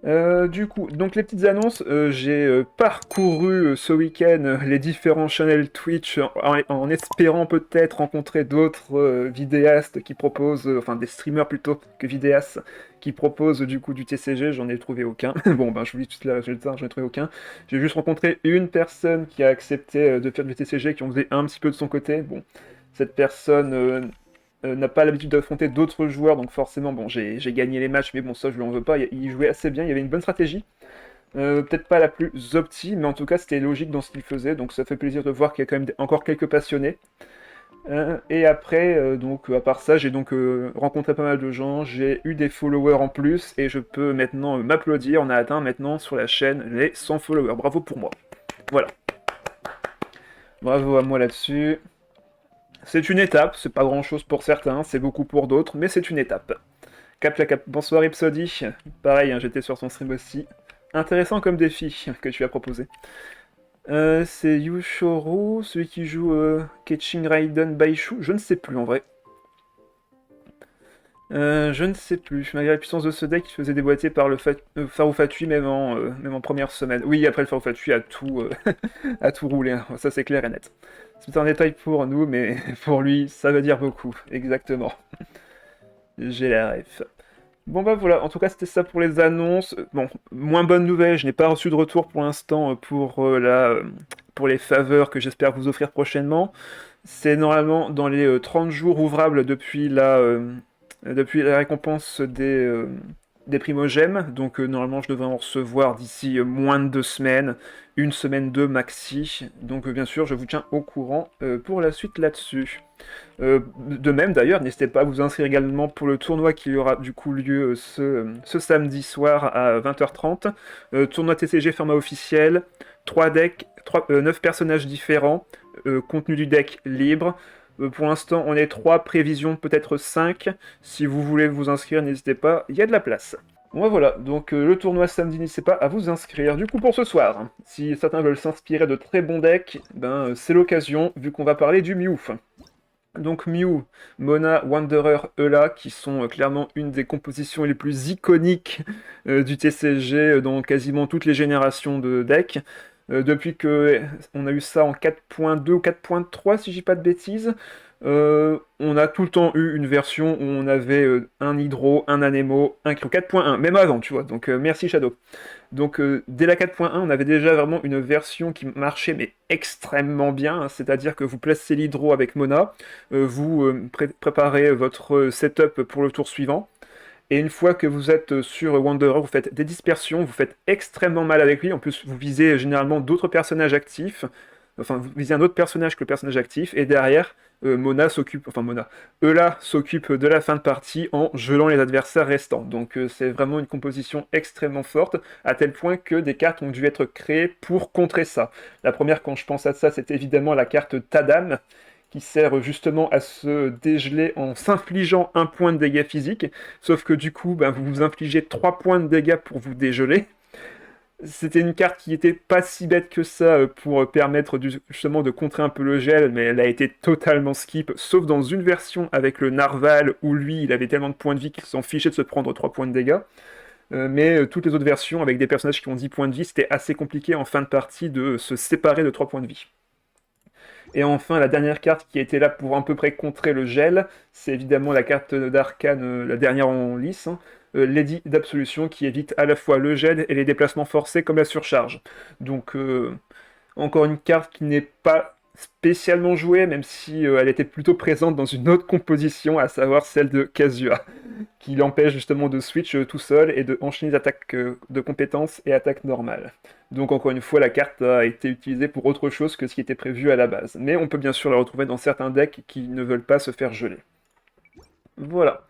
Du coup, donc les petites annonces, j'ai parcouru ce week-end les différents channels Twitch en espérant peut-être rencontrer d'autres vidéastes qui proposent, enfin des streamers plutôt que vidéastes, qui proposent du coup du TCG, j'en ai trouvé aucun. Bon ben je vous dis tout de suite, j'en ai trouvé aucun. J'ai juste rencontré une personne qui a accepté de faire du TCG, qui en faisait un petit peu de son côté. Bon, cette personne n'a pas l'habitude d'affronter d'autres joueurs, donc forcément, bon, j'ai gagné les matchs, mais bon, ça, je lui en veux pas. Il jouait assez bien, il y avait une bonne stratégie. Peut-être pas la plus opti, mais en tout cas, c'était logique dans ce qu'il faisait, donc ça fait plaisir de voir qu'il y a quand même encore quelques passionnés. Et après, donc, à part ça, j'ai donc rencontré pas mal de gens, j'ai eu des followers en plus, et je peux maintenant m'applaudir. On a atteint maintenant sur la chaîne les 100 followers. Bravo pour moi. Voilà. Bravo à moi là-dessus. C'est une étape, c'est pas grand chose pour certains, c'est beaucoup pour d'autres, mais c'est une étape. Cap la cap. Bonsoir Ipsody. Pareil, hein, j'étais sur son stream aussi. Intéressant comme défi que tu as proposé. C'est Yushoru, celui qui joue Ketching Raiden Baishu. Je ne sais plus en vrai. Je ne sais plus. Malgré la puissance de ce deck, il faisait déboîter par le Farufatui même en première semaine. Oui, après le Farufatui a tout, a tout roulé. Hein. Ça c'est clair et net. C'est un détail pour nous, mais pour lui, ça veut dire beaucoup. Exactement. J'ai la ref. Bon bah voilà, en tout cas c'était ça pour les annonces. Bon, moins bonne nouvelle, je n'ai pas reçu de retour pour l'instant pour les faveurs que j'espère vous offrir prochainement. C'est normalement dans les 30 jours ouvrables depuis la récompense des primogèmes, donc normalement je devrais en recevoir d'ici moins de 2 semaines, une semaine 2 maxi, donc bien sûr je vous tiens au courant pour la suite là-dessus. De même d'ailleurs, n'hésitez pas à vous inscrire également pour le tournoi qui aura du coup lieu ce samedi soir à 20h30. Tournoi TCG format officiel, 3 decks, 9 personnages différents, contenu du deck libre. Pour l'instant, on est 3 prévisions, peut-être 5. Si vous voulez vous inscrire, n'hésitez pas, il y a de la place. Ouais, voilà, donc le tournoi samedi, n'hésitez pas à vous inscrire. Du coup, pour ce soir, hein, si certains veulent s'inspirer de très bons decks, ben c'est l'occasion, vu qu'on va parler du Mew. Donc Mew, Mona, Wanderer, Eula, qui sont clairement une des compositions les plus iconiques du TCG dans quasiment toutes les générations de decks. Depuis que on a eu ça en 4.2 ou 4.3 si je dis pas de bêtises, on a tout le temps eu une version où on avait un Hydro, un Anemo, un Cryo 4.1, même avant, tu vois, donc merci Shadow. Donc dès la 4.1, on avait déjà vraiment une version qui marchait mais extrêmement bien, hein, c'est-à-dire que vous placez l'hydro avec Mona, vous préparez votre setup pour le tour suivant, et une fois que vous êtes sur Wanderer, vous faites des dispersions, vous faites extrêmement mal avec lui, en plus vous visez généralement d'autres personnages actifs, enfin vous visez un autre personnage que le personnage actif, et derrière, Eula s'occupe de la fin de partie en gelant les adversaires restants. Donc c'est vraiment une composition extrêmement forte, à tel point que des cartes ont dû être créées pour contrer ça. La première, quand je pense à ça, c'est évidemment la carte Tadam, qui sert justement à se dégeler en s'infligeant un point de dégâts physiques, sauf que du coup, ben, vous vous infligez 3 points de dégâts pour vous dégeler. C'était une carte qui était pas si bête que ça pour permettre justement de contrer un peu le gel, mais elle a été totalement skip, sauf dans une version avec le Narval, où lui, il avait tellement de points de vie qu'il s'en fichait de se prendre 3 points de dégâts. Mais toutes les autres versions avec des personnages qui ont 10 points de vie, c'était assez compliqué en fin de partie de se séparer de 3 points de vie. Et enfin, la dernière carte qui était là pour à peu près contrer le gel, c'est évidemment la carte d'Arcane, la dernière en lice, hein, Lady d'Absolution, qui évite à la fois le gel et les déplacements forcés comme la surcharge. Donc, encore une carte qui n'est pas spécialement jouée, même si elle était plutôt présente dans une autre composition, à savoir celle de Kazuha, qui l'empêche justement de switch tout seul et de enchaîner les attaques de compétences et attaques normales. Donc encore une fois, la carte a été utilisée pour autre chose que ce qui était prévu à la base. Mais on peut bien sûr la retrouver dans certains decks qui ne veulent pas se faire geler. Voilà.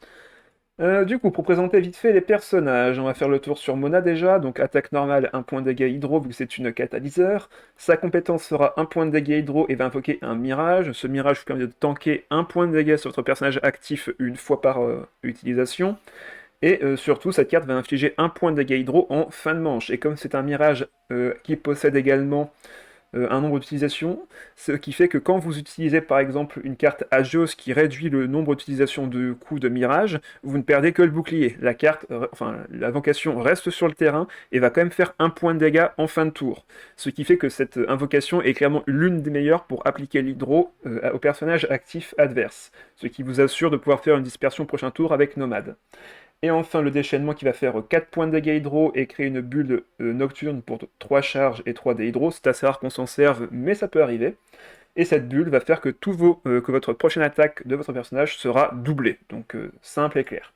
Du coup, pour présenter vite fait les personnages, on va faire le tour sur Mona déjà. Donc attaque normale, 1 point de dégâts hydro vu que c'est une catalyseur. Sa compétence sera 1 point de dégâts hydro et va invoquer un mirage. Ce mirage vous permet de tanker 1 point de dégâts sur votre personnage actif une fois par utilisation. Et surtout, cette carte va infliger 1 point de dégâts hydro en fin de manche. Et comme c'est un mirage qui possède également un nombre d'utilisations, ce qui fait que quand vous utilisez par exemple une carte Agios qui réduit le nombre d'utilisations de coups de mirage, vous ne perdez que le bouclier. La carte, enfin l'invocation reste sur le terrain et va quand même faire 1 point de dégâts en fin de tour. Ce qui fait que cette invocation est clairement l'une des meilleures pour appliquer l'hydro au personnage actif adverse, ce qui vous assure de pouvoir faire une dispersion prochain tour avec Nomade. Et enfin le déchaînement qui va faire 4 points de dégâts hydro et créer une bulle nocturne pour 3 charges et 3 dés hydro. C'est assez rare qu'on s'en serve, mais ça peut arriver. Et cette bulle va faire que, que votre prochaine attaque de votre personnage sera doublée. Donc simple et clair.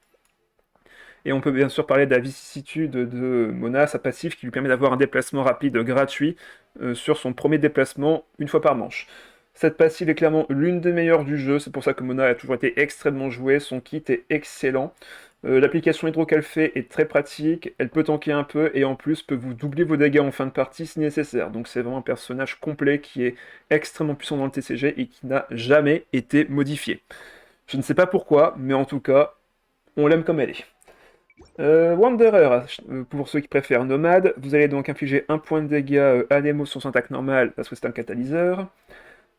Et on peut bien sûr parler de la vicissitude de Mona, sa passive qui lui permet d'avoir un déplacement rapide gratuit sur son premier déplacement une fois par manche. Cette passive est clairement l'une des meilleures du jeu, c'est pour ça que Mona a toujours été extrêmement jouée, son kit est excellent. L'application hydro qu'elle fait est très pratique, elle peut tanker un peu et en plus peut vous doubler vos dégâts en fin de partie si nécessaire. Donc c'est vraiment un personnage complet qui est extrêmement puissant dans le TCG et qui n'a jamais été modifié. Je ne sais pas pourquoi, mais en tout cas, on l'aime comme elle est. Wanderer, pour ceux qui préfèrent Nomade, vous allez donc infliger 1 point de dégâts à Nemo sur son attaque normale parce que c'est un catalyseur.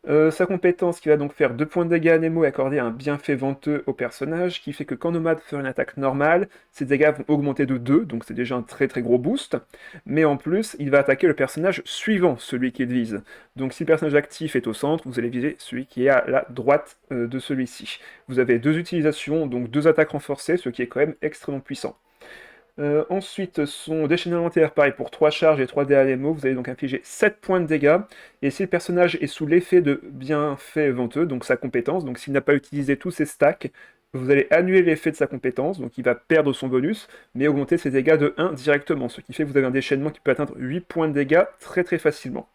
Sa compétence qui va donc faire 2 points de dégâts à Nemo et accorder un bienfait venteux au personnage, qui fait que quand Nomade fait une attaque normale, ses dégâts vont augmenter de 2, donc c'est déjà un très très gros boost, mais en plus, il va attaquer le personnage suivant celui qu'il vise. Donc si le personnage actif est au centre, vous allez viser celui qui est à la droite de celui-ci. Vous avez 2 utilisations, donc 2 attaques renforcées, ce qui est quand même extrêmement puissant. Ensuite, son déchaînement élémentaire, pareil pour 3 charges et 3 dés à l'émo, vous allez donc infliger 7 points de dégâts, et si le personnage est sous l'effet de bienfait venteux, donc sa compétence, donc s'il n'a pas utilisé tous ses stacks, vous allez annuler l'effet de sa compétence, donc il va perdre son bonus, mais augmenter ses dégâts de 1 directement, ce qui fait que vous avez un déchaînement qui peut atteindre 8 points de dégâts très très facilement.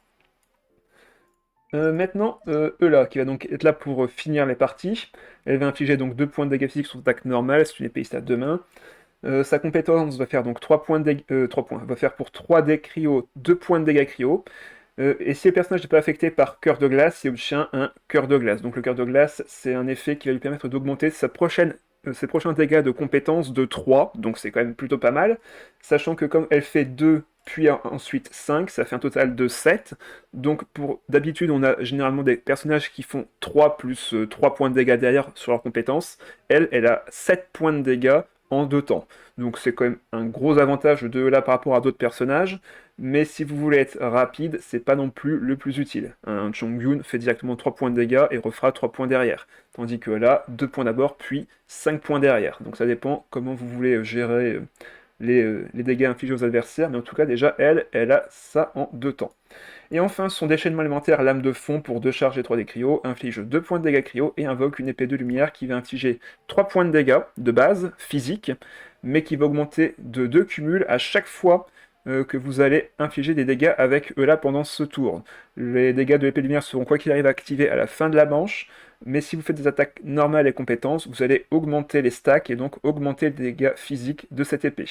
Maintenant, Eula, qui va donc être là pour finir les parties, elle va infliger donc 2 points de dégâts physiques sur son attaque normale, c'est une épéiste à 2 mains. Sa compétence va faire donc 3 points de dégâts, 3 points, va faire pour 3 dés cryo, 2 points de dégâts cryo. Et si le personnage n'est pas affecté par cœur de glace, il obtient un cœur de glace. Donc le cœur de glace, c'est un effet qui va lui permettre d'augmenter ses prochains dégâts de compétence de 3, donc c'est quand même plutôt pas mal. Sachant que comme elle fait 2, puis ensuite 5, ça fait un total de 7. Donc d'habitude, on a généralement des personnages qui font 3 plus 3 points de dégâts derrière sur leur compétence. Elle a 7 points de dégâts en 2 temps. Donc c'est quand même un gros avantage de là par rapport à d'autres personnages, mais si vous voulez être rapide, c'est pas non plus le plus utile. Un Chongyun fait directement 3 points de dégâts et refera 3 points derrière, tandis que là, 2 points d'abord, puis 5 points derrière. Donc ça dépend comment vous voulez gérer les dégâts infligés aux adversaires, mais en tout cas déjà, elle a ça en 2 temps. Et enfin, son déchaînement élémentaire, lame de fond pour 2 charges et 3 dés cryo, inflige 2 points de dégâts cryo et invoque une épée de lumière qui va infliger 3 points de dégâts de base, physique, mais qui va augmenter de 2 cumuls à chaque fois que vous allez infliger des dégâts avec Eula pendant ce tour. Les dégâts de l'épée de lumière seront quoi qu'il arrive activés à la fin de la manche, mais si vous faites des attaques normales et compétences, vous allez augmenter les stacks et donc augmenter les dégâts physiques de cette épée.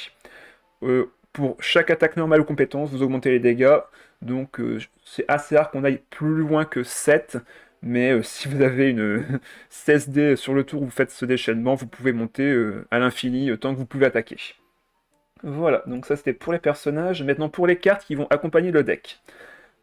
Pour chaque attaque normale ou compétence, vous augmentez les dégâts, donc c'est assez rare qu'on aille plus loin que 7, mais si vous avez une 16 dés sur le tour où vous faites ce déchaînement, vous pouvez monter à l'infini tant que vous pouvez attaquer. Voilà, donc ça c'était pour les personnages. Maintenant pour les cartes qui vont accompagner le deck.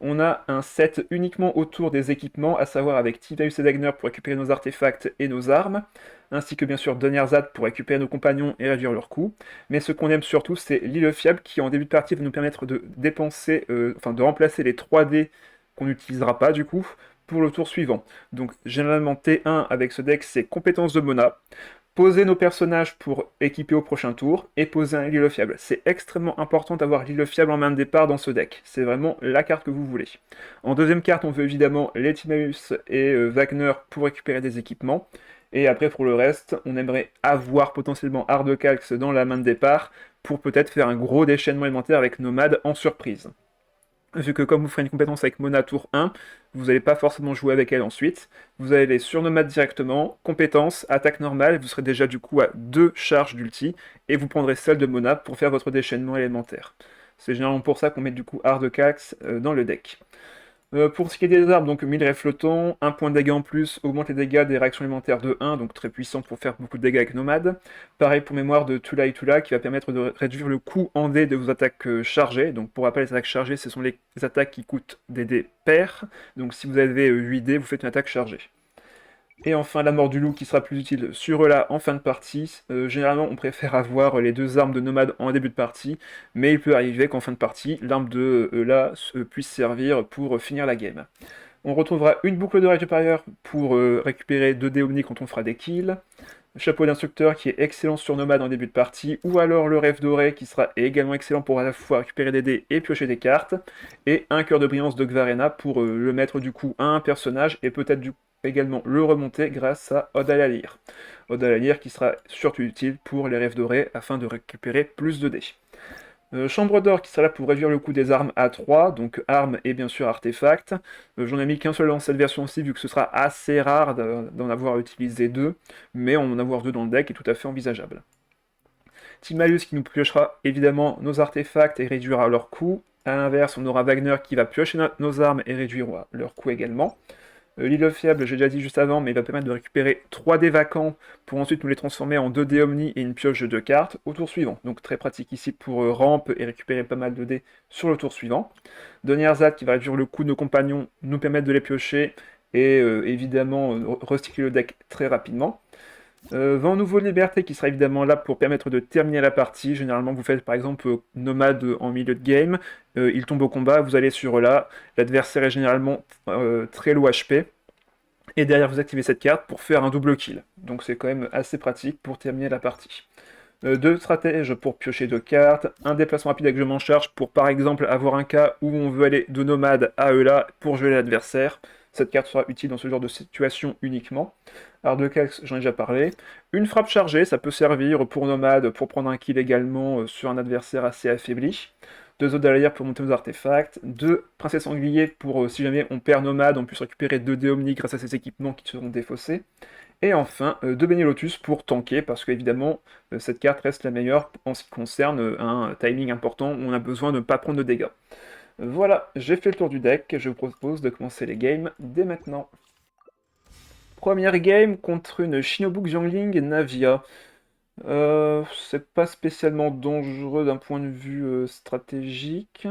On a un set uniquement autour des équipements, à savoir avec Tiberius et Dagner pour récupérer nos artefacts et nos armes, ainsi que bien sûr Dunyarzad pour récupérer nos compagnons et réduire leurs coûts. Mais ce qu'on aime surtout, c'est l'île fiable qui en début de partie va nous permettre de dépenser, de remplacer les 3D qu'on n'utilisera pas du coup pour le tour suivant. Donc généralement T1 avec ce deck, c'est compétence de Mona. Poser nos personnages pour équiper au prochain tour, et poser un l'île fiable. C'est extrêmement important d'avoir l'île fiable en main de départ dans ce deck. C'est vraiment la carte que vous voulez. En deuxième carte, on veut évidemment les Timaeus et Wagner pour récupérer des équipements. Et après, pour le reste, on aimerait avoir potentiellement Ardecalx dans la main de départ pour peut-être faire un gros déchaînement élémentaire avec Nomade en surprise. Vu que comme vous ferez une compétence avec Mona tour 1, vous n'allez pas forcément jouer avec elle ensuite. Vous allez aller sur Nomade directement, compétence, attaque normale, vous serez déjà du coup à 2 charges d'ulti, et vous prendrez celle de Mona pour faire votre déchaînement élémentaire. C'est généralement pour ça qu'on met du coup Ardecalx dans le deck. Pour ce qui est des armes, donc minerai flottant, 1 point de dégâts en plus, augmente les dégâts des réactions élémentaires de 1, donc très puissant pour faire beaucoup de dégâts avec Nomade. Pareil pour mémoire de Tula et Tula, qui va permettre de réduire le coût en dés de vos attaques chargées. Donc pour rappel, les attaques chargées, ce sont les attaques qui coûtent des dés pairs. Donc si vous avez 8 dés, vous faites une attaque chargée. Et enfin, la mort du loup qui sera plus utile sur Eula en fin de partie. Généralement, on préfère avoir les 2 armes de nomade en début de partie, mais il peut arriver qu'en fin de partie, l'arme de Eula puisse servir pour finir la game. On retrouvera une boucle de récupérateur pour récupérer 2 dés omni quand on fera des kills. Chapeau d'instructeur qui est excellent sur nomade en début de partie, ou alors le rêve doré qui sera également excellent pour à la fois récupérer des dés et piocher des cartes, et un cœur de brillance de Gvarena pour le mettre du coup à un personnage, et peut-être du coup également le remonter grâce à Ode à la lyre. Ode à la lyre qui sera surtout utile pour les rêves dorés afin de récupérer plus de dés. Chambre d'or qui sera là pour réduire le coût des armes à 3, donc armes et bien sûr artefacts. J'en ai mis qu'un seul dans cette version-ci vu que ce sera assez rare d'en avoir utilisé 2, mais en avoir 2 dans le deck est tout à fait envisageable. Timaeus qui nous piochera évidemment nos artefacts et réduira leur coût. A l'inverse, on aura Wagner qui va piocher nos armes et réduire leur coût également. L'île fiable, j'ai déjà dit juste avant, mais il va permettre de récupérer 3 dés vacants pour ensuite nous les transformer en 2 dés omni et une pioche de 2 cartes au tour suivant. Donc très pratique ici pour ramp et récupérer pas mal de dés sur le tour suivant. Donnierzad qui va réduire le coût de nos compagnons, nous permettre de les piocher et évidemment recycler le deck très rapidement. Vent nouveau de liberté qui sera évidemment là pour permettre de terminer la partie. Généralement, vous faites par exemple nomade en milieu de game, il tombe au combat, vous allez sur là, l'adversaire est généralement très low HP, et derrière vous activez cette carte pour faire un double kill. Donc c'est quand même assez pratique pour terminer la partie. 2 stratèges pour piocher 2 cartes, un déplacement rapide avec je m'en charge pour par exemple avoir un cas où on veut aller de nomade à Eula pour geler l'adversaire. Cette carte sera utile dans ce genre de situation uniquement. Ardecax, j'en ai déjà parlé. Une frappe chargée, ça peut servir pour nomade, pour prendre un kill également sur un adversaire assez affaibli. 2 Odalières pour monter nos artefacts. 2 Princesse Sanglier pour si jamais on perd nomade, on puisse récupérer 2 dés omni grâce à ces équipements qui seront défaussés. Et enfin, 2 Béné Lotus pour tanker, parce qu'évidemment, cette carte reste la meilleure en ce qui concerne un timing important où on a besoin de ne pas prendre de dégâts. Voilà, j'ai fait le tour du deck, je vous propose de commencer les games dès maintenant. Première game contre une Shinobu Xiangling Navia. C'est pas spécialement dangereux d'un point de vue stratégique.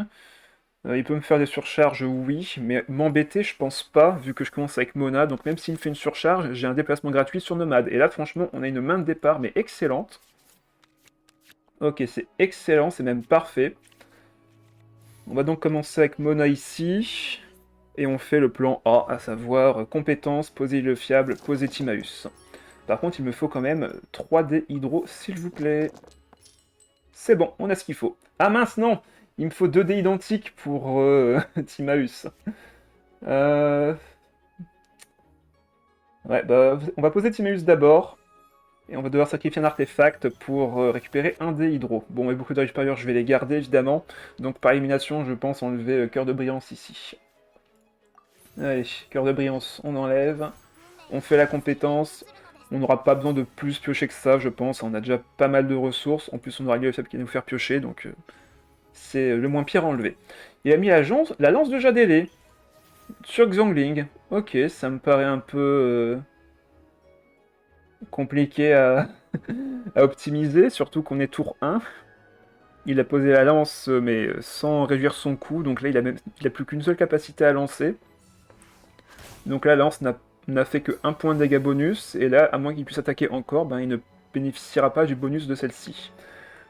Il peut me faire des surcharges, oui, mais m'embêter, je pense pas, vu que je commence avec Mona, donc même s'il me fait une surcharge, j'ai un déplacement gratuit sur Nomade. Et là, franchement, on a une main de départ, mais excellente. Ok, c'est excellent, c'est même parfait. On va donc commencer avec Mona ici, et on fait le plan A, à savoir compétences, poser le fiable, poser Timaeus. Par contre, il me faut quand même 3 dés hydro, s'il vous plaît. C'est bon, on a ce qu'il faut. Ah mince, non! Il me faut 2 dés identiques pour Timaeus. Ouais, bah, on va poser Timaeus d'abord. Et on va devoir sacrifier un artefact pour récupérer un dé hydro. Bon, et beaucoup de supérieurs, je vais les garder évidemment. Donc par élimination, je pense enlever cœur de brillance ici. Allez, cœur de brillance, on enlève. On fait la compétence. On n'aura pas besoin de plus piocher que ça, je pense. On a déjà pas mal de ressources. En plus, on aura l'IEFAB qui va nous faire piocher, donc c'est le moins pire à enlever. Il a mis à jour la lance de Jadélé sur Xiangling. Ok, ça me paraît un peu compliqué à, à optimiser, surtout qu'on est tour 1. Il a posé la lance, mais sans réduire son coût, donc là il a plus qu'une seule capacité à lancer. Donc la lance n'a fait que 1 point de dégâts bonus, et là, à moins qu'il puisse attaquer encore, ben, il ne bénéficiera pas du bonus de celle-ci.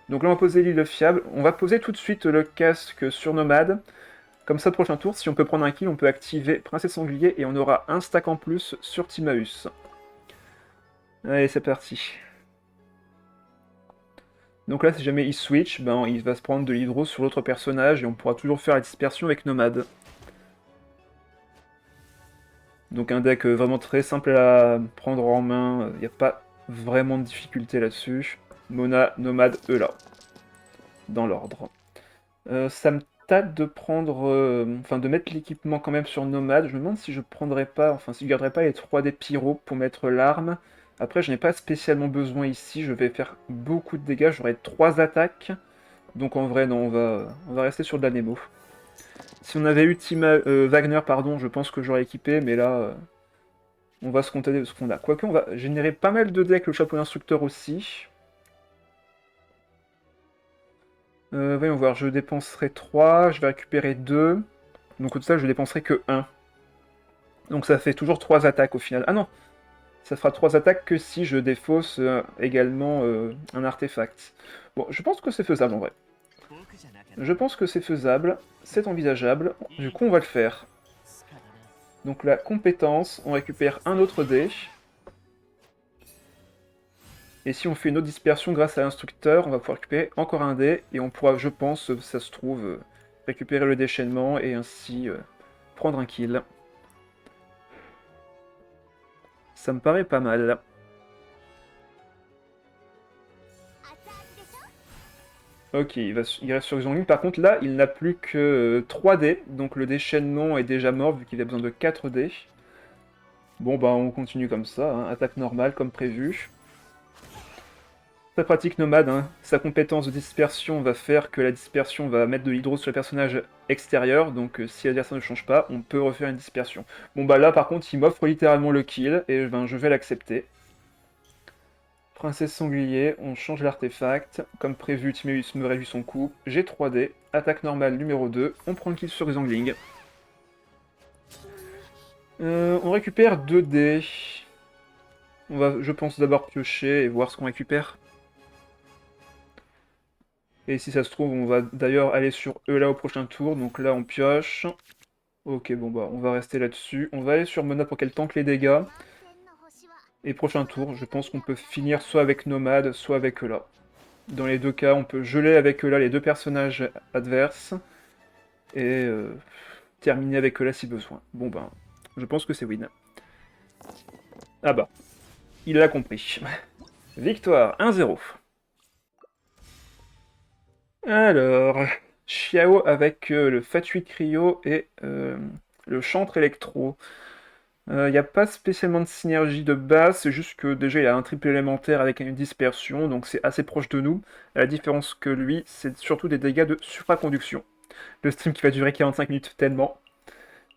Donc là on va poser l'île fiable, on va poser tout de suite le casque sur Nomade. Comme ça, prochain tour, si on peut prendre un kill, on peut activer Princesse Sanglier, et on aura un stack en plus sur Timaeus. Allez, c'est parti. Donc là, si jamais il switch, ben, il va se prendre de l'hydro sur l'autre personnage et on pourra toujours faire la dispersion avec Nomade. Donc un deck vraiment très simple à prendre en main, il n'y a pas vraiment de difficulté là-dessus. Mona, Nomade, Eula. Dans l'ordre. Ça me tâte de prendre... enfin, de mettre l'équipement quand même sur Nomade. Je me demande si je prendrais pas... Enfin, si je garderais pas les 3 des pyros pour mettre l'arme. Après, je n'ai pas spécialement besoin ici, je vais faire beaucoup de dégâts, j'aurai 3 attaques. Donc en vrai, non, on va rester sur de la Nemo. Si on avait eu Wagner, pardon, je pense que j'aurais équipé, mais là, on va se contenter de ce qu'on a. Quoique, on va générer pas mal de dés avec le chapeau d'instructeur aussi. Voyons voir, je dépenserai 3, je vais récupérer 2. Donc au total, je dépenserai que 1. Donc ça fait toujours 3 attaques au final. Ah non, ça fera 3 attaques que si je défausse également un artefact. Bon, je pense que c'est faisable en vrai. Je pense que c'est faisable, c'est envisageable, du coup on va le faire. Donc la compétence, on récupère un autre dé. Et si on fait une autre dispersion grâce à l'instructeur, on va pouvoir récupérer encore un dé, et on pourra, je pense, ça se trouve, récupérer le déchaînement et ainsi prendre un kill. Ça me paraît pas mal. Ok, il reste sur Xiongling. Par contre, là, il n'a plus que 3 dés, donc le déchaînement est déjà mort vu qu'il a besoin de 4 dés. Bon, bah, on continue comme ça, hein. Attaque normale, comme prévu. Très pratique nomade, hein. Sa compétence de dispersion va faire que la dispersion va mettre de l'hydro sur le personnage extérieur, donc si l'adversaire ne change pas, on peut refaire une dispersion. Bon bah là par contre il m'offre littéralement le kill, et ben, je vais l'accepter. Princesse sanglier, on change l'artefact. Comme prévu, Timéus me réduit son coup. J'ai 3D, attaque normale numéro 2, on prend le kill sur Xiongling. On récupère 2 dés. On va, je pense, d'abord piocher et voir ce qu'on récupère. Et si ça se trouve, on va d'ailleurs aller sur eux là au prochain tour. Donc là, on pioche. Ok, bon bah, on va rester là-dessus. On va aller sur Mona pour qu'elle tanque les dégâts. Et prochain tour, je pense qu'on peut finir soit avec Nomade, soit avec eux là. Dans les deux cas, on peut geler avec eux là les deux personnages adverses. Et terminer avec eux là si besoin. Bon ben, je pense que c'est win. Ah bah, il l'a compris. Victoire, 1-0. Alors, Xiao avec le Fatui Cryo et le Chantre Électro. Il n'y a pas spécialement de synergie de base, c'est juste que déjà il a un triple élémentaire avec une dispersion, donc c'est assez proche de nous. À la différence que lui, c'est surtout des dégâts de supraconduction. Le stream qui va durer 45 minutes, tellement.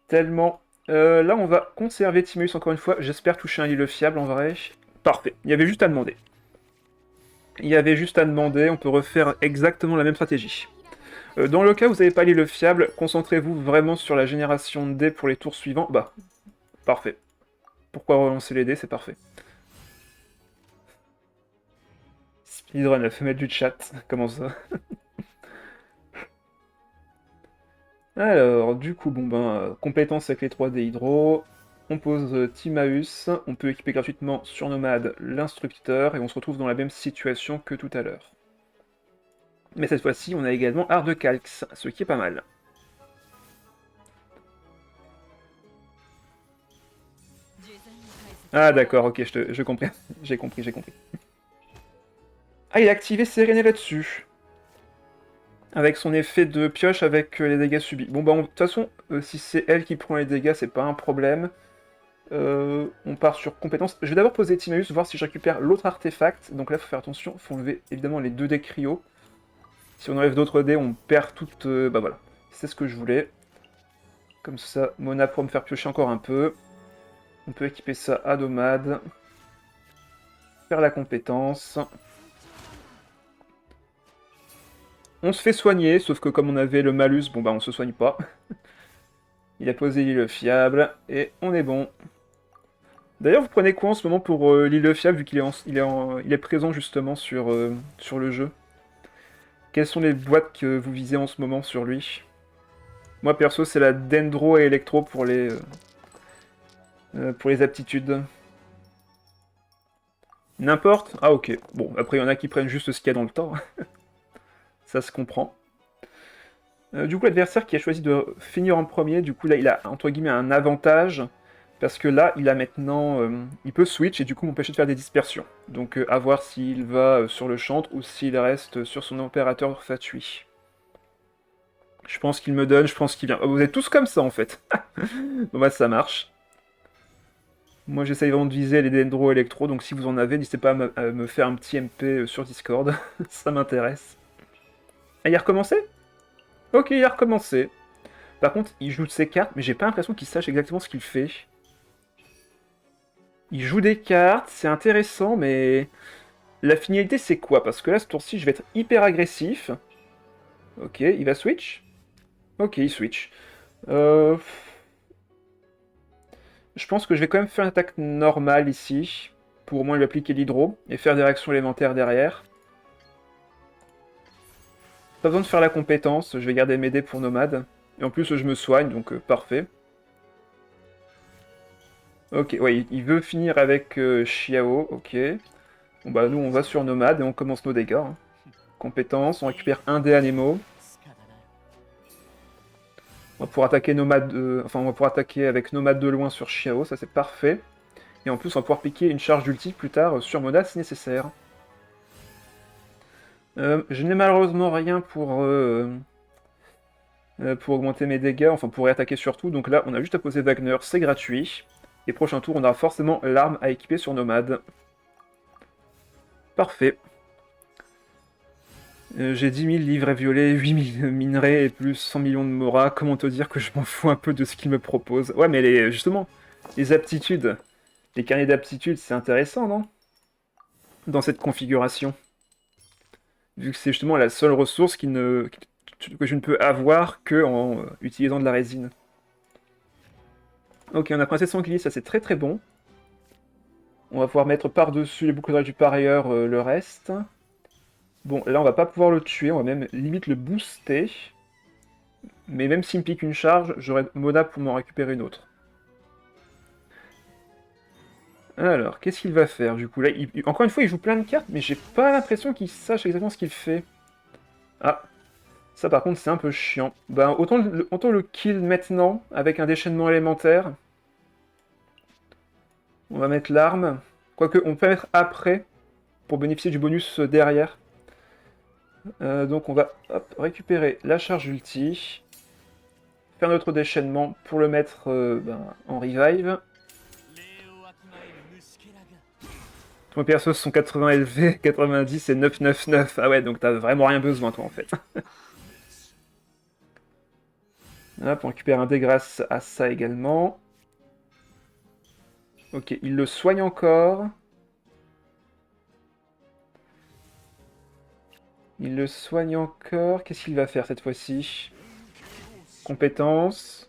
Tellement. Là, on va conserver Timéus encore une fois. J'espère toucher un île fiable en vrai. Parfait. Il y avait juste à demander. Il y avait juste à demander. On peut refaire exactement la même stratégie. Dans le cas où vous n'avez pas l'île fiable, concentrez-vous vraiment sur la génération de dés pour les tours suivants. Bah, parfait. Pourquoi relancer les dés? C'est parfait. Speedrun, la femelle du chat. Comment ça? Alors, du coup, bon ben, compétence avec les 3D hydro. On pose Timaeus, on peut équiper gratuitement sur Nomade l'instructeur, et on se retrouve dans la même situation que tout à l'heure. Mais cette fois-ci, on a également Art de Calx, ce qui est pas mal. Ah d'accord, ok, je comprends. J'ai compris, j'ai compris. Ah, il a activé Séréné là-dessus. Avec son effet de pioche avec les dégâts subis. Bon bah, de toute façon, si c'est elle qui prend les dégâts, c'est pas un problème. On part sur compétences. Je vais d'abord poser Timaeus, voir si je récupère l'autre artefact. Donc là, il faut faire attention, il faut enlever évidemment les 2 dés cryo. Si on enlève d'autres dés, on perd toute... bah voilà, c'est ce que je voulais. Comme ça, Mona pour me faire piocher encore un peu. On peut équiper ça à Nomade. Faire la compétence. On se fait soigner, sauf que comme on avait le malus, bon bah on se soigne pas. Il a posé l'île fiable, et on est bon. D'ailleurs, vous prenez quoi en ce moment pour l'île fiable, vu qu'il est présent justement sur le jeu? Quelles sont les boîtes que vous visez en ce moment sur lui? Moi, perso, c'est la Dendro et Electro pour les aptitudes. N'importe? Ah, ok. Bon, après, il y en a qui prennent juste ce qu'il y a dans le temps. Ça se comprend. Du coup, l'adversaire qui a choisi de finir en premier, du coup, là, il a, entre guillemets, un avantage. Parce que là, il a maintenant... il peut switch et du coup m'empêcher de faire des dispersions. Donc à voir s'il va sur le chantre ou s'il reste sur son opérateur fatui. Je pense qu'il me donne, je pense qu'il vient. Oh, vous êtes tous comme ça en fait. Bon bah ça marche. Moi j'essaye vraiment de viser les dendro électro, donc si vous en avez, n'hésitez pas à me faire un petit MP sur Discord. Ça m'intéresse. Ah, il a recommencé? Ok, il a recommencé. Par contre, il joue de ses cartes, mais j'ai pas l'impression qu'il sache exactement ce qu'il fait. Il joue des cartes, c'est intéressant, mais... La finalité, c'est quoi? Parce que là, ce tour-ci, je vais être hyper agressif. Ok, il va switch? Ok, il switch. Je pense que je vais quand même faire une attaque normale ici, pour au moins lui appliquer l'hydro, et faire des réactions élémentaires derrière. Pas besoin de faire la compétence, je vais garder mes dés pour nomade. Et en plus, je me soigne, donc parfait. Ok, ouais, il veut finir avec Xiao, ok. Bon bah nous, on va sur nomade et on commence nos dégâts. Hein. Compétence, on récupère un dé Anemo. On va pouvoir attaquer nomade, enfin on va pouvoir attaquer avec nomade de loin sur Xiao, ça c'est parfait. Et en plus, on va pouvoir piquer une charge d'ulti plus tard sur Mona si nécessaire. Je n'ai malheureusement rien pour augmenter mes dégâts, enfin pour réattaquer surtout, donc là on a juste à poser Wagner, c'est gratuit. Et prochain tour, on aura forcément l'arme à équiper sur Nomade. Parfait. J'ai 10 000 livrets violets, 8 000 minerais et plus 100 millions de Mora. Comment te dire que je m'en fous un peu de ce qu'il me propose? Ouais, mais justement, les aptitudes, les carnets d'aptitudes, c'est intéressant, non? Dans cette configuration. Vu que c'est justement la seule ressource que je ne peux avoir que en utilisant de la résine. Ok, on a Princesse Sanglier, ça c'est très très bon. On va pouvoir mettre par-dessus les boucles du parieur le reste. Bon, là on va pas pouvoir le tuer, on va même limite le booster. Mais même s'il me pique une charge, j'aurai Mona pour m'en récupérer une autre. Alors, qu'est-ce qu'il va faire du coup là, encore une fois, il joue plein de cartes, mais j'ai pas l'impression qu'il sache exactement ce qu'il fait. Ah, ça par contre c'est un peu chiant. Ben, autant le kill maintenant, avec un déchaînement élémentaire. On va mettre l'arme. Quoique, on peut mettre après, pour bénéficier du bonus derrière. Donc on va récupérer la charge ulti. Faire notre déchaînement pour le mettre en revive. Tous mes persos sont 80 LV, 90 et 999. Ah ouais, donc t'as vraiment rien besoin toi en fait. Hop, on récupère un dé grâce à ça également. Ok, il le soigne encore. Il le soigne encore. Qu'est-ce qu'il va faire cette fois-ci? Compétence.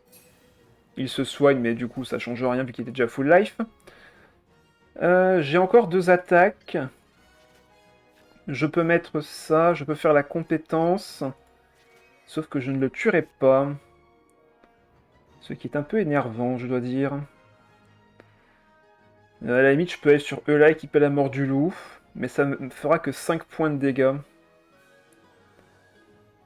Il se soigne, mais du coup, ça change rien vu qu'il était déjà full life. J'ai encore 2 attaques. Je peux mettre ça, je peux faire la compétence. Sauf que je ne le tuerai pas. Ce qui est un peu énervant, je dois dire. À la limite, je peux aller sur E-là, équiper la mort du loup. Mais ça ne fera que 5 points de dégâts.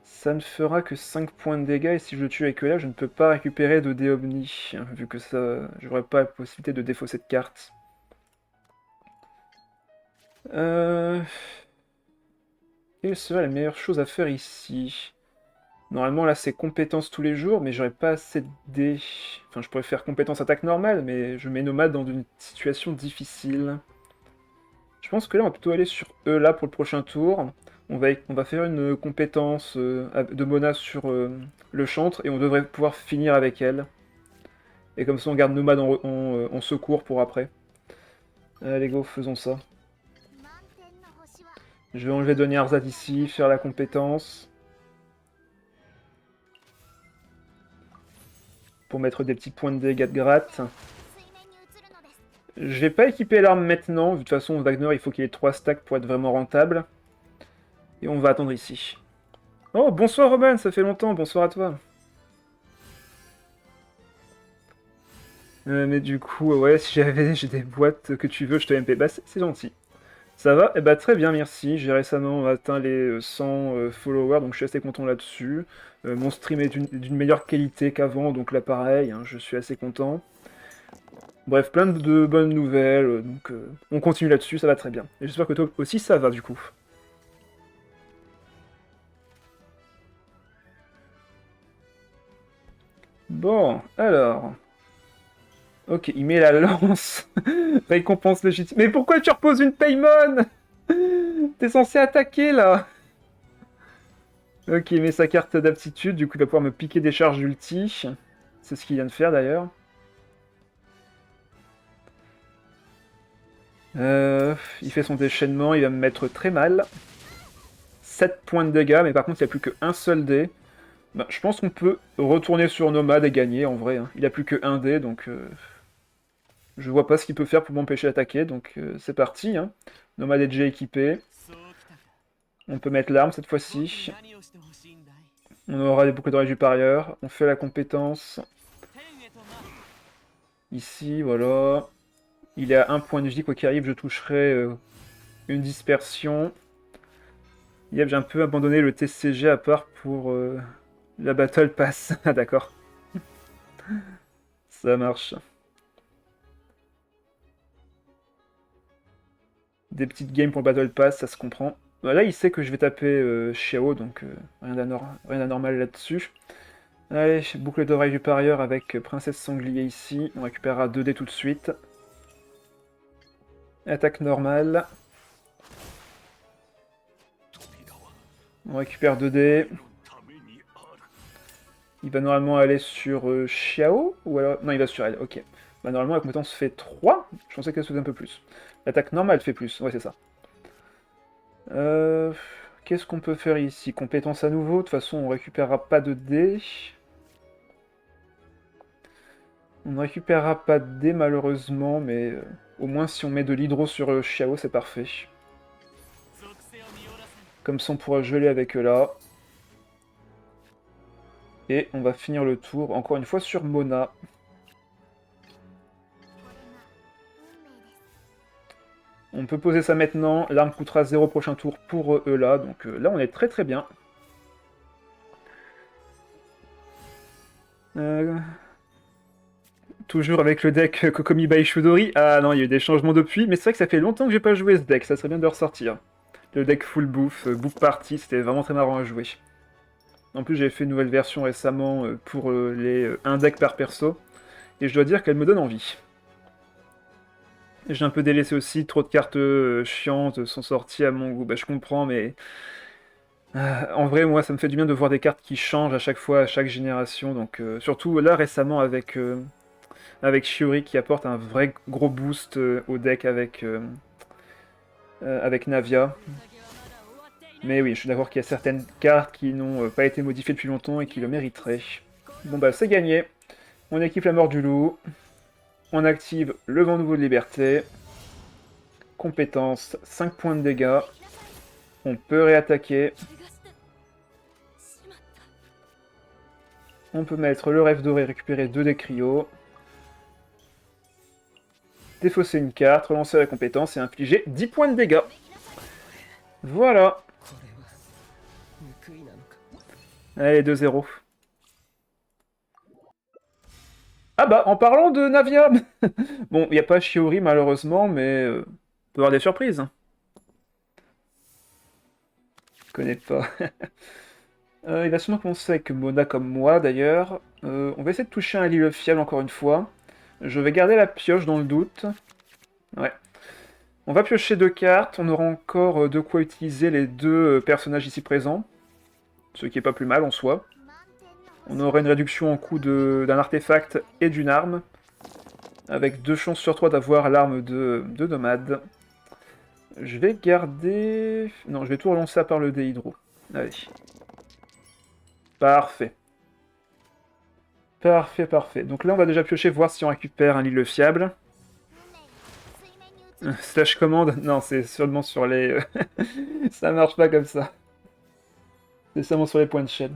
Ça ne fera que 5 points de dégâts, et si je le tue avec E-là, je ne peux pas récupérer de dé Omni. Vu que ça, j'aurais pas la possibilité de défausser de carte. Quelle serait la meilleure chose à faire ici? Normalement, là, c'est compétences tous les jours, mais j'aurais pas assez de dés. Enfin, je pourrais faire compétence attaque normale, mais je mets Nomade dans une situation difficile. Je pense que là, on va plutôt aller sur E là pour le prochain tour. On va faire une compétence de Mona sur le chantre, et on devrait pouvoir finir avec elle. Et comme ça, on garde Nomade en secours pour après. Allez, go, faisons ça. Je vais enlever Donyarzad ici, faire la compétence. Pour mettre des petits points de dégâts de gratte. Je vais pas équiper l'arme maintenant, de toute façon Wagner il faut qu'il ait 3 stacks pour être vraiment rentable. Et on va attendre ici. Oh, bonsoir Robin, ça fait longtemps, bonsoir à toi. Mais du coup, ouais, si j'ai des boîtes que tu veux, je te MP. Bah c'est gentil. Ça va? Eh bah très bien, merci. J'ai récemment atteint les 100 followers, donc je suis assez content là-dessus. Mon stream est d'une meilleure qualité qu'avant, donc là pareil, hein, je suis assez content. Bref, plein de bonnes nouvelles, donc on continue là-dessus, ça va très bien. Et j'espère que toi aussi ça va du coup. Bon, alors... Ok, il met la lance. Récompense légitime. Mais pourquoi tu reposes une Paymon? T'es censé attaquer là. Ok, il met sa carte d'aptitude, du coup il va pouvoir me piquer des charges d'ulti. C'est ce qu'il vient de faire d'ailleurs. Il fait son déchaînement, il va me mettre très mal. 7 points de dégâts, mais par contre il n'y a plus qu'un seul dé. Bah, je pense qu'on peut retourner sur Nomade et gagner en vrai. Hein. Il a plus que 1 dé, donc je vois pas ce qu'il peut faire pour m'empêcher d'attaquer, donc c'est parti. Hein. Nomade est déjà équipé. On peut mettre l'arme cette fois-ci. On aura des boucles d'oreilles supérieures. On fait la compétence. Ici, voilà. Il est à 1 point de vie, quoi qu'il arrive, je toucherai une dispersion. Yep, j'ai un peu abandonné le TCG à part pour la Battle Pass. Ah d'accord. Ça marche. Des petites games pour le Battle Pass, ça se comprend. Bah, là, il sait que je vais taper Xiao, donc rien d'anormal là-dessus. Allez, boucle d'oreille du parieur avec Princesse Sanglier ici. On récupérera 2 dés tout de suite. Attaque normale. On récupère 2 dés. Il va normalement aller sur Xiao ou alors... Non, il va sur elle, ok. Bah, normalement, la compétence fait 3. Je pensais qu'elle se faisait un peu plus. L'attaque normale fait plus, ouais, c'est ça. Qu'est-ce qu'on peut faire ici? Compétence à nouveau, de toute façon, on récupérera pas de dés. On ne récupérera pas de dés, malheureusement, mais au moins, si on met de l'hydro sur Xiao, c'est parfait. Comme ça, on pourra geler avec eux là. Et on va finir le tour, encore une fois, sur Mona. On peut poser ça maintenant, l'arme coûtera 0 prochain tour pour eux là, donc là on est très très bien. Toujours avec le deck Kokomi by Shudori. Ah non, il y a eu des changements depuis, mais c'est vrai que ça fait longtemps que j'ai pas joué ce deck, ça serait bien de le ressortir. Le deck full bouffe, bouffe party, c'était vraiment très marrant à jouer. En plus j'avais fait une nouvelle version récemment pour les 1 deck par perso, et je dois dire qu'elle me donne envie. J'ai un peu délaissé aussi, trop de cartes chiantes sont sorties à mon goût, bah je comprends, mais... en vrai, moi, ça me fait du bien de voir des cartes qui changent à chaque fois, à chaque génération, donc surtout là, récemment, avec Shiori qui apporte un vrai gros boost au deck avec Navia. Mais oui, je suis d'accord qu'il y a certaines cartes qui n'ont pas été modifiées depuis longtemps et qui le mériteraient. Bon bah c'est gagné. On équipe la mort du loup. On active le vent nouveau de liberté. Compétence, 5 points de dégâts. On peut réattaquer. On peut mettre le rêve doré, récupérer 2 des cryos. Défausser une carte, relancer la compétence et infliger 10 points de dégâts. Voilà. Allez, 2-0. Ah bah, en parlant de Navia bon, il n'y a pas Shiori malheureusement, mais on peut avoir des surprises. Je connais pas. Il va sûrement commencer avec Mona comme moi d'ailleurs. On va essayer de toucher un Lille fiable encore une fois. Je vais garder la pioche dans le doute. Ouais. On va piocher 2 cartes, on aura encore de quoi utiliser les 2 personnages ici présents. Ce qui est pas plus mal en soi. On aura une réduction en coût d'un artefact et d'une arme. Avec 2 chances sur 3 d'avoir l'arme de Nomade. Je vais garder... Non, je vais tout relancer à part le dé hydro. Allez. Parfait. Parfait, parfait. Donc là, on va déjà piocher, voir si on récupère un Lille fiable. Slash commande? Non, c'est seulement sur les... ça marche pas comme ça. C'est seulement sur les points de chaîne.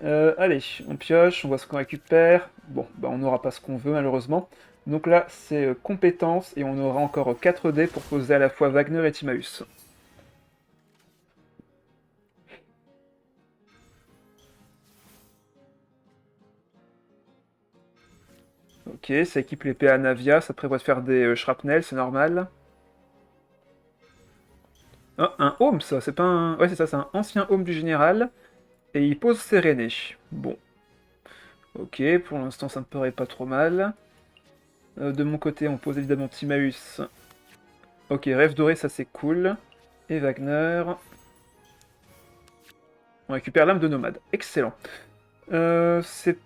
Allez, on pioche, on voit ce qu'on récupère. Bon, bah on n'aura pas ce qu'on veut malheureusement. Donc là, c'est compétences, et on aura encore 4 dés pour poser à la fois Wagner et Timaeus. Ok, ça équipe l'épée à Navia, ça prévoit de faire des shrapnel, c'est normal. Oh, un home ça, c'est pas un... Ouais c'est ça, c'est un ancien home du général. Et il pose Séréné. Bon. Ok, pour l'instant ça me paraît pas trop mal. De mon côté, on pose évidemment Timaeus. Ok, Rêve Doré, ça c'est cool. Et Wagner. On récupère l'âme de nomade. Excellent. C'est...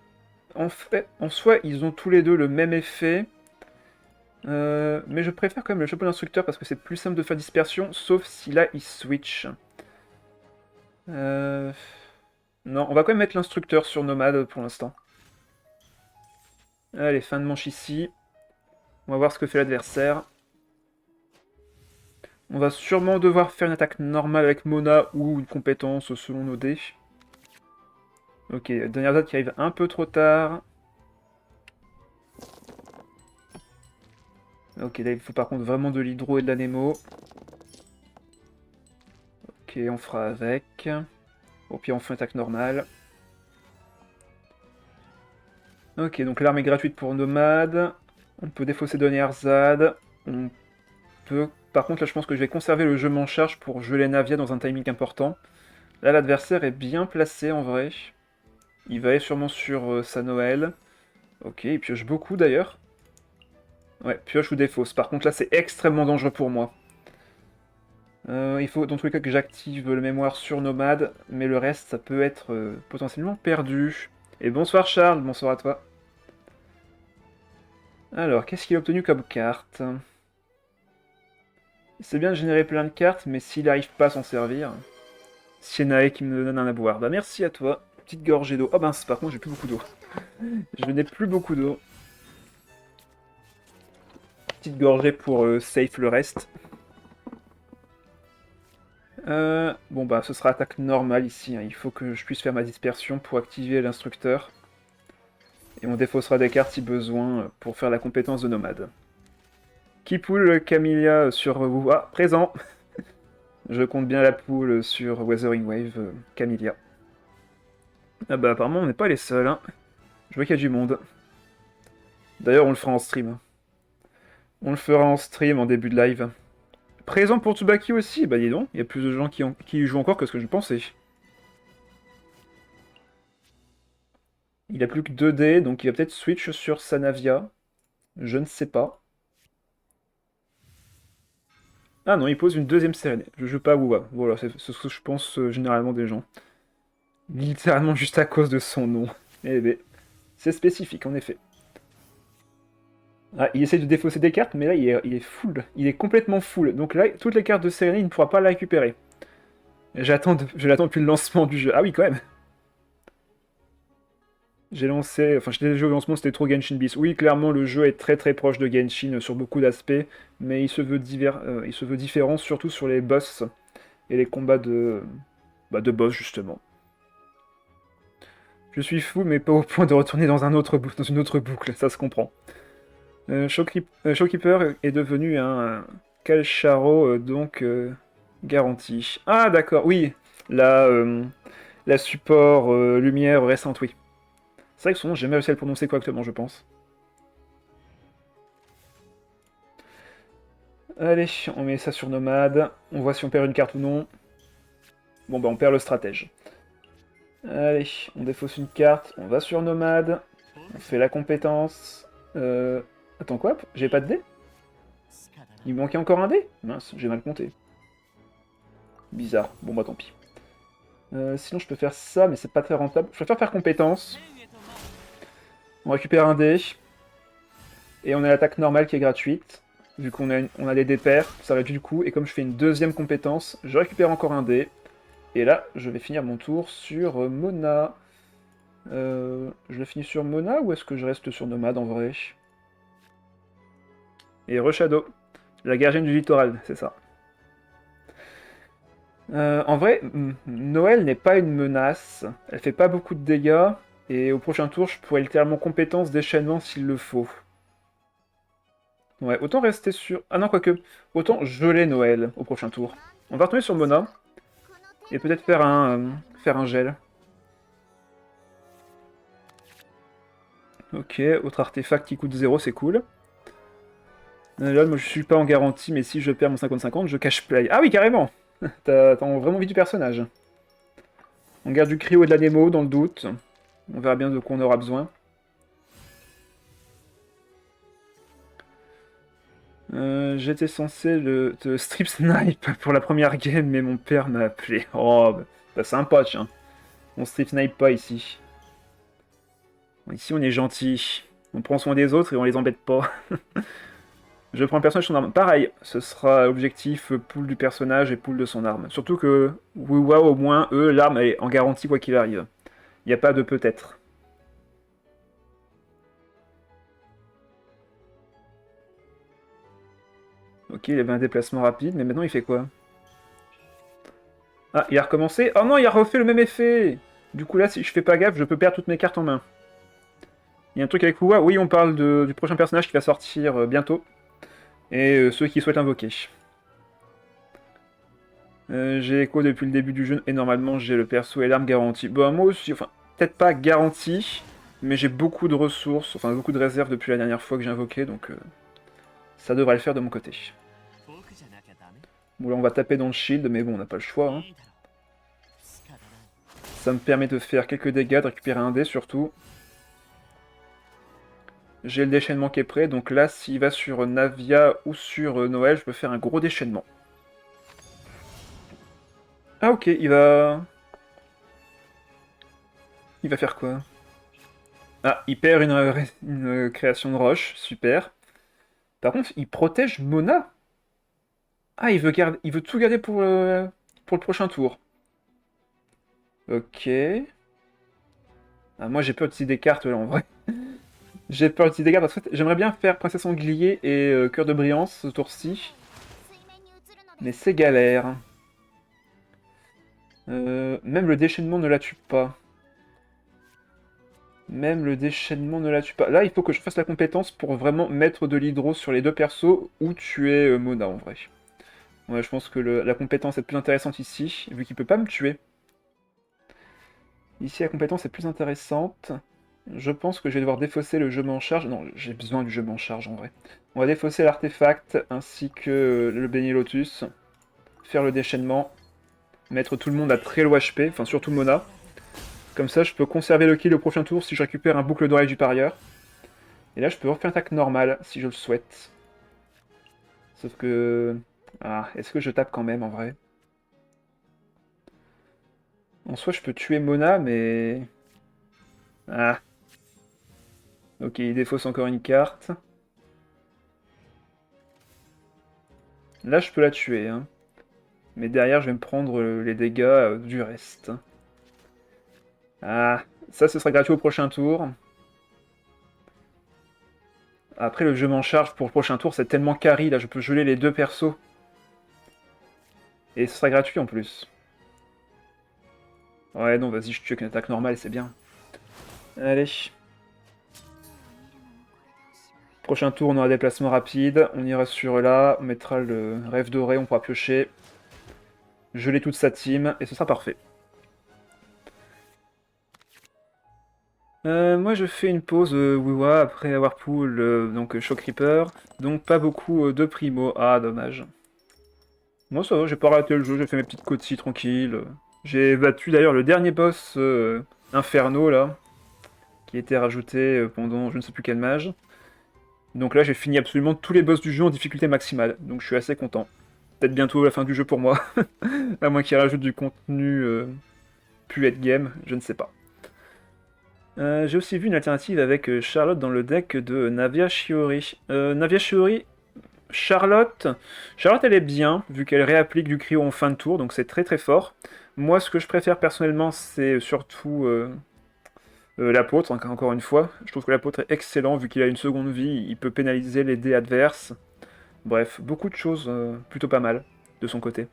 En fait, en soi, ils ont tous les deux le même effet. Mais je préfère quand même le chapeau d'instructeur parce que c'est plus simple de faire dispersion, sauf si là, il switch. Non, on va quand même mettre l'instructeur sur nomade pour l'instant. Allez, fin de manche ici. On va voir ce que fait l'adversaire. On va sûrement devoir faire une attaque normale avec Mona ou une compétence selon nos dés. Ok, dernière date qui arrive un peu trop tard. Ok, là il faut par contre vraiment de l'hydro et de l'anémo. Ok, on fera avec. Au pire on fait une attaque normale. Ok, donc l'arme est gratuite pour Nomade. On peut défausser Donner Zad. On peut... Par contre là je pense que je vais conserver le jeu en charge pour geler Navia dans un timing important. Là l'adversaire est bien placé en vrai. Il va aller sûrement sur sa Noël. Ok, il pioche beaucoup d'ailleurs. Ouais, pioche ou défausse. Par contre là c'est extrêmement dangereux pour moi. Il faut dans tous les cas que j'active le mémoire sur Nomade, mais le reste ça peut être potentiellement perdu. Et bonsoir Charles, bonsoir à toi. Alors, qu'est-ce qu'il a obtenu comme carte? C'est bien de générer plein de cartes, mais s'il n'arrive pas à s'en servir... Sienae qui me donne un à boire. Bah merci à toi. Petite gorgée d'eau. Oh mince, par contre j'ai plus beaucoup d'eau. Je n'ai plus beaucoup d'eau. Petite gorgée pour safe le reste. Bon bah ce sera attaque normale ici. Hein. Il faut que je puisse faire ma dispersion pour activer l'instructeur. Et on défaussera des cartes si besoin pour faire la compétence de nomade. Qui poule Camilla sur vous? Ah, présent. Je compte bien la poule sur Weathering Wave, Camilla. Ah bah apparemment on n'est pas les seuls, hein. Je vois qu'il y a du monde. D'ailleurs on le fera en stream. On le fera en stream en début de live. Présent pour Tsubaki aussi, bah dis donc, il y a plus de gens qui y jouent encore que ce que je pensais. Il a plus que 2 dés, donc il va peut-être switch sur Sanavia. Je ne sais pas. Ah non, il pose une deuxième sérénée. Je joue pas à Wuwa. Voilà, c'est ce que je pense généralement des gens. Littéralement juste à cause de son nom. Eh ben, c'est spécifique en effet. Ah, il essaie de défausser des cartes, mais là il est full. Il est complètement full. Donc là, toutes les cartes de sérénée, il ne pourra pas la récupérer. Je l'attends depuis le lancement du jeu. Ah oui, quand même. J'ai lancé, enfin j'étais déjà au lancement, c'était trop Genshin Beast. Oui, clairement le jeu est très très proche de Genshin sur beaucoup d'aspects, mais il se veut différent surtout sur les boss et les combats de boss justement. Je suis fou, mais pas au point de retourner dans dans une autre boucle, ça se comprend. Showkeeper est devenu un Calcharo, donc garanti. Ah d'accord, oui, la support lumière récente, oui. C'est vrai que son nom, j'ai jamais réussi à le prononcer correctement, je pense. Allez, on met ça sur Nomade. On voit si on perd une carte ou non. Bon, bah on perd le stratège. Allez, on défausse une carte. On va sur Nomade. On fait la compétence. Attends, quoi? J'ai pas de dé? Il me manquait encore un dé? Mince, j'ai mal compté. Bizarre. Bon, bah tant pis. Sinon, je peux faire ça, mais c'est pas très rentable. Je préfère faire compétence. On récupère un dé. Et on a l'attaque normale qui est gratuite. Vu qu'on a des dés pairs, ça réduit le coût. Et comme je fais une deuxième compétence, je récupère encore un dé. Et là, je vais finir mon tour sur Mona. Je le finis sur Mona ou est-ce que je reste sur Nomade en vrai? Et Reshadow, la gardienne du littoral, c'est ça. En vrai, Noël n'est pas une menace. Elle fait pas beaucoup de dégâts. Et au prochain tour, je pourrais littéralement compétence déchaînement s'il le faut. Ouais, autant rester sur... Ah non, quoique. Autant geler Noël au prochain tour. On va retourner sur Mona. Et peut-être faire un gel. Ok, autre artefact qui coûte 0, c'est cool. Là, moi je suis pas en garantie, mais si je perds mon 50-50, je cache play. Ah oui, carrément. T'as vraiment envie du personnage. On garde du cryo et de la Nemo dans le doute. On verra bien de quoi on aura besoin. J'étais censé te strip snipe pour la première game, mais mon père m'a appelé. Oh, bah sympa, tiens. On strip snipe pas ici. Ici, on est gentil. On prend soin des autres et on les embête pas. Je prends le personnage son arme. Pareil, ce sera objectif pool du personnage et pool de son arme. Surtout que Wuwa, au moins, eux, l'arme est en garantie quoi qu'il arrive. Il n'y a pas de peut-être. Ok, il avait un déplacement rapide, mais maintenant il fait quoi? Ah, il a recommencé? Oh non, il a refait le même effet! Du coup là, si je fais pas gaffe, je peux perdre toutes mes cartes en main. Il y a un truc avec Wuwa. Oui, on parle du prochain personnage qui va sortir bientôt. Et ceux qui souhaitent invoquer. J'ai écho depuis le début du jeu et normalement j'ai le perso et l'arme garantie. Bon, moi aussi, enfin, peut-être pas garantie, mais j'ai beaucoup de ressources, enfin beaucoup de réserves depuis la dernière fois que j'ai invoqué, donc ça devrait le faire de mon côté. Bon, là on va taper dans le shield, mais bon, on n'a pas le choix. Hein. Ça me permet de faire quelques dégâts, de récupérer un dé surtout. J'ai le déchaînement qui est prêt, donc là, s'il va sur Navia ou sur Noël, je peux faire un gros déchaînement. Ah ok, il va... Il va faire quoi? Ah, il perd une création de roche, super. Par contre, il protège Mona. Ah, il veut tout garder pour le prochain tour. Ok. Ah, moi j'ai peur d'utiliser des cartes là en vrai. J'ai peur d'utiliser des cartes parce que j'aimerais bien faire Princesse Sanglier et Cœur de Brillance ce tour-ci. Mais c'est galère. Même le déchaînement ne la tue pas. Même le déchaînement ne la tue pas. Là, il faut que je fasse la compétence pour vraiment mettre de l'hydro sur les deux persos ou tuer Mona en vrai. Ouais, je pense que la compétence est plus intéressante ici, vu qu'il peut pas me tuer. Ici, la compétence est plus intéressante. Je pense que je vais devoir défausser le je m'en charge. Non, j'ai besoin du je m'en charge en vrai. On va défausser l'artefact ainsi que le béni lotus. Faire le déchaînement. Mettre tout le monde à très low HP, enfin surtout Mona. Comme ça, je peux conserver le kill au prochain tour si je récupère un boucle d'oreille du parieur. Et là, je peux refaire une attaque normale si je le souhaite. Sauf que... Ah, est-ce que je tape quand même en vrai? En soi, je peux tuer Mona, mais... Ah. Ok, il défausse encore une carte. Là, je peux la tuer, hein. Mais derrière, je vais me prendre les dégâts du reste. Ah, ça, ce sera gratuit au prochain tour. Après, le jeu m'en charge pour le prochain tour, c'est tellement carry, là, je peux geler les deux persos. Et ce sera gratuit en plus. Ouais, non, vas-y, je tue avec une attaque normale, c'est bien. Allez. Prochain tour, on aura déplacement rapide. On ira sur là, on mettra le rêve doré, on pourra piocher. Geler toute sa team, et ce sera parfait. Moi je fais une pause Wiwa après avoir pull donc Shock Reaper, donc pas beaucoup de primo. Ah dommage. Moi ça va, j'ai pas raté le jeu, j'ai fait mes petites côtes tranquilles. J'ai battu d'ailleurs le dernier boss Inferno là, qui était rajouté pendant je ne sais plus quel mage. Donc là j'ai fini absolument tous les boss du jeu en difficulté maximale, donc je suis assez content. Peut-être bientôt la fin du jeu pour moi, à moins qu'il rajoute du contenu plus head game, je ne sais pas. J'ai aussi vu une alternative avec Charlotte dans le deck de Navia Shiori. Navia Shiori, Charlotte, Charlotte elle est bien, vu qu'elle réapplique du cryo en fin de tour, donc c'est très très fort. Moi ce que je préfère personnellement c'est surtout l'apôtre, encore une fois. Je trouve que l'apôtre est excellent, vu qu'il a une seconde vie, il peut pénaliser les dés adverses. Bref, beaucoup de choses plutôt pas mal de son côté.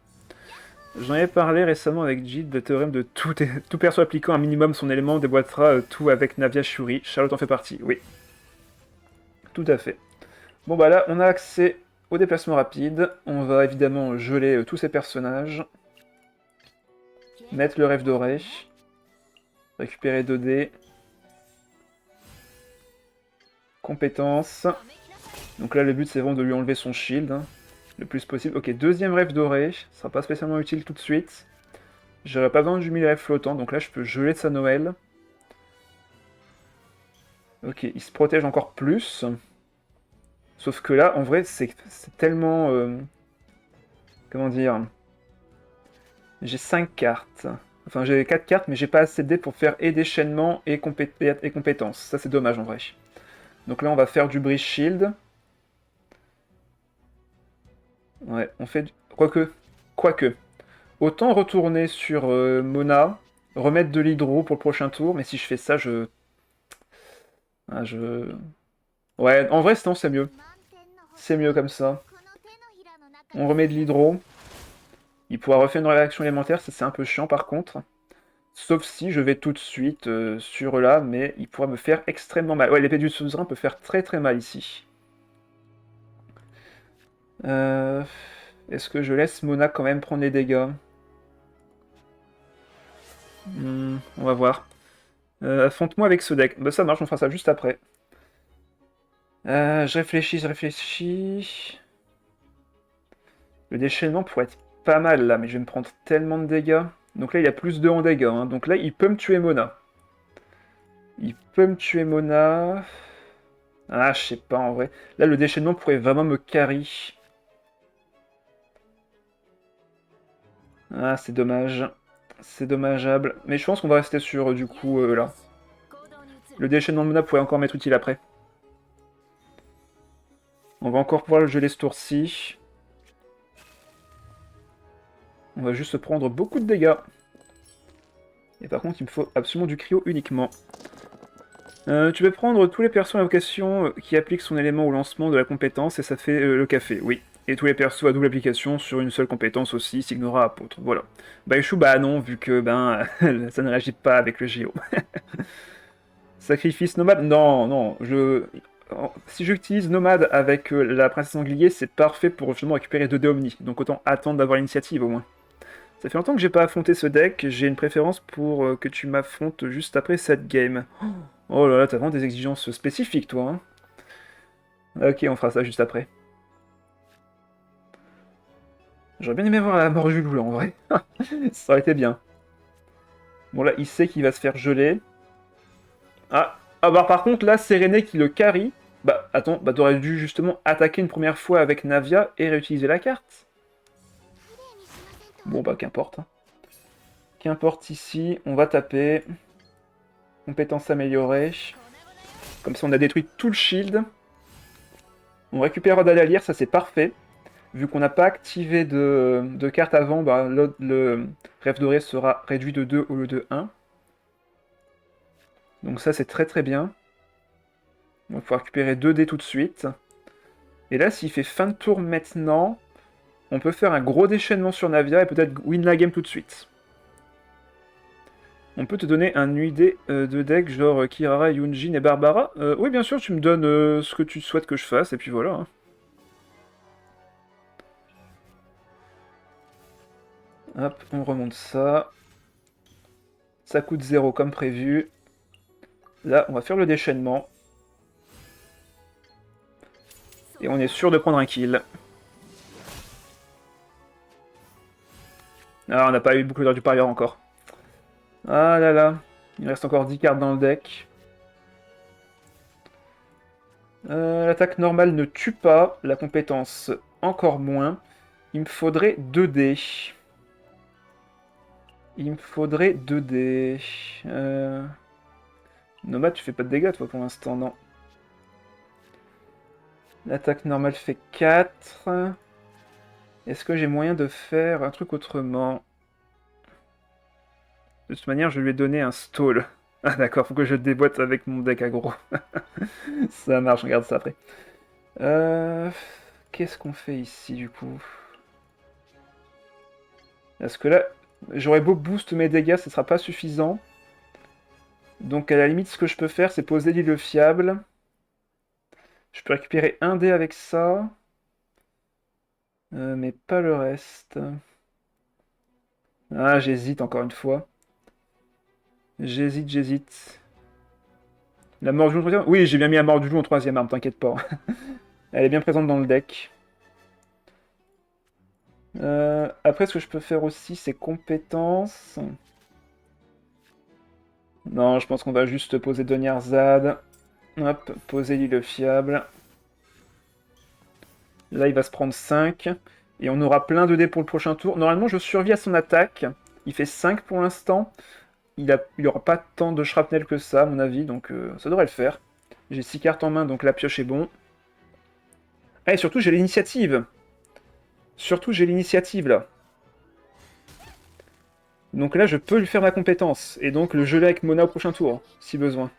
J'en ai parlé récemment avec Jid, le théorème de tout perso appliquant un minimum son élément déboîtera tout avec Navia Shuri. Charlotte en fait partie, oui. Tout à fait. Bon bah là, on a accès au déplacement rapide. On va évidemment geler tous ces personnages. Mettre le rêve doré. Récupérer 2 dés. Compétences. Donc là, le but c'est vraiment de lui enlever son shield. Hein, le plus possible. Ok, deuxième rêve doré. Ce sera pas spécialement utile tout de suite. J'aurais pas besoin du 1000 rêves flottants, donc là je peux geler de sa Noël. Ok, il se protège encore plus. Sauf que là, en vrai, c'est tellement... comment dire? J'ai 5 cartes. Enfin, j'ai 4 cartes, mais j'ai pas assez de dés pour faire et déchaînement et compétences. Ça, c'est dommage, en vrai. Donc là, on va faire du Breeze Shield. Ouais, on fait... Quoique. Autant retourner sur Mona, remettre de l'hydro pour le prochain tour, mais si je fais ça, je... Ah, je... Ouais, en vrai, sinon, c'est mieux. C'est mieux comme ça. On remet de l'hydro. Il pourra refaire une réaction élémentaire, ça c'est un peu chiant par contre. Sauf si je vais tout de suite sur là, mais il pourra me faire extrêmement mal. Ouais, l'épée du suzerain peut faire très très mal ici. Euh, Est-ce que je laisse Mona quand même prendre les dégâts? On va voir. Affronte-moi avec ce deck. Bah ça marche, on fera ça juste après. Je réfléchis, je réfléchis. Le déchaînement pourrait être pas mal là, mais je vais me prendre tellement de dégâts. Donc là, il a plus 2 en dégâts. Hein. Donc là, il peut me tuer Mona. Il peut me tuer Mona. Ah, je sais pas en vrai. Là, le déchaînement pourrait vraiment me carry. Ah, c'est dommage. C'est dommageable. Mais je pense qu'on va rester sur, du coup, là. Le déchaînement de Mona pourrait encore m'être utile après. On va encore pouvoir le geler ce tour-ci. On va juste se prendre beaucoup de dégâts. Et par contre, il me faut absolument du cryo uniquement. Tu peux prendre tous les persos à invocation qui appliquent son élément au lancement de la compétence et ça fait le café, oui. Et tous les persos à double application sur une seule compétence aussi, Signora apôtre, voilà. Baishu, bah non, vu que ben ça ne réagit pas avec le Géo. Sacrifice nomade, non, non, si j'utilise nomade avec la princesse sanglier, c'est parfait pour justement récupérer 2 dés omni, donc autant attendre d'avoir l'initiative au moins. Ça fait longtemps que j'ai pas affronté ce deck, j'ai une préférence pour que tu m'affrontes juste après cette game. Oh là là, t'as vraiment des exigences spécifiques, toi. Hein. Ok, on fera ça juste après. J'aurais bien aimé voir la mort du loup, là, en vrai. Ça aurait été bien. Bon, là, il sait qu'il va se faire geler. Ah bah par contre, là, c'est René qui le carry. Bah, attends, bah t'aurais dû justement attaquer une première fois avec Navia et réutiliser la carte. Bon, bah, qu'importe. Hein. Qu'importe ici, on va taper. Compétence améliorée. Comme ça, on a détruit tout le shield. On récupère Odalalir, ça c'est parfait. Vu qu'on n'a pas activé de carte avant, bah, le rêve doré sera réduit de 2 au lieu de 1. Donc ça c'est très très bien. On va pouvoir récupérer 2 dés tout de suite. Et là, s'il fait fin de tour maintenant, on peut faire un gros déchaînement sur Navia et peut-être win la game tout de suite. On peut te donner un UID de deck genre Kirara, Yunjin et Barbara. Oui, bien sûr, tu me donnes ce que tu souhaites que je fasse, et puis voilà. Hein. Hop, on remonte ça. Ça coûte 0 comme prévu. Là, on va faire le déchaînement. Et on est sûr de prendre un kill. Ah, on n'a pas eu beaucoup d'heures du parieur encore. Ah là là. Il reste encore 10 cartes dans le deck. L'attaque normale ne tue pas. La compétence encore moins. Il me faudrait 2 dés. Il me faudrait 2 dés. Nomade, tu fais pas de dégâts toi pour l'instant, non. L'attaque normale fait 4. Est-ce que j'ai moyen de faire un truc autrement? De toute manière, je lui ai donné un stall. Ah d'accord, faut que je déboîte avec mon deck aggro. Ça marche, on regarde ça après. Qu'est-ce qu'on fait ici du coup? Parce que là, j'aurais beau boost mes dégâts, ce sera pas suffisant. Donc à la limite, ce que je peux faire, c'est poser l'île fiable. Je peux récupérer un dé avec ça. Mais pas le reste. Ah, j'hésite encore une fois. J'hésite. La mort du loup en troisième? Oui, j'ai bien mis la mort du loup en troisième arme, t'inquiète pas. Elle est bien présente dans le deck. Après, ce que je peux faire aussi, c'est compétences. Non, je pense qu'on va juste poser Doniarzad. Hop, poser l'île fiable. Là, il va se prendre 5. Et on aura plein de dés pour le prochain tour. Normalement, je survis à son attaque. Il fait 5 pour l'instant. Il aura pas tant de shrapnel que ça, à mon avis, donc ça devrait le faire. J'ai 6 cartes en main, donc la pioche est bon. Ah, et surtout, j'ai l'initiative. Surtout, j'ai l'initiative, là. Donc là, je peux lui faire ma compétence. Et donc, le geler avec Mona au prochain tour, si besoin.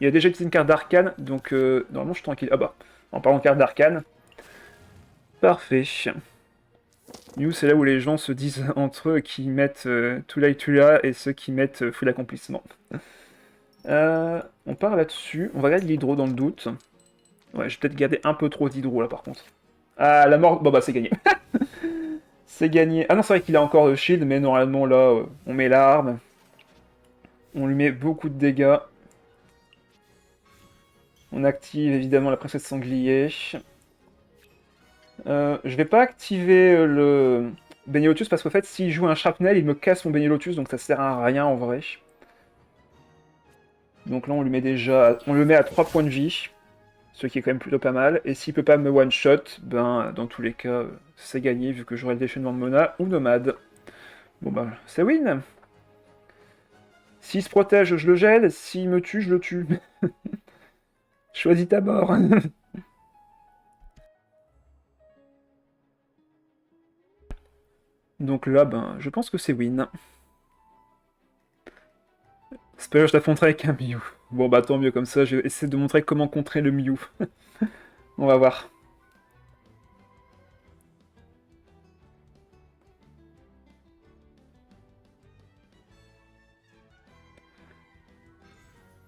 Il a déjà utilisé une carte d'arcane, donc normalement, je suis tranquille. Ah bah, en parlant de carte d'arcane. Parfait. Mew, c'est là où les gens se disent entre eux qui mettent Tula Tula et ceux qui mettent Full Accomplissement. On part là-dessus. On va garder l'hydro dans le doute. Ouais, je vais peut-être garder un peu trop d'hydro là par contre. Ah, la mort. Bon bah, c'est gagné. C'est gagné. Ah non, c'est vrai qu'il a encore le shield, mais normalement là, on met l'arme. On lui met beaucoup de dégâts. On active évidemment la princesse sanglier. Je vais pas activer le Beignet Lotus parce qu'en fait, s'il joue un shrapnel, il me casse mon Beignet Lotus, donc ça sert à rien en vrai. Donc là, on lui met déjà, on le met à 3 points de vie, ce qui est quand même plutôt pas mal. Et s'il peut pas me one-shot, ben dans tous les cas, c'est gagné vu que j'aurai le déchaînement de Mona ou Nomade. Bon bah, c'est win. S'il se protège, je le gèle. S'il me tue, je le tue. Choisis ta mort. Donc là, ben, je pense que c'est win. Spell, je t'affronterai avec un Mew. Bon bah tant mieux, comme ça, je vais essayer de montrer comment contrer le Mew. On va voir.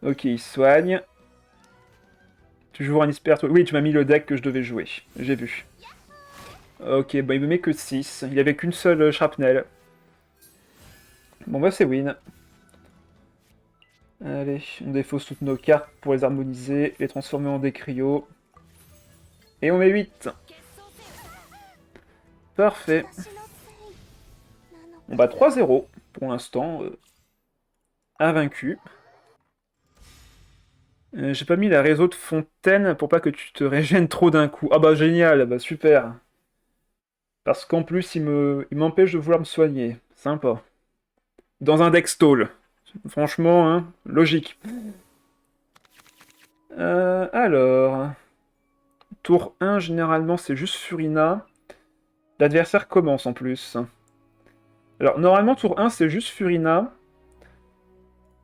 Ok, il soigne. Tu joues un Isper, toi. Oui, tu m'as mis le deck que je devais jouer. J'ai vu. Ok, bah il me met que 6. Il avait qu'une seule shrapnel. Bon bah c'est win. Allez, on défausse toutes nos cartes pour les harmoniser, les transformer en décryos. Et on met 8. Parfait. Bon bah 3-0 pour l'instant. Invaincu. J'ai pas mis la réseau de fontaine pour pas que tu te régènes trop d'un coup. Ah bah génial, bah super. Parce qu'en plus il m'empêche de vouloir me soigner. Sympa. Dans un deck stall. Franchement, hein, logique. Alors... Tour 1, généralement, c'est juste Furina. L'adversaire commence en plus. Alors, normalement, tour 1, c'est juste Furina.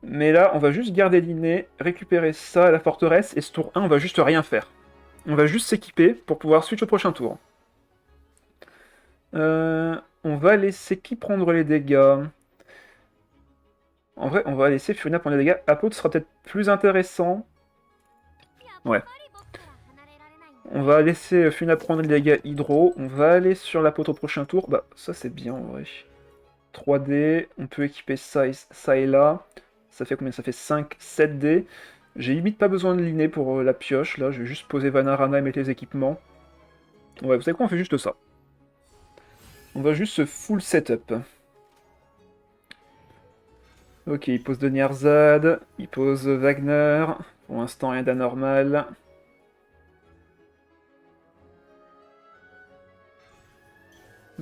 Mais là, on va juste garder l'inné, récupérer ça à la forteresse, et ce tour 1, on va juste rien faire. On va juste s'équiper pour pouvoir switch au prochain tour. On va laisser qui prendre les dégâts? En vrai, on va laisser Furina prendre les dégâts. Apôtre sera peut-être plus intéressant. Ouais. On va laisser Furina prendre les dégâts hydro. On va aller sur l'apôtre au prochain tour. Bah, ça c'est bien en vrai. 3D, on peut équiper ça et là. Ça fait combien? Ça fait 5, 7D. J'ai limite pas besoin de l'inné pour la pioche, là. Je vais juste poser Vanarana et mettre les équipements. Ouais, vous savez quoi? On fait juste ça. On va juste se full setup. Ok, il pose Deniarzad, il pose Wagner. Pour l'instant, rien d'anormal.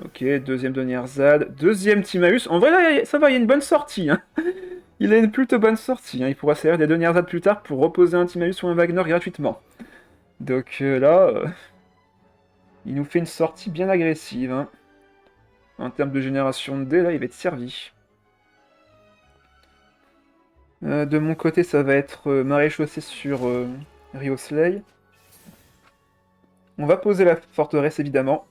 Ok, deuxième Deniarzad. Deuxième Timaeus. En vrai, là, ça va, il y a une bonne sortie. Hein. Il a une plutôt bonne sortie. Hein. Il pourra servir des Deniarzad plus tard pour reposer un Timaeus ou un Wagner gratuitement. Donc là, il nous fait une sortie bien agressive. Hein. En termes de génération de dés, là, il va être servi. De mon côté, ça va être maréchaussée sur Rio Slay. On va poser la forteresse, évidemment.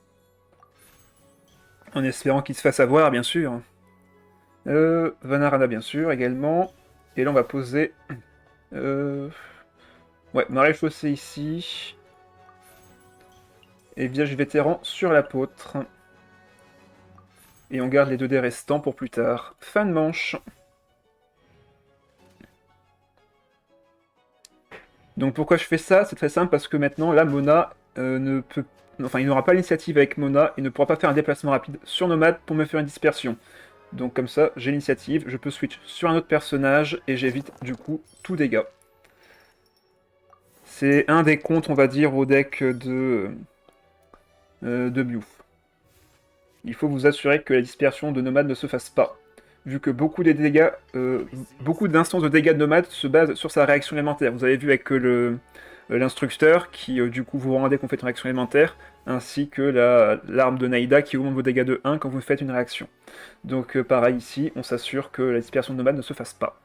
En espérant qu'il se fasse avoir, bien sûr. Vanarana, bien sûr, également. Et là, on va poser... Ouais, maréchaussée ici. Et Vierge Vétéran sur l'apôtre. Et on garde les 2 dés restants pour plus tard. Fin de manche. Donc pourquoi je fais ça? C'est très simple, parce que maintenant, là, Mona ne peut... Enfin, il n'aura pas l'initiative avec Mona, et ne pourra pas faire un déplacement rapide sur Nomade pour me faire une dispersion. Donc comme ça, j'ai l'initiative, je peux switch sur un autre personnage, et j'évite du coup tout dégât. C'est un des contres, on va dire, au deck de Mew. Il faut vous assurer que la dispersion de Nomade ne se fasse pas. vu que beaucoup d'instances de dégâts de nomade se basent sur sa réaction élémentaire. Vous avez vu avec l'instructeur qui du coup vous rendez quand vous faites une réaction élémentaire, ainsi que l'arme de Naïda qui augmente vos dégâts de 1 quand vous faites une réaction. Donc pareil ici, on s'assure que la dispersion de nomade ne se fasse pas.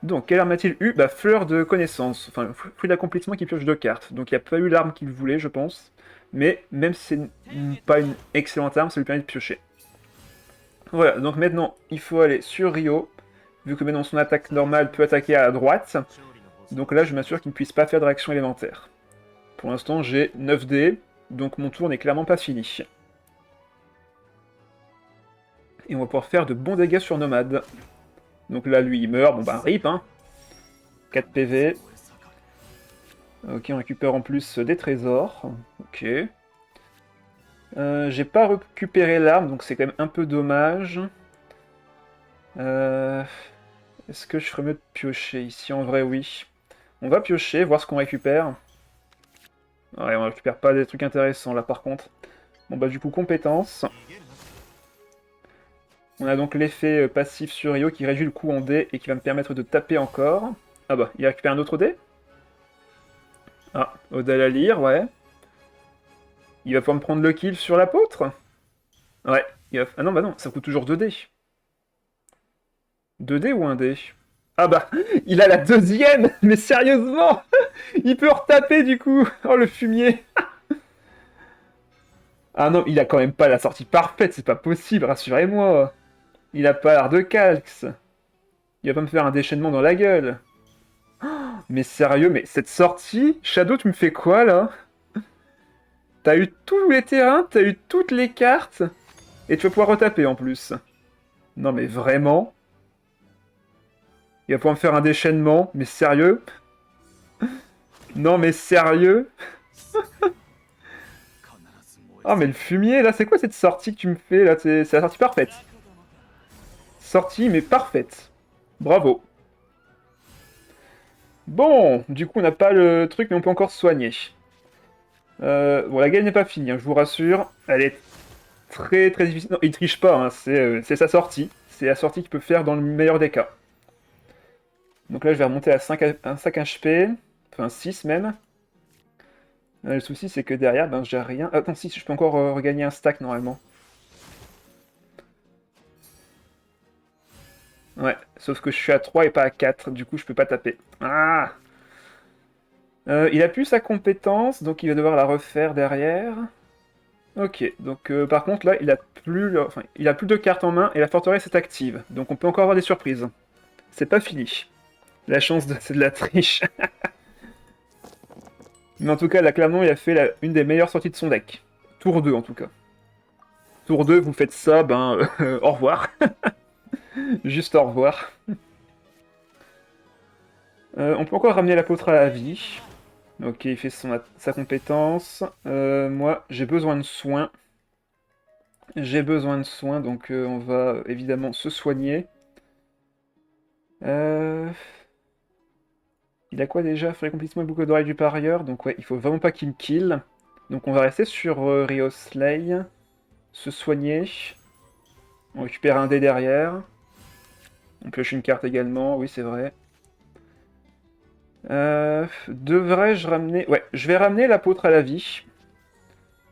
Donc, quelle arme a-t-il eu? Bah, fleur de connaissance, enfin, fruit d'accomplissement qui pioche 2 cartes. Donc, il n'y a pas eu l'arme qu'il voulait, je pense. Mais, même si c'est pas une excellente arme, ça lui permet de piocher. Voilà, donc maintenant, il faut aller sur Rio, vu que maintenant son attaque normale peut attaquer à la droite. Donc là, je m'assure qu'il ne puisse pas faire de réaction élémentaire. Pour l'instant, j'ai 9 dés, donc mon tour n'est clairement pas fini. Et on va pouvoir faire de bons dégâts sur Nomade. Donc là, lui, il meurt. Bon, bah, rip, hein. 4 PV. Ok, on récupère en plus des trésors. Ok. J'ai pas récupéré l'arme, donc c'est quand même un peu dommage. Est-ce que je ferais mieux de piocher ici? En vrai, oui. On va piocher, voir ce qu'on récupère. Ouais, on récupère pas des trucs intéressants là par contre. Bon bah du coup, compétence. On a donc l'effet passif sur Rio qui réduit le coût en dés et qui va me permettre de taper encore. Ah bah, il récupère un autre dé. Ah, Odal à lire, ouais. Il va pouvoir me prendre le kill sur l'apôtre. Ouais. Ah non, bah non, ça coûte toujours 2 dés. 2 dés ou 1 dé? Ah bah, il a la deuxième. Mais sérieusement, il peut retaper du coup. Oh, le fumier. Ah non, il a quand même pas la sortie parfaite, c'est pas possible, rassurez-moi. Il a pas l'art de Calx. Il va pas me faire un déchaînement dans la gueule. Mais sérieux, mais cette sortie, Shadow, tu me fais quoi là? T'as eu tous les terrains, t'as eu toutes les cartes, et tu vas pouvoir retaper en plus. Non mais vraiment? Il va pouvoir me faire un déchaînement, mais sérieux? Non mais sérieux? Ah mais le fumier là, c'est quoi cette sortie que tu me fais là? C'est la sortie parfaite. Sortie mais parfaite. Bravo. Bon, du coup on n'a pas le truc mais on peut encore se soigner. Bon, la game n'est pas finie, hein, je vous rassure. Elle est très très difficile. Non, il triche pas, hein, c'est sa sortie. C'est la sortie qu'il peut faire dans le meilleur des cas. Donc là, je vais remonter à 5 HP, enfin 6 même. Le souci, c'est que derrière, ben, j'ai rien. Attends, si, je peux encore regagner un stack normalement. Ouais, sauf que je suis à 3 et pas à 4, du coup, je peux pas taper. Ah! Il a plus sa compétence, donc il va devoir la refaire derrière. Ok, donc par contre là, il a plus de cartes en main et la forteresse est active, donc on peut encore avoir des surprises. C'est pas fini. La chance, c'est de la triche. Mais en tout cas, là, clairement, il a fait une des meilleures sorties de son deck. Tour 2, en tout cas. Tour 2, vous faites ça, ben, au revoir. Juste au revoir. On peut encore ramener l'apôtre à la vie. Ok, il fait sa compétence. Moi, j'ai besoin de soins. J'ai besoin de soins, donc on va évidemment se soigner. Il a quoi déjà? Fait l'accomplissement et boucle d'oreille du parieur. Donc ouais, il faut vraiment pas qu'il me kill. Donc on va rester sur Rio Slay. Se soigner. On récupère un dé derrière. On pioche une carte également, oui c'est vrai. Devrais-je ramener... Ouais, je vais ramener l'apôtre à la vie.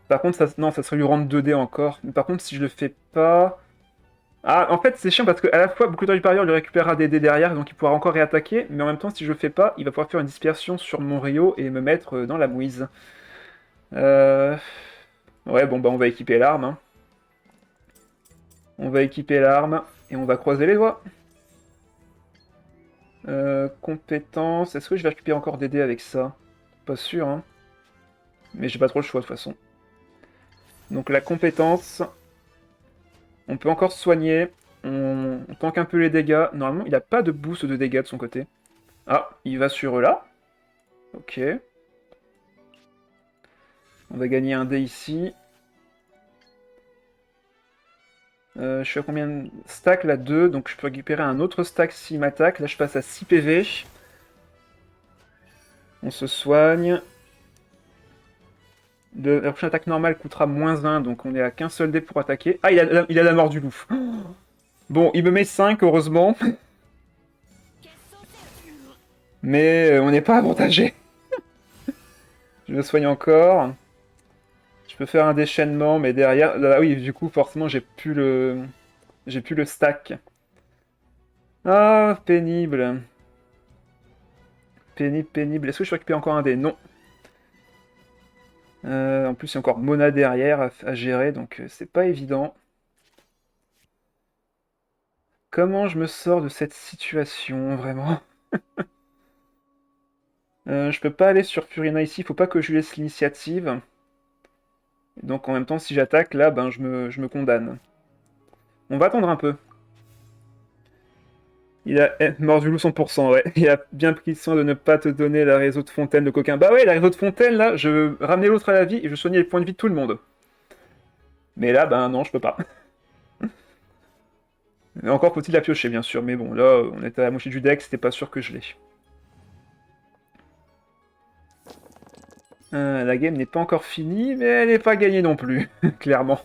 Par contre, non, ça serait lui rendre 2 dés encore. Mais par contre, si je le fais pas... Ah, en fait, c'est chiant parce qu'à la fois, beaucoup de parieur lui récupérera des dés derrière, donc il pourra encore réattaquer. Mais en même temps, si je le fais pas, il va pouvoir faire une dispersion sur mon Rio et me mettre dans la mouise. Ouais, bon, bah on va équiper l'arme. Hein. On va équiper l'arme et on va croiser les doigts. Compétences. Est-ce que je vais récupérer encore des dés avec ça? Pas sûr, hein. Mais j'ai pas trop le choix de toute façon. Donc la compétence. On peut encore se soigner. On tank un peu les dégâts. Normalement, il a pas de boost de dégâts de son côté. Ah, il va sur là. Ok. On va gagner un dé ici. Je suis à combien de stacks là? 2. Donc je peux récupérer un autre stack s'il m'attaque. Là, je passe à 6 PV. On se soigne. La prochaine attaque normale coûtera -1, donc on est à qu'un seul dé pour attaquer. Ah, il a la mort du loup. Bon, il me met 5, heureusement. Mais on n'est pas avantagé. Je me soigne encore. Je peux faire un déchaînement, mais derrière... Là, oui, du coup, forcément, j'ai plus le... J'ai plus le stack. Ah, pénible. Pénible, pénible. Est-ce que je récupère encore un dé? Non. En plus, il y a encore Mona derrière à gérer, donc c'est pas évident. Comment je me sors de cette situation, vraiment? Je peux pas aller sur Furina ici, faut pas que je lui laisse l'initiative. Donc en même temps, si j'attaque, là, ben, je me condamne. On va attendre un peu. Il a mort du loup 100%, ouais. Il a bien pris soin de ne pas te donner la réseau de fontaine de coquin. Bah ouais, la réseau de fontaine, là, je ramenais l'autre à la vie et je soignais les points de vie de tout le monde. Mais là, ben non, je peux pas. Mais encore faut-il la piocher, bien sûr. Mais bon, là, on était à la moitié du deck, c'était pas sûr que je l'ai. La game n'est pas encore finie, mais elle n'est pas gagnée non plus, clairement.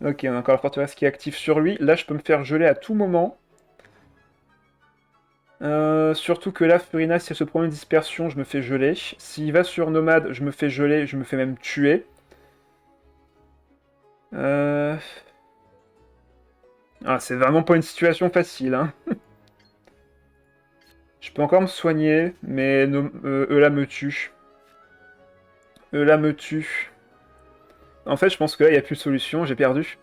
Ok, on a encore la forteresse qui est active sur lui. Là, je peux me faire geler à tout moment. Surtout que là, Furina, si elle se prend une dispersion, je me fais geler. S'il va sur Nomade, je me fais geler, je me fais même tuer. Ah, c'est vraiment pas une situation facile, hein. Je peux encore me soigner, mais eux là me tuent. Eux là me tuent. En fait, je pense que là, il n'y a plus de solution, j'ai perdu.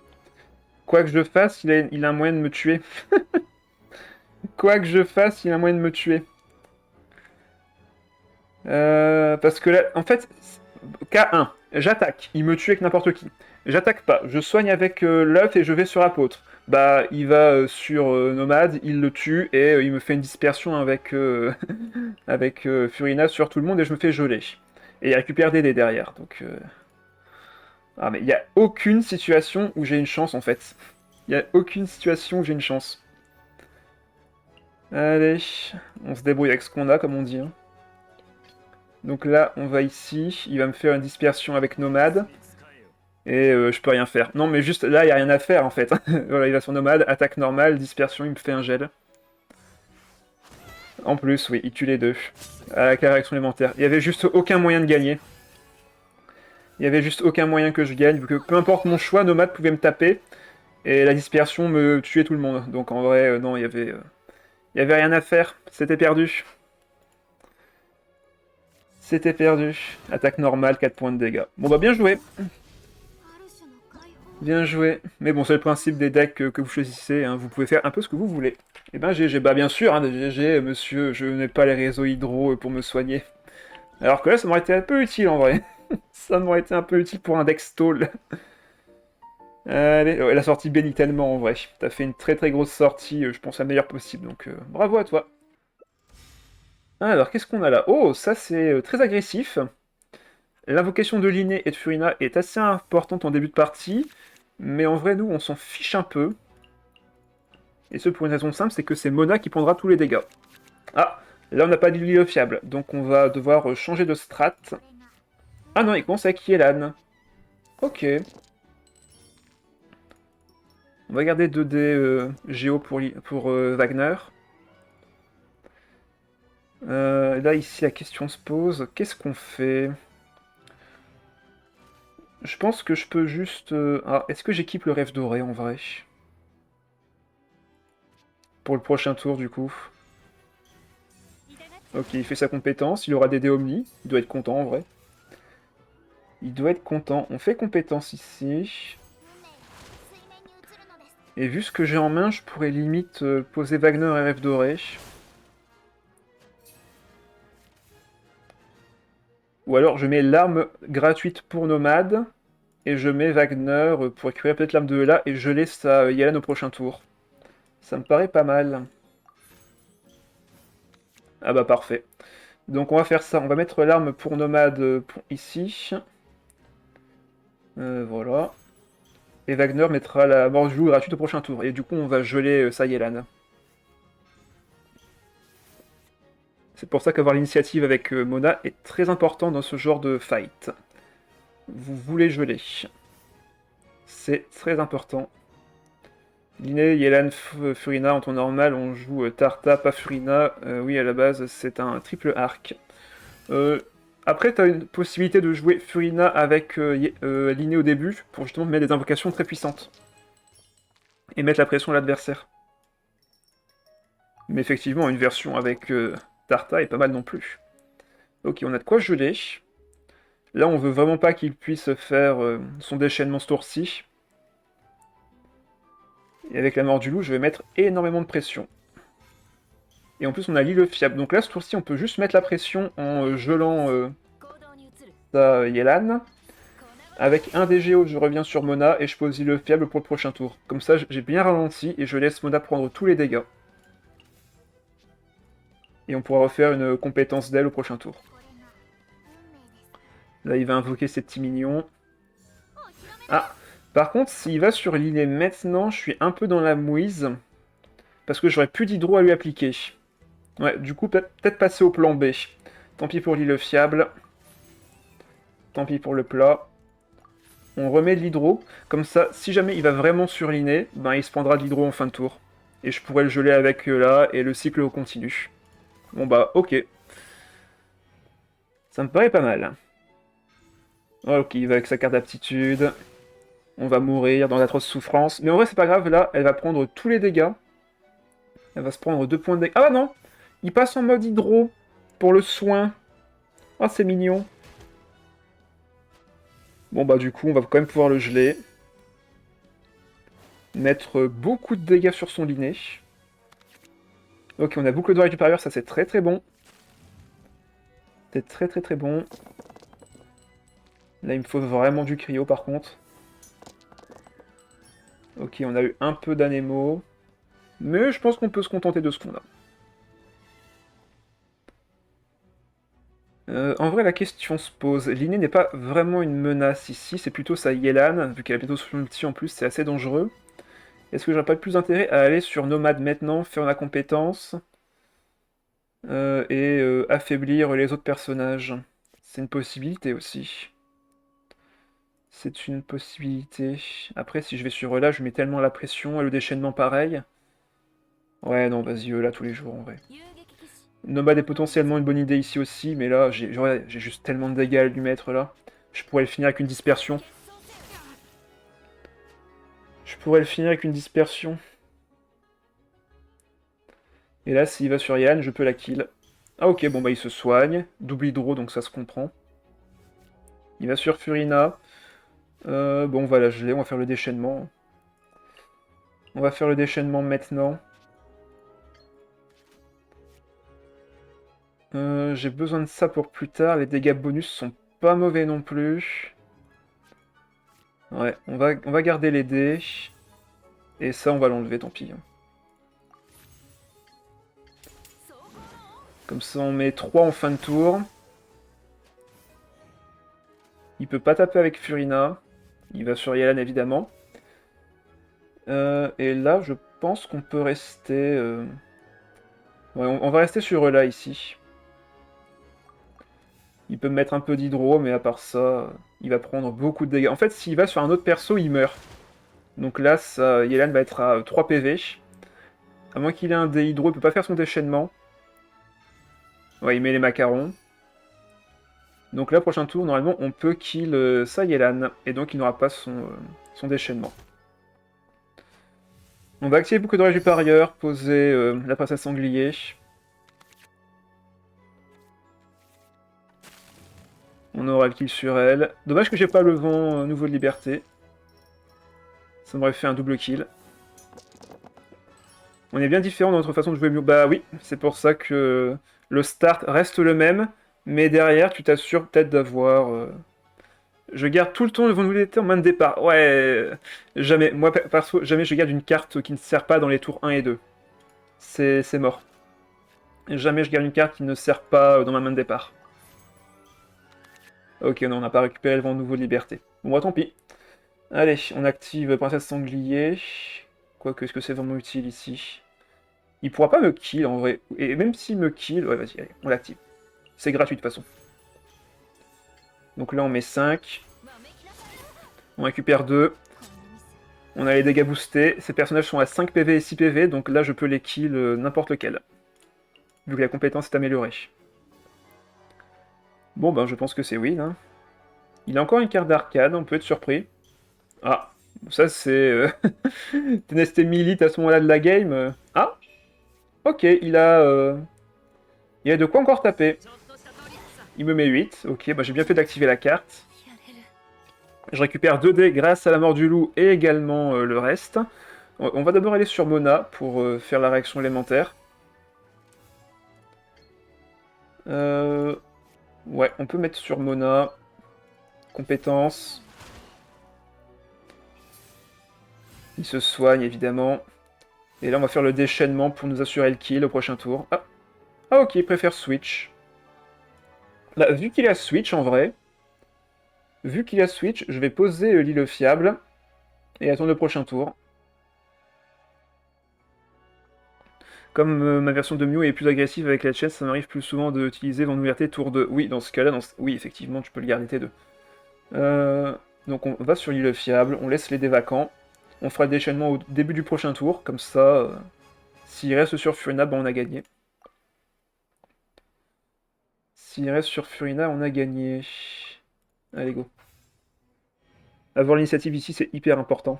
Quoi que je fasse, il a un moyen de me tuer. Quoi que je fasse, il a un moyen de me tuer. Parce que là, en fait, K1, j'attaque, il me tue avec n'importe qui. J'attaque pas, je soigne avec l'œuf et je vais sur apôtre. Bah, il va sur Nomade, il le tue et il me fait une dispersion avec, avec Furina sur tout le monde et je me fais geler. Et il récupère des dés derrière, donc... Ah, mais il n'y a aucune situation où j'ai une chance, en fait. Il n'y a aucune situation où j'ai une chance. Allez, on se débrouille avec ce qu'on a, comme on dit. Hein. Donc là, on va ici. Il va me faire une dispersion avec Nomade. Et je peux rien faire. Non, mais juste là, il n'y a rien à faire, en fait. Voilà, il va sur Nomade, attaque normale, dispersion, il me fait un gel. En plus, oui, il tue les deux. Avec la réaction élémentaire. Il n'y avait juste aucun moyen de gagner. Il n'y avait juste aucun moyen que je gagne, vu que peu importe mon choix, Nomade pouvait me taper. Et la dispersion me tuait tout le monde. Donc en vrai, non, il y avait rien à faire. C'était perdu. C'était perdu. Attaque normale, 4 points de dégâts. Bon bah bien joué. Bien joué. Mais bon, c'est le principe des decks que vous choisissez. Hein. Vous pouvez faire un peu ce que vous voulez. Et ben GG. Bah bien sûr, hein, GG, monsieur, je n'ai pas les réseaux hydro pour me soigner. Alors que là, ça m'aurait été un peu utile en vrai. Ça m'aurait été un peu utile pour un deck stall. Allez, ouais, la sortie bénit tellement en vrai. T'as fait une très très grosse sortie, je pense la meilleure possible, donc bravo à toi. Alors, qu'est-ce qu'on a là? Oh, ça c'est très agressif. L'invocation de Linné et de Furina est assez importante en début de partie, mais en vrai, nous, on s'en fiche un peu. Et ce pour une raison simple, c'est que c'est Mona qui prendra tous les dégâts. Ah, là on n'a pas d'île fiable, donc on va devoir changer de strat. Ah non, il commence avec Yelan. Ok. On va garder 2 dés Géo pour Wagner. Là, ici, la question se pose. Qu'est-ce qu'on fait? Je pense que je peux juste... Ah, est-ce que j'équipe le rêve doré, en vrai? Pour le prochain tour, du coup. Ok, il fait sa compétence. Il aura des dés Omni. Il doit être content, en vrai. Il doit être content. On fait compétence ici. Et vu ce que j'ai en main, je pourrais limite poser Wagner et rêve doré. Ou alors, je mets l'arme gratuite pour Nomade. Et je mets Wagner pour récupérer peut-être l'arme de là. Et je laisse à Yelan au prochain tour. Ça me paraît pas mal. Ah bah parfait. Donc on va faire ça. On va mettre l'arme pour Nomade ici. Voilà. Et Wagner mettra la mort du loup gratuite au prochain tour. Et du coup, on va geler Sayelan. C'est pour ça qu'avoir l'initiative avec Mona est très important dans ce genre de fight. Vous voulez geler. C'est très important. Linné, Yelan, Furina en temps normal, on joue Tarta, pas Furina. Oui, à la base, c'est un triple arc. Après, tu as une possibilité de jouer Furina avec Linné au début, pour justement mettre des invocations très puissantes. Et mettre la pression à l'adversaire. Mais effectivement, une version avec Tarta est pas mal non plus. Ok, on a de quoi geler. Là, on veut vraiment pas qu'il puisse faire son déchaînement ce tour-ci. Et avec la mort du loup, je vais mettre énormément de pression. Et en plus, on a l'île fiable. Donc là, ce tour-ci, on peut juste mettre la pression en gelant sa Yelan. Avec un des géos, je reviens sur Mona et je pose l'île fiable pour le prochain tour. Comme ça, j'ai bien ralenti et je laisse Mona prendre tous les dégâts. Et on pourra refaire une compétence d'elle au prochain tour. Là, il va invoquer ses petits mignons. Ah, par contre, s'il va sur l'île maintenant, je suis un peu dans la mouise. Parce que j'aurais plus d'hydro à lui appliquer. Ouais, du coup, peut-être passer au plan B. Tant pis pour l'île fiable. Tant pis pour le plat. On remet de l'hydro. Comme ça, si jamais il va vraiment surliner, ben il se prendra de l'hydro en fin de tour. Et je pourrais le geler avec là, et le cycle continue. Bon bah, ok. Ça me paraît pas mal. Ok, il va avec sa carte d'aptitude. On va mourir dans d'atroces souffrances. Mais en vrai, c'est pas grave, là, elle va prendre tous les dégâts. Elle va se prendre 2 points de dégâts. Ah bah non! Il passe en mode hydro pour le soin. Ah, c'est mignon. Bon bah du coup, on va quand même pouvoir le geler. Mettre beaucoup de dégâts sur son Linné. Ok, on a boucle d'oreille supérieure, ça c'est très très bon. C'est très très très bon. Là, il me faut vraiment du cryo par contre. Ok, on a eu un peu d'anémo. Mais je pense qu'on peut se contenter de ce qu'on a. En vrai, la question se pose. Linné n'est pas vraiment une menace ici, c'est plutôt sa Yelan, vu qu'elle a bientôt son ulti en plus, c'est assez dangereux. Est-ce que j'aurais pas plus intérêt à aller sur Nomade maintenant, faire ma compétence, et affaiblir les autres personnages? C'est une possibilité aussi. C'est une possibilité. Après, si je vais sur là, je mets tellement la pression et le déchaînement pareil. Ouais, non, vas-y, là tous les jours en vrai. Nomade est potentiellement une bonne idée ici aussi, mais là, j'ai juste tellement de dégâts à lui mettre là. Je pourrais le finir avec une dispersion. Je pourrais le finir avec une dispersion. Et là, s'il va sur Yann, je peux la kill. Ah ok, bon bah il se soigne. Double hydro, donc ça se comprend. Il va sur Furina. Bon, on va la geler, on va faire le déchaînement. On va faire le déchaînement maintenant. J'ai besoin de ça pour plus tard. Les dégâts bonus sont pas mauvais non plus. Ouais, on va garder les dés. Et ça, on va l'enlever, tant pis. Comme ça, on met 3 en fin de tour. Il peut pas taper avec Furina. Il va sur Yelan, évidemment. Et là, je pense qu'on peut rester... Ouais, on va rester sur là, ici. Il peut me mettre un peu d'hydro, mais à part ça, il va prendre beaucoup de dégâts. En fait, s'il va sur un autre perso, il meurt. Donc là, Yelan va être à 3 PV. À moins qu'il ait un dé hydro, il peut pas faire son déchaînement. Ouais, il met les macarons. Donc là, prochain tour, normalement, on peut kill sa Yelan. Et donc, il n'aura pas son déchaînement. On va activer boucle d'oreille supérieure, poser la princesse sanglier. On aura le kill sur elle. Dommage que j'ai pas le vent nouveau de liberté. Ça m'aurait fait un double kill. On est bien différent dans notre façon de jouer Mew. Bah oui, c'est pour ça que le start reste le même, mais derrière, tu t'assures peut-être d'avoir... Je garde tout le temps le vent nouveau d'été en main de départ. Ouais, jamais. Moi, perso, jamais je garde une carte qui ne sert pas dans les tours 1 et 2. C'est mort. Jamais je garde une carte qui ne sert pas dans ma main de départ. Ok, non, on n'a pas récupéré le vent nouveau de liberté. Bon, bah tant pis. Allez, on active Princesse Sanglier. Quoique, est-ce que c'est vraiment utile ici? Il pourra pas me kill en vrai. Et même s'il me kill, ouais, vas-y, allez, on l'active. C'est gratuit de toute façon. Donc là, on met 5. On récupère 2. On a les dégâts boostés. Ces personnages sont à 5 PV et 6 PV, donc là je peux les kill n'importe lequel. Vu que la compétence est améliorée. Bon ben je pense que c'est win. Hein. Il a encore une carte d'arcade, on peut être surpris. Ah, ça c'est... Ténacité Milite à ce moment-là de la game. Ah, ok, il a de quoi encore taper. Il me met 8. Ok, bah j'ai bien fait d'activer la carte. Je récupère 2 dés grâce à la mort du loup et également le reste. On va d'abord aller sur Mona pour faire la réaction élémentaire. Ouais, on peut mettre sur Mona. Compétence. Il se soigne évidemment. Et là on va faire le déchaînement pour nous assurer le kill au prochain tour. Ah, ah ok, il préfère switch. Là, vu qu'il a switch en vrai, je vais poser l'île fiable et attendre le prochain tour. Comme ma version de Mew est plus agressive avec la chaîne, ça m'arrive plus souvent d'utiliser Vent d'ouverture tour 2. Oui, dans ce cas-là, oui, effectivement, tu peux le garder T2. Donc on va sur l'île fiable, on laisse les dés vacants. On fera le déchaînement au début du prochain tour, comme ça, s'il reste sur Furina, ben on a gagné. S'il reste sur Furina, on a gagné. Allez, go. Avoir l'initiative ici, c'est hyper important.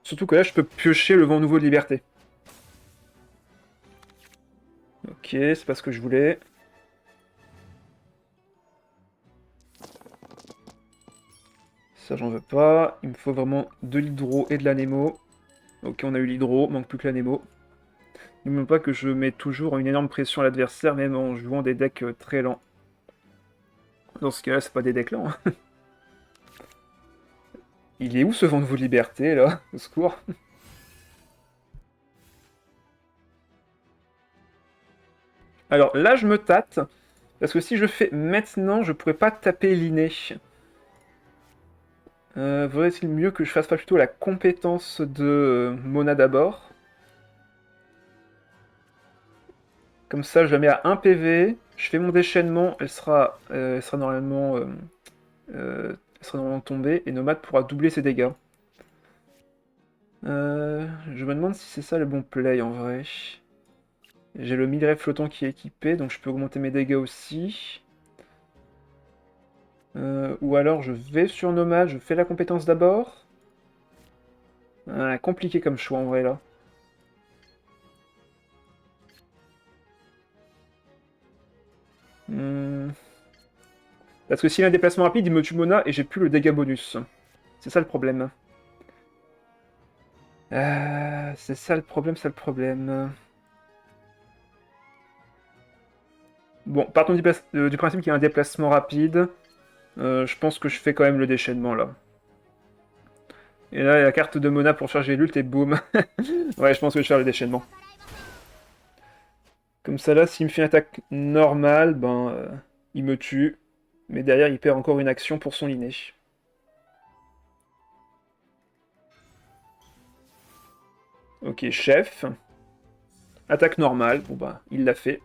Surtout que là, je peux piocher le vent nouveau de liberté. Ok, c'est pas ce que je voulais. Ça, j'en veux pas. Il me faut vraiment de l'hydro et de l'anémo. Ok, on a eu l'hydro, manque plus que l'anémo. N'oublions pas que je mets toujours une énorme pression à l'adversaire, même en jouant des decks très lents. Dans ce cas-là, c'est pas des decks lents. Hein. Il est où ce vent de vos libertés, là? Au secours. Alors là, je me tâte. Parce que si je fais maintenant, je pourrais pas taper l'inné. Vaudrait-il mieux que je fasse pas plutôt la compétence de Mona d'abord? Comme ça, je la mets à 1 PV. Je fais mon déchaînement. Elle sera normalement... elle sera normalement tombée. Et Nomade pourra doubler ses dégâts. Je me demande si c'est ça le bon play en vrai. J'ai le minerai flottant qui est équipé, donc je peux augmenter mes dégâts aussi. Ou alors je vais sur Nomade, je fais la compétence d'abord. Compliqué comme choix en vrai là. Hmm. Parce que s'il a un déplacement rapide, il me tue Mona et j'ai plus le dégât bonus. C'est ça le problème. C'est ça le problème, ça le problème. Bon, partons du principe qu'il y a un déplacement rapide. Je pense que je fais quand même le déchaînement là. Et là, il y a la carte de Mona pour charger l'ult et boum. Ouais, je pense que je vais faire le déchaînement. Comme ça là, s'il me fait une attaque normale, ben, il me tue. Mais derrière, il perd encore une action pour son inné. Ok, chef. Attaque normale. Bon bah, il l'a fait.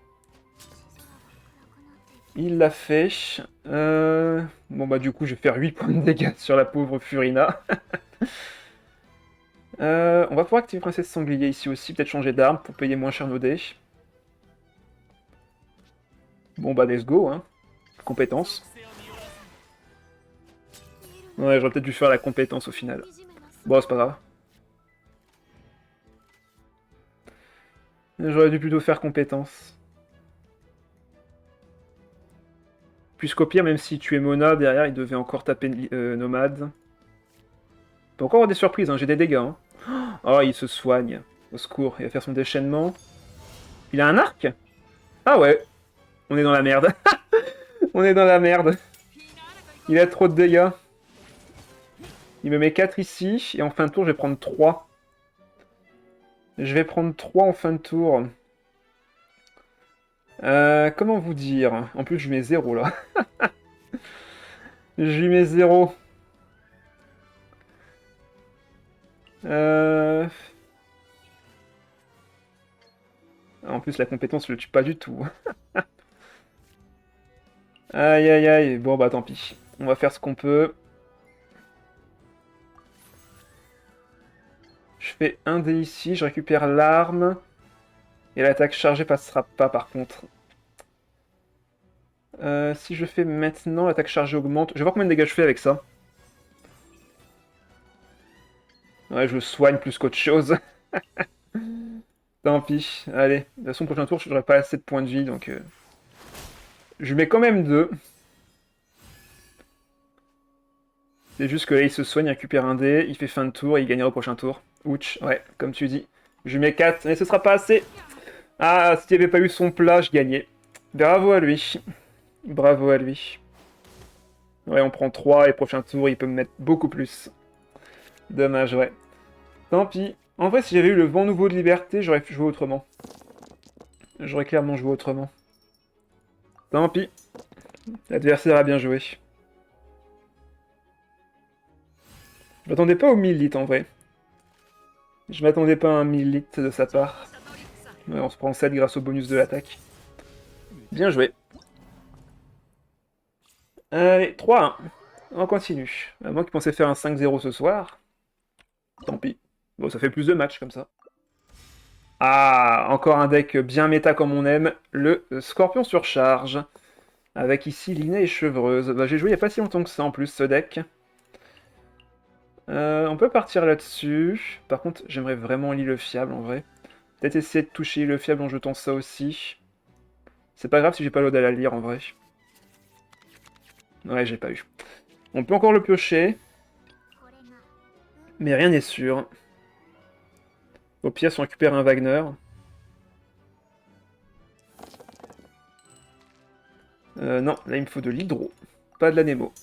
Il l'a fait. Bon bah du coup, je vais faire 8 points de dégâts sur la pauvre Furina. On va pouvoir activer Princesse Sanglier ici aussi, peut-être changer d'arme pour payer moins cher nos dés. Bon bah let's go, hein. Compétence. Ouais, j'aurais peut-être dû faire la compétence au final. Bon, c'est pas grave. J'aurais dû plutôt faire compétence. Puisqu'au pire, même si tu es Mona, derrière, il devait encore taper Nomade. Il peut encore avoir des surprises, hein, j'ai des dégâts. Hein. Oh, il se soigne. Au secours, il va faire son déchaînement. Il a un arc? Ah ouais, on est dans la merde. On est dans la merde. Il a trop de dégâts. Il me met 4 ici, et en fin de tour, je vais prendre 3. Je vais prendre 3 en fin de tour. Comment vous dire? En plus, je mets 0 là. Je lui mets 0. En plus, la compétence, je le tue pas du tout. Aïe aïe aïe, bon bah tant pis. On va faire ce qu'on peut. fais un dé ici, je récupère l'arme. Et l'attaque chargée passera pas par contre. Si je fais maintenant, l'attaque chargée augmente. Je vais voir combien de dégâts je fais avec ça. Ouais, je soigne plus qu'autre chose. Tant pis. Allez, de toute façon, prochain tour, je n'aurai pas assez de points de vie, donc... Je lui mets quand même 2. C'est juste que là, il se soigne, il récupère un dé, il fait fin de tour, et il gagnera au prochain tour. Ouch, ouais, comme tu dis. Je lui mets 4, mais ce sera pas assez. Ah, s'il n'y avait pas eu son plat, je gagnais. Bravo à lui. Bravo à lui. Ouais, on prend 3, et prochain tour, il peut me mettre beaucoup plus. Dommage, ouais. Tant pis. En vrai, si j'avais eu le vent nouveau de liberté, j'aurais pu jouer autrement. J'aurais clairement joué autrement. Tant pis. L'adversaire a bien joué. Je m'attendais pas au 1000 litres en vrai. Je m'attendais pas à un 1000 litres de sa part. Ouais, on se prend 7 grâce au bonus de l'attaque. Bien joué. Allez, 3-1. On continue. À moins qu'il pensait faire un 5-0 ce soir. Tant pis. Bon, ça fait plus de matchs comme ça. Ah, encore un deck bien méta comme on aime. Le Scorpion surcharge. Avec ici Lina et Chevreuse. Bah, j'ai joué il n'y a pas si longtemps que ça en plus ce deck. On peut partir là-dessus. Par contre, j'aimerais vraiment le fiable en vrai. Peut-être essayer de toucher le fiable en jetant ça aussi. C'est pas grave si j'ai pas l'ode à la lire en vrai. Ouais, j'ai pas eu. On peut encore le piocher. Mais rien n'est sûr. Au pire, si on récupère un Wagner. Non, là il me faut de l'hydro. Pas de la Nemo.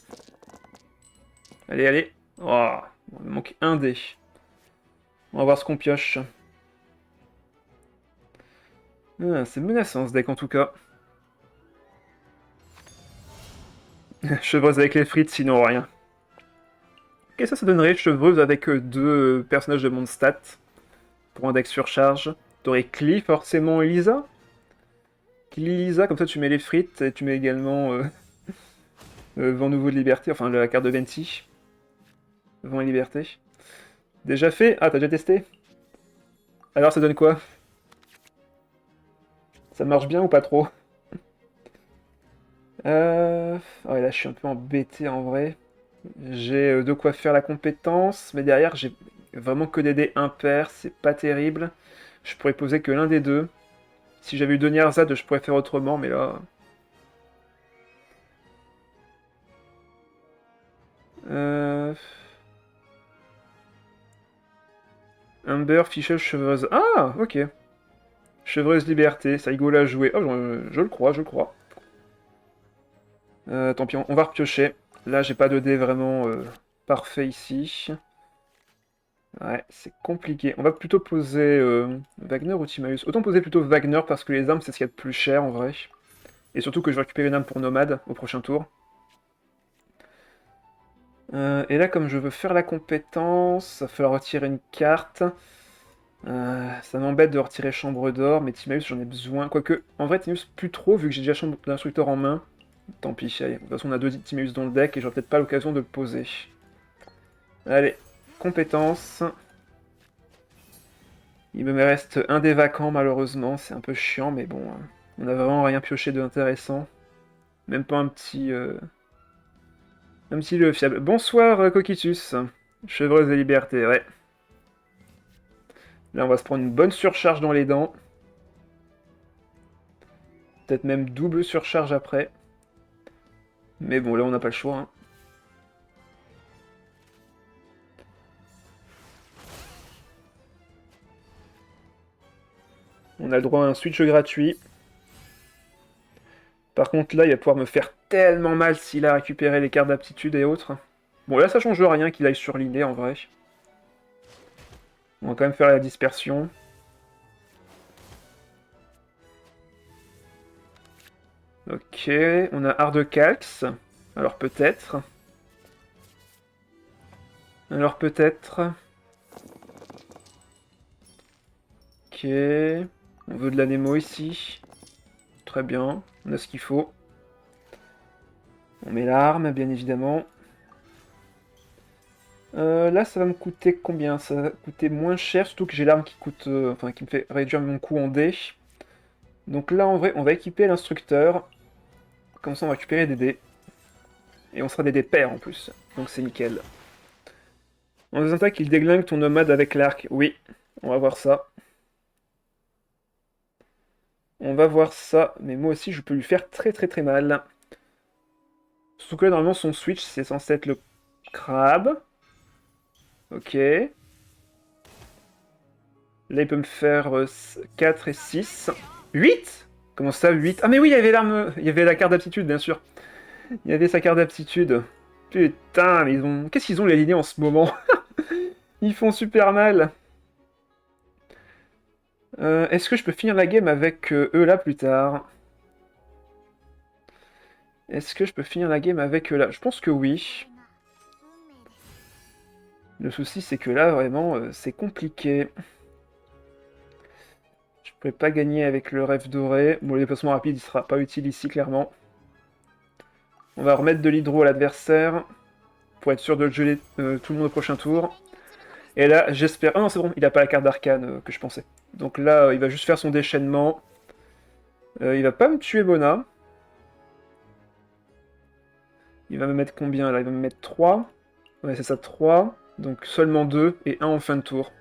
Allez, allez. Oh, il me manque un dé. On va voir ce qu'on pioche. Ah, c'est menaçant ce deck en tout cas. Chevreuse avec les frites, sinon rien. Qu'est-ce que ça donnerait, chevreuse avec deux personnages de mon stat pour un deck surcharge? T'aurais Clee, forcément Elisa? Clee, Elisa, comme ça tu mets les frites et tu mets également Vent Nouveau de Liberté, enfin la carte de Venti. Vent et Liberté. Déjà fait? Ah, t'as déjà testé? Alors ça donne quoi? Ça marche bien ou pas trop? Ouais, là je suis un peu embêté en vrai. J'ai de quoi faire la compétence, mais derrière j'ai vraiment que des dés impairs, c'est pas terrible. Je pourrais poser que l'un des deux. Si j'avais eu deux Nierzad, je pourrais faire autrement, mais là... Euh... Humber, Fischl, Chevreuse... Ah, ok. Chevreuse Liberté, ça rigole à jouer. Oh, je le crois, je le crois. Tant pis, on va repiocher. Là, j'ai pas de dés vraiment parfait ici. Ouais, c'est compliqué. On va plutôt poser Wagner ou Timaeus. Autant poser plutôt Wagner parce que les armes, c'est ce qu'il y a de plus cher en vrai. Et surtout que je vais récupérer une âme pour Nomade au prochain tour. Et là, comme je veux faire la compétence, il va falloir retirer une carte. Ça m'embête de retirer Chambre d'Or, mais Timaeus, j'en ai besoin. Quoique, en vrai, Timaeus, plus trop, vu que j'ai déjà Chambre d'Instructeur en main. Tant pis, allez. De toute façon, on a deux Timaeus dans le deck et j'aurai peut-être pas l'occasion de le poser. Allez, compétence. Il me reste un des vacants, malheureusement. C'est un peu chiant, mais bon, on a vraiment rien pioché d'intéressant. Même pas un petit... Un petit le fiable. Bonsoir, Coquitus. Chevreuse et liberté, ouais. Là, on va se prendre une bonne surcharge dans les dents. Peut-être même double surcharge après. Mais bon, là, on n'a pas le choix. Hein. On a le droit à un switch gratuit. Par contre, là, il va pouvoir me faire tellement mal s'il a récupéré les cartes d'aptitude et autres. Bon, là, ça change rien qu'il aille sur l'inné, en vrai. On va quand même faire la dispersion. Ok, on a Ardecalx. Alors peut-être. Alors peut-être. Ok. On veut de la Nemo ici. Très bien, on a ce qu'il faut. On met l'arme, bien évidemment. Là, ça va me coûter combien? Ça va coûter moins cher, surtout que j'ai l'arme qui coûte, enfin, qui me fait réduire mon coût en dés. Donc là, en vrai, on va équiper l'instructeur. Comme ça, on va récupérer des dés. Et on sera des dés pairs en plus. Donc c'est nickel. En deuxième attaque, il déglingue ton nomade avec l'arc. Oui, on va voir ça. On va voir ça. Mais moi aussi, je peux lui faire très très très mal. Surtout que là, normalement, son switch, c'est censé être le crabe. Ok. Là, il peut me faire 4 et 6. 8. Comment ça, 8? Ah mais oui, il y avait l'arme... Il y avait la carte d'aptitude, bien sûr. Il y avait sa carte d'aptitude. Putain, mais ils ont... Qu'est-ce qu'ils ont les lignées en ce moment? Ils font super mal. Est-ce que je peux finir la game avec eux là plus tard? Est-ce que je peux finir la game avec eux là? Je pense que oui. Le souci, c'est que là, vraiment, c'est compliqué. Je pourrais pas gagner avec le rêve doré. Bon, le déplacement rapide, il sera pas utile ici, clairement. On va remettre de l'hydro à l'adversaire, pour être sûr de geler tout le monde au prochain tour. Et là, j'espère... Ah non, c'est bon, il a pas la carte d'arcane que je pensais. Donc là, il va juste faire son déchaînement. Il va pas me tuer Bona. Il va me mettre combien là? Il va me mettre 3. Ouais, c'est ça, 3. Donc seulement 2 et 1 en fin de tour.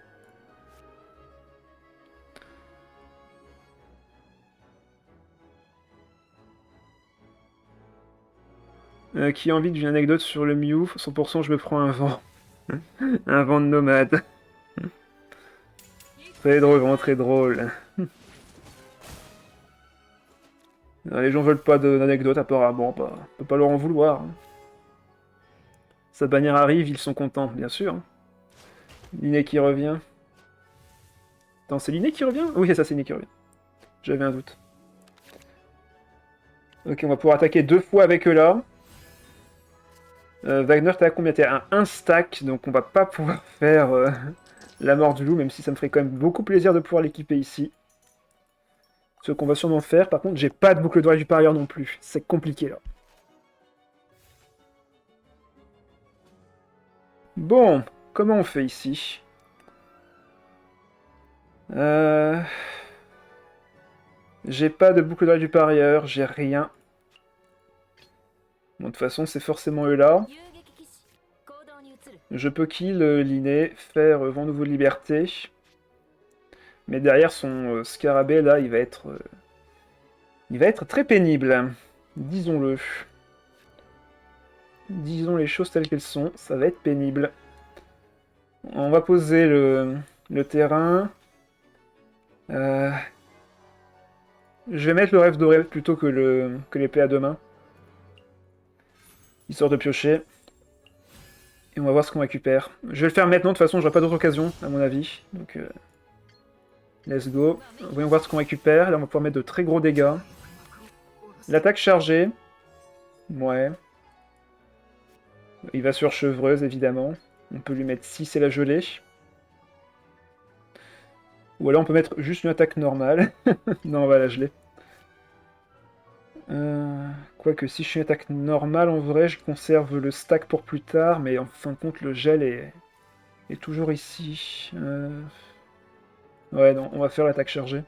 Qui a envie d'une anecdote sur le Mew? 100% je me prends un vent. Un vent de nomade. Très drôle, vraiment très drôle. Les gens veulent pas d'anecdote apparemment, bah, on peut pas leur en vouloir. Sa bannière arrive, ils sont contents, bien sûr. Liné qui revient. Attends, c'est Liné qui revient? Oui, c'est ça, c'est Liné qui revient. J'avais un doute. Ok, on va pouvoir attaquer 2 fois avec eux là. Wagner, t'es à combien? T'es à 1 stack, donc on va pas pouvoir faire la mort du loup, même si ça me ferait quand même beaucoup plaisir de pouvoir l'équiper ici. Ce qu'on va sûrement faire. Par contre, j'ai pas de boucle d'oreille du parieur non plus. C'est compliqué là. Bon, comment on fait ici? euh... J'ai pas de boucle d'oreille du parieur, j'ai rien. Bon, de toute façon, c'est forcément eux là. Je peux kill Liné, faire vent nouveau de liberté. Mais derrière son scarabée là, il va être très pénible. Disons-le. Disons les choses telles qu'elles sont, ça va être pénible. On va poser le terrain. Euh, Je vais mettre le rêve doré plutôt que l'épée à deux mains. Histoire de piocher. Et on va voir ce qu'on récupère. Je vais le faire maintenant, de toute façon, j'aurai pas d'autre occasion, à mon avis. Donc, let's go. Voyons voir ce qu'on récupère. Là, on va pouvoir mettre de très gros dégâts. L'attaque chargée. Ouais. Il va sur chevreuse, évidemment. On peut lui mettre 6 et la geler. Ou alors on peut mettre juste une attaque normale. Non, on va la geler. Quoique si je fais une attaque normale, en vrai, je conserve le stack pour plus tard, mais en fin de compte, le gel est toujours ici. Ouais, non, on va faire l'attaque chargée.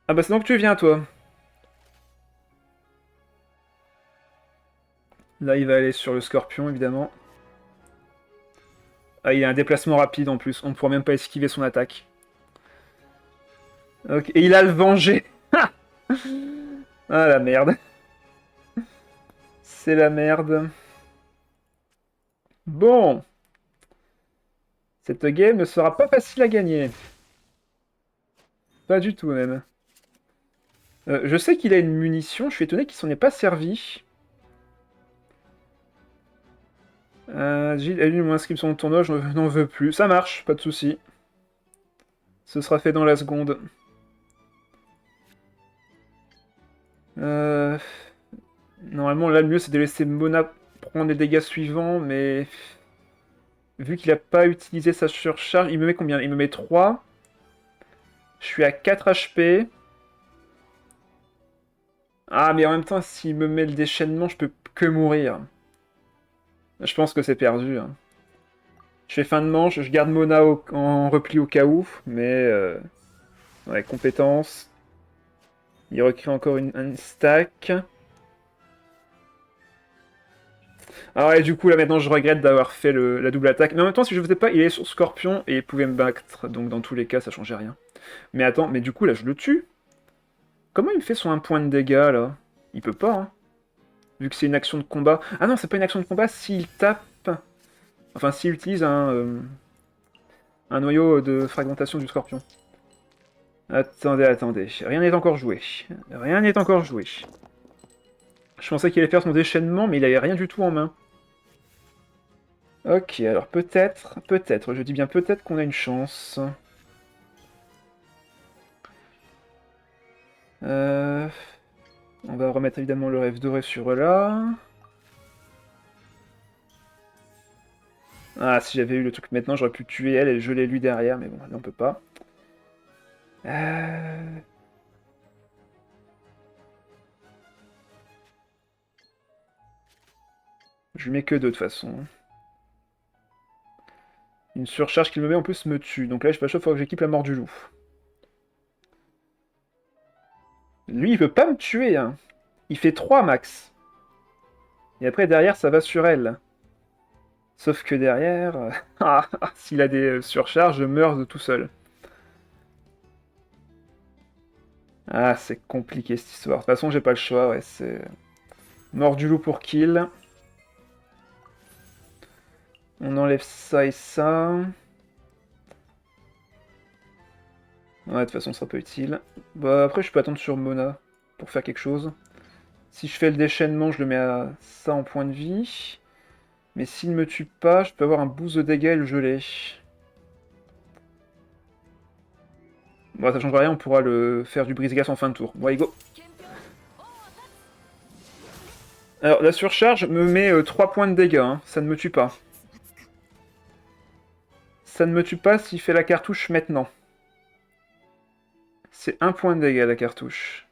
Ah bah c'est donc tu viens, toi. Là, il va aller sur le scorpion, évidemment. Ah, il a un déplacement rapide en plus, on ne pourra même pas esquiver son attaque. Ok, et il a le venger. Ah la merde. C'est la merde. Bon. Cette game ne sera pas facile à gagner. Pas du tout, même. Je sais qu'il a une munition, je suis étonné qu'il s'en ait pas servi. Gilles, annule mon inscription de tournoi, je n'en veux plus. Ça marche, pas de souci. Ce sera fait dans la seconde. Euh, Normalement, là, le mieux, c'est de laisser Mona prendre les dégâts suivants, mais... Vu qu'il n'a pas utilisé sa surcharge, il me met combien? Il me met 3. Je suis à 4 HP. Ah, mais en même temps, s'il me met le déchaînement, je peux que mourir. Je pense que c'est perdu, hein. Je fais fin de manche, je garde Mona en repli au cas où, mais... ouais, compétence. Il recrée encore une stack. Ah ouais, du coup, là, maintenant, je regrette d'avoir fait la double attaque. Mais en même temps, si je le faisais pas, il est sur Scorpion et il pouvait me battre. Donc, dans tous les cas, ça changeait rien. Mais attends, mais du coup, là, je le tue. Comment il me fait son 1 point de dégâts, là? Il peut pas, hein. Vu que c'est une action de combat. Ah non, c'est pas une action de combat s'il tape... Enfin, s'il utilise un noyau de fragmentation du Scorpion. Attendez, attendez. Rien n'est encore joué. Rien n'est encore joué. Je pensais qu'il allait faire son déchaînement, mais il avait rien du tout en main. Ok, alors peut-être, je dis bien peut-être qu'on a une chance. On va remettre évidemment le rêve doré sur là. Ah, si j'avais eu le truc maintenant, j'aurais pu tuer elle et geler lui derrière, mais bon, là on peut pas. Je lui mets que deux de toute façon. Une surcharge qu'il me met en plus me tue, donc là je pas chaud, faut que j'équipe la mort du loup. Lui il veut pas me tuer, hein. Il fait 3 max. Et après derrière ça va sur elle. Sauf que derrière, s'il a des surcharges, je meurs de tout seul. Ah, c'est compliqué cette histoire. De toute façon, j'ai pas le choix, ouais, c'est... Mort du loup pour kill. On enlève ça et ça. Ouais, de toute façon, ça sera pas utile. Bah, après, je peux attendre sur Mona pour faire quelque chose. Si je fais le déchaînement, je le mets à ça en point de vie. Mais s'il me tue pas, je peux avoir un boost de dégâts et le geler. Bon, ça change rien, on pourra le faire du brise-glace en fin de tour. Bon, allez, go. Alors, la surcharge me met 3 points de dégâts, hein. Ça ne me tue pas. Ça ne me tue pas s'il fait la cartouche maintenant. C'est 1 point de dégâts la cartouche.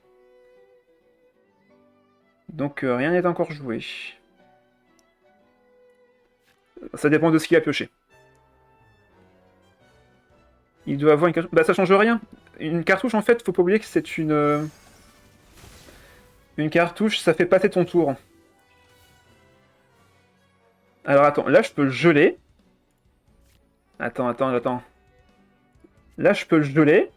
Donc rien n'est encore joué. Ça dépend de ce qu'il a pioché. Il doit avoir une cartouche... Bah ça change rien. Une cartouche en fait, faut pas oublier que c'est une... Une cartouche, ça fait passer ton tour. Alors attends, là je peux le geler. Attends. Là je peux le geler.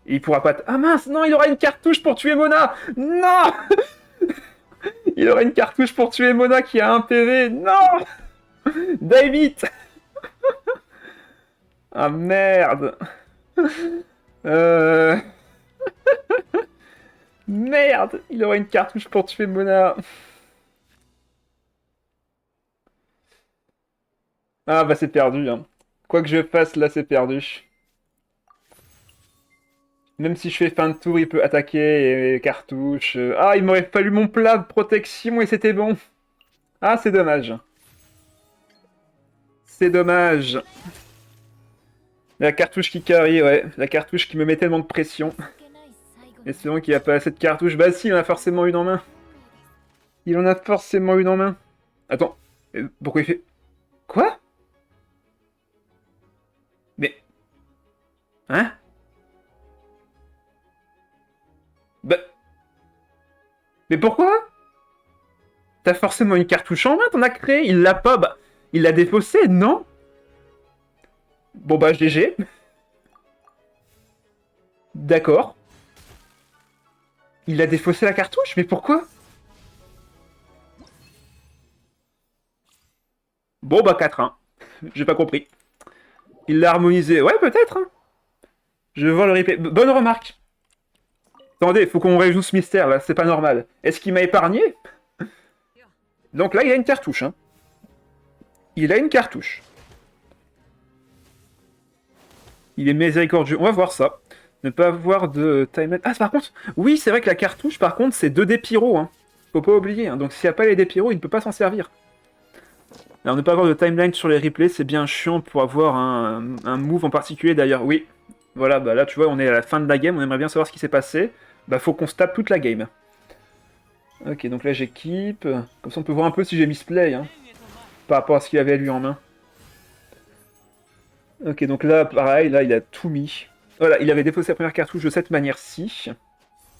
Et il pourra pas... Ah mince, non, il aura une cartouche pour tuer Mona. Non. Il aura une cartouche pour tuer Mona qui a 1 PV. Non. David. Ah merde. Euh... Merde. Il aura une cartouche pour tuer Mona. Ah bah c'est perdu, hein. Quoi que je fasse, là c'est perdu. Même si je fais fin de tour, il peut attaquer et cartouche. Ah, il m'aurait fallu mon plat de protection et c'était bon. Ah, c'est dommage. C'est dommage. La cartouche qui carry, ouais. La cartouche qui me met tellement de pression. Et c'est vrai qu'il n'y a pas assez de cartouches. Bah si, il en a forcément une en main. Il en a forcément une en main. Attends. Pourquoi il fait... Quoi? Mais... Hein? Bah... Mais pourquoi? T'as forcément une cartouche en main, t'en as créé. Il l'a pas, bah... Il l'a défaussé, non? Bon bah GG. D'accord. Il a défaussé la cartouche, mais pourquoi? Bon bah 4-1. J'ai pas compris. Il l'a harmonisé. Ouais, peut-être, hein. Je vais voir le replay. Bonne remarque. Attendez, faut qu'on résout ce mystère là, c'est pas normal. Est-ce qu'il m'a épargné? Donc là, il a une cartouche, hein. Il a une cartouche. Il est miséricordieux. On va voir ça. Ne pas avoir de timeline. Ah, par contre, oui, c'est vrai que la cartouche, par contre, c'est 2 dés pyro, hein. Faut pas oublier, hein. Donc s'il n'y a pas les dés pyro, il ne peut pas s'en servir. Alors ne pas avoir de timeline sur les replays, c'est bien chiant pour avoir un move en particulier d'ailleurs. Oui, voilà, bah là tu vois, on est à la fin de la game, on aimerait bien savoir ce qui s'est passé. Bah faut qu'on se tape toute la game. Ok, donc là j'équipe. Comme ça on peut voir un peu si j'ai misplay, hein, par rapport à ce qu'il avait lui en main. Ok, donc là, pareil, là il a tout mis. Voilà, il avait déposé sa première cartouche de cette manière-ci.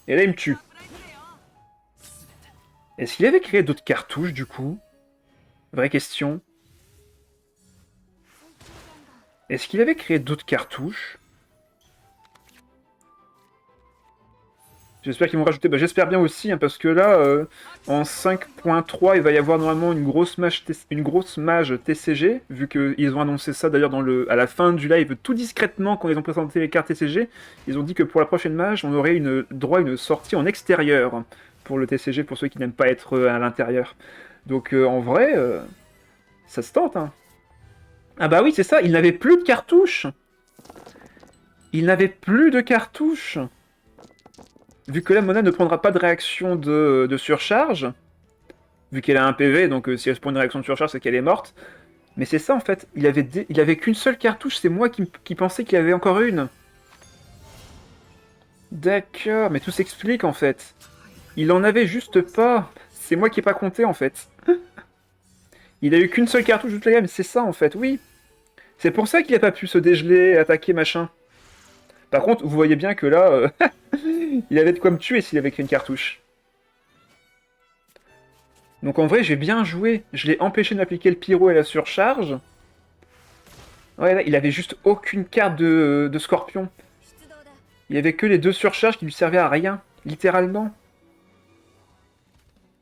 Et là il me tue. Est-ce qu'il avait créé d'autres cartouches du coup? Vraie question. Est-ce qu'il avait créé d'autres cartouches? J'espère qu'ils vont rajouter. Bah, j'espère bien aussi, hein, parce que là, en 5.3, il va y avoir normalement une grosse mage TCG, vu qu'ils ont annoncé ça d'ailleurs à la fin du live, tout discrètement, quand ils ont présenté les cartes TCG. Ils ont dit que pour la prochaine mage, on aurait droit à une sortie en extérieur pour le TCG, pour ceux qui n'aiment pas être à l'intérieur. Donc en vrai, ça se tente, hein. Ah bah oui, c'est ça, il n'avait plus de cartouches. Il n'avait plus de cartouches. Vu que la Mona ne prendra pas de réaction de surcharge, vu qu'elle a un PV, donc si elle se prend une réaction de surcharge, c'est qu'elle est morte. Mais c'est ça en fait, il avait qu'une seule cartouche, c'est moi qui pensais qu'il y avait encore une. D'accord, mais tout s'explique en fait. Il en avait juste pas. C'est moi qui ai pas compté en fait. Il a eu qu'une seule cartouche de toute la gamme, c'est ça en fait, oui. C'est pour ça qu'il a pas pu se dégeler, attaquer, machin. Par contre, vous voyez bien que là, il avait de quoi me tuer s'il avait qu'une cartouche. Donc en vrai, j'ai bien joué. Je l'ai empêché d'appliquer le pyro et la surcharge. Ouais, là, il avait juste aucune carte de scorpion. Il y avait que les deux surcharges qui lui servaient à rien, littéralement.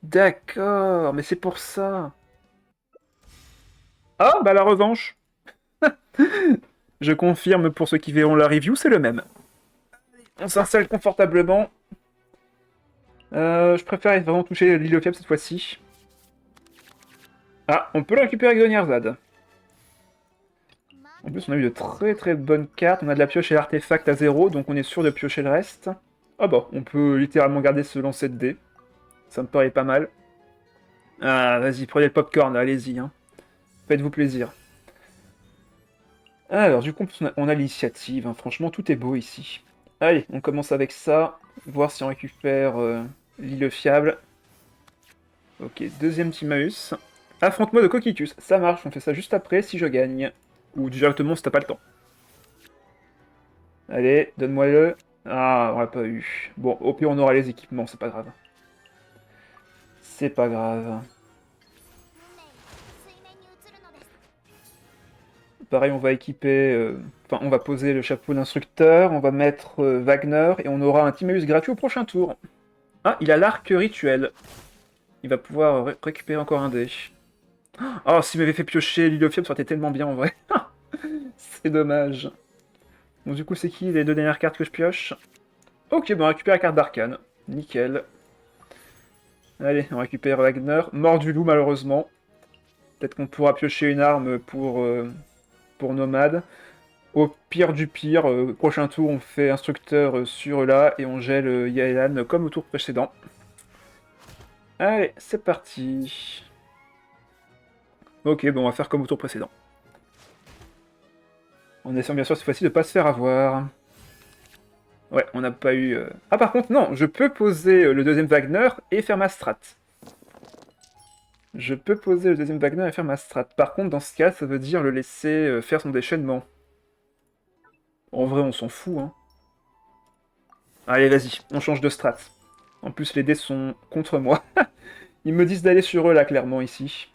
D'accord, mais c'est pour ça. Ah, bah la revanche. Je confirme pour ceux qui verront la review, c'est le même. On s'installe confortablement. Je préfère vraiment toucher l'île Fiable cette fois-ci. Ah, on peut le récupérer avec Donnierzad. En plus, on a eu de très très bonnes cartes. On a de la pioche et l'artefact à 0, donc on est sûr de piocher le reste. Ah bah, on peut littéralement garder ce lancer de dés. Ça me paraît pas mal. Ah, vas-y, prenez le popcorn, allez-y, hein. Faites-vous plaisir. Alors, du coup, on a l'initiative, hein. Franchement, tout est beau ici. Allez, on commence avec ça. Voir si on récupère l'île fiable. Ok, deuxième Timaeus. Affronte-moi de Coquicus. Ça marche, on fait ça juste après si je gagne. Ou directement si t'as pas le temps. Allez, donne-moi-le. Ah, on l'a pas eu. Bon, au pire, on aura les équipements, c'est pas grave. C'est pas grave. Pareil, on va équiper... Enfin, on va poser le chapeau d'instructeur, on va mettre Wagner, et on aura un Timaeus gratuit au prochain tour. Ah, il a l'arc rituel. Il va pouvoir récupérer encore un dé. Oh, s'il m'avait fait piocher l'Ilophium, ça aurait été tellement bien en vrai. C'est dommage. Donc du coup, c'est qui les deux dernières cartes que je pioche? Ok, bon, on récupère la carte d'Arcane. Nickel. Allez, on récupère Wagner. Mort du loup, malheureusement. Peut-être qu'on pourra piocher une arme pour Nomade. Au pire du pire, prochain tour, on fait instructeur sur là et on gèle Yaelan comme au tour précédent. Allez, c'est parti. Ok, bon, on va faire comme au tour précédent. En essayant bien sûr cette fois-ci de pas se faire avoir. Ouais, on n'a pas eu... Ah par contre, non, je peux poser le deuxième Wagner et faire ma strat. Je peux poser le deuxième Wagner et faire ma strat. Par contre, dans ce cas, ça veut dire le laisser faire son déchaînement. En vrai, on s'en fout, hein. Allez, vas-y, on change de strat. En plus, les dés sont contre moi. Ils me disent d'aller sur eux, là, clairement, ici.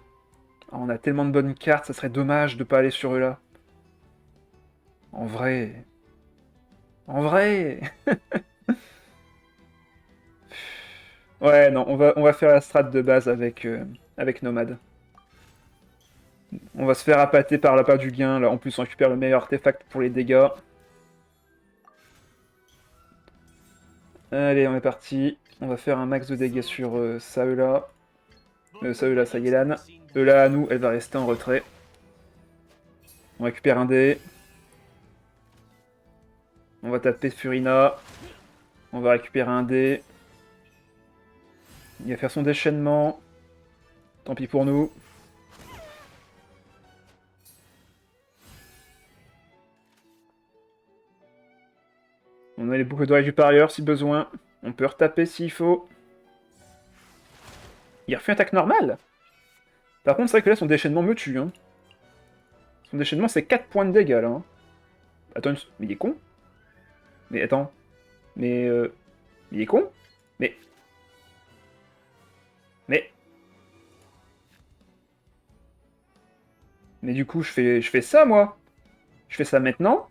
Ah, on a tellement de bonnes cartes, ça serait dommage de pas aller sur eux, là. En vrai... En vrai... Ouais, non, on va faire la strat de base avec Nomade. On va se faire appâter par la part du gain, là. En plus, on récupère le meilleur artefact pour les dégâts. Allez, on est parti. On va faire un max de dégâts sur Saela. Saela, Sayelan. Eula, à nous, elle va rester en retrait. On récupère un dé. On va taper Furina. On va récupérer un dé. Il va faire son déchaînement. Tant pis pour nous. On a les boucles d'oreilles du parieur si besoin. On peut retaper s'il faut. il refait une attaque normale. Par contre, c'est vrai que là, son déchaînement me tue. Hein. Son déchaînement, c'est 4 points de dégâts, là. Hein. Attends, mais il est con? Mais attends. Mais il est con? Mais... Mais... Mais du coup, je fais ça, moi. Je fais ça maintenant.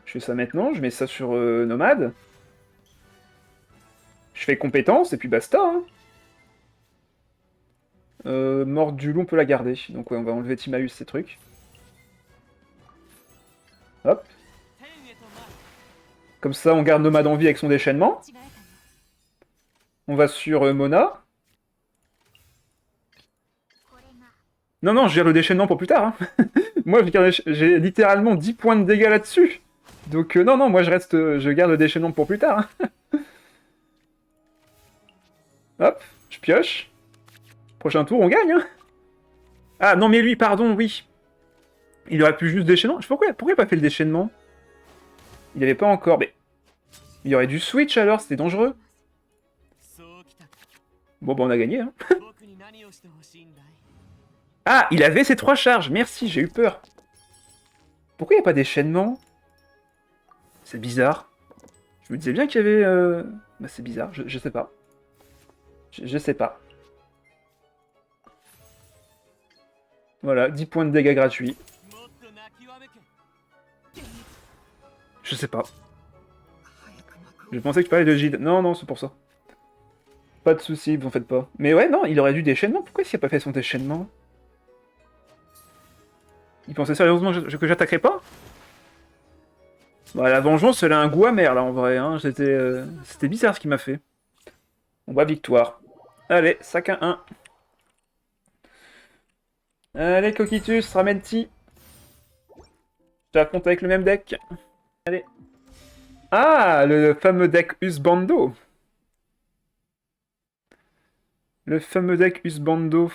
Je fais ça maintenant, je mets ça sur Nomade. Je fais compétence, et puis basta. Hein. Mort du loup, on peut la garder. Donc ouais, on va enlever Timaeus, ces trucs. Hop. Comme ça, on garde Nomade en vie avec son déchaînement. On va sur Mona. Non, non, je gère le déchaînement pour plus tard. Hein. Moi, j'ai littéralement 10 points de dégâts là-dessus. Donc non, non, moi je garde le déchaînement pour plus tard. Hein. Hop, je pioche. Prochain tour, on gagne. Hein. Ah, non, mais lui, pardon, oui. Il aurait pu juste déchaînement. Pourquoi il n'a pas fait le déchaînement? Il avait pas encore, mais... Il y aurait du switch alors, c'était dangereux. Bon, bah on a gagné. Hein. Ah, il avait ses 3 charges, merci, j'ai eu peur. Pourquoi il n'y a pas déchaînement? C'est bizarre. Je me disais bien qu'il y avait... Bah c'est bizarre, je sais pas. Je sais pas. Voilà, 10 points de dégâts gratuits. Je sais pas. Je pensais que tu parlais de Gide. Non, non, c'est pour ça. Pas de soucis, vous en faites pas. Mais ouais, non, il aurait dû déchaînement. Pourquoi est-ce qu'il a pas fait son déchaînement? Il pensait sérieusement que j'attaquerais pas? Bah, la vengeance, elle a un goût amer, là, en vrai. Hein. C'était bizarre ce qu'il m'a fait. On va victoire. Allez, sac à 1. Allez, Coquitus, ramène-ti. Je t'affronte avec le même deck. Allez. Ah, le fameux deck Usbando. Le fameux deck Usbando.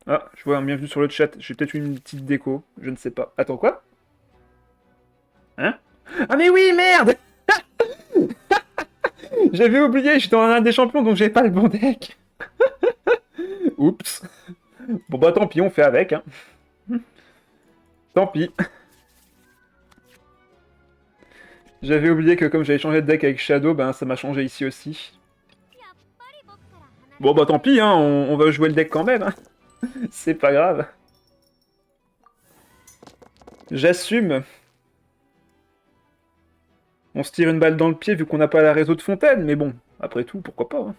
Ah, je vois un bienvenue sur le chat. J'ai peut-être une petite déco. Je ne sais pas. Attends, quoi? Hein? Ah mais oui, merde! J'avais oublié, j'étais dans un des champions, donc j'ai pas le bon deck. Oups. Bon bah tant pis, on fait avec. Hein. Tant pis. J'avais oublié que comme j'avais changé de deck avec Shadow, ben ça m'a changé ici aussi. Bon bah tant pis, hein, on va jouer le deck quand même. Hein. C'est pas grave. J'assume. On se tire une balle dans le pied vu qu'on n'a pas la réseau de fontaine, mais bon, après tout, pourquoi pas. Hein.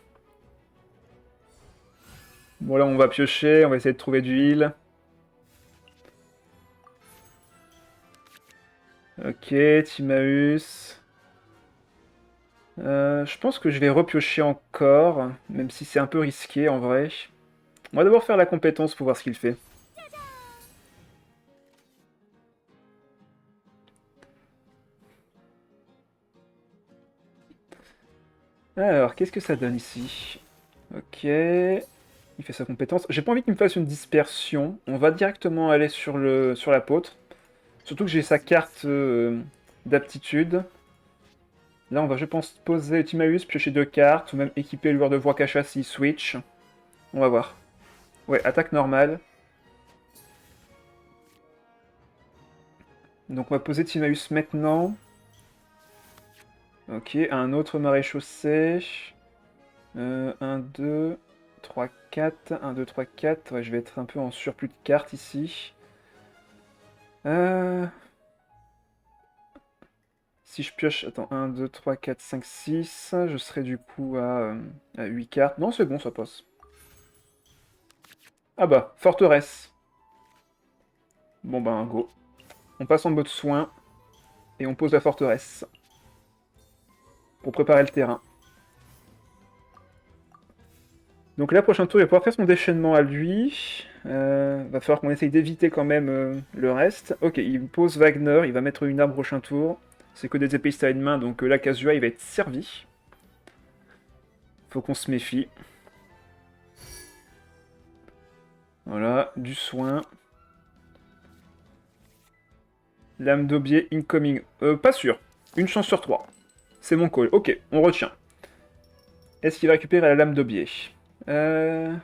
Bon là on va piocher, on va essayer de trouver du heal. Ok, Timaeus. Je pense que je vais repiocher encore, même si c'est un peu risqué en vrai. On va d'abord faire la compétence pour voir ce qu'il fait. Alors, qu'est-ce que ça donne ici? Ok. Il fait sa compétence. J'ai pas envie qu'il me fasse une dispersion. On va directement aller sur l'apôtre. Surtout que j'ai sa carte d'aptitude. Là, on va, je pense, poser Timaeus, piocher 2 cartes, ou même équiper le joueur de voix Kasha s'il switch. On va voir. Ouais, attaque normale. Donc on va poser Timaeus maintenant. Ok, un autre maréchaussée. 1, 2, 3, 4. 1, 2, 3, 4. Ouais, je vais être un peu en surplus de cartes ici. Si je pioche, attends, 1, 2, 3, 4, 5, 6, je serai du coup à 8 cartes. Non, c'est bon, ça passe. Ah bah, forteresse. Bon ben, go. On passe en mode soin, et on pose la forteresse. Pour préparer le terrain. Donc là, prochain tour, il va pouvoir faire son déchaînement à lui. Va falloir qu'on essaye d'éviter quand même le reste. Ok, il pose Wagner, il va mettre une arme prochain tour. C'est que des épéistes à une main, donc là, Kazuya, il va être servi. Faut qu'on se méfie. Voilà, du soin. Lame d'aubier incoming. Pas sûr. Une chance sur 3. C'est mon call. Ok, on retient. Est-ce qu'il va récupérer la lame d'Aubier? Ce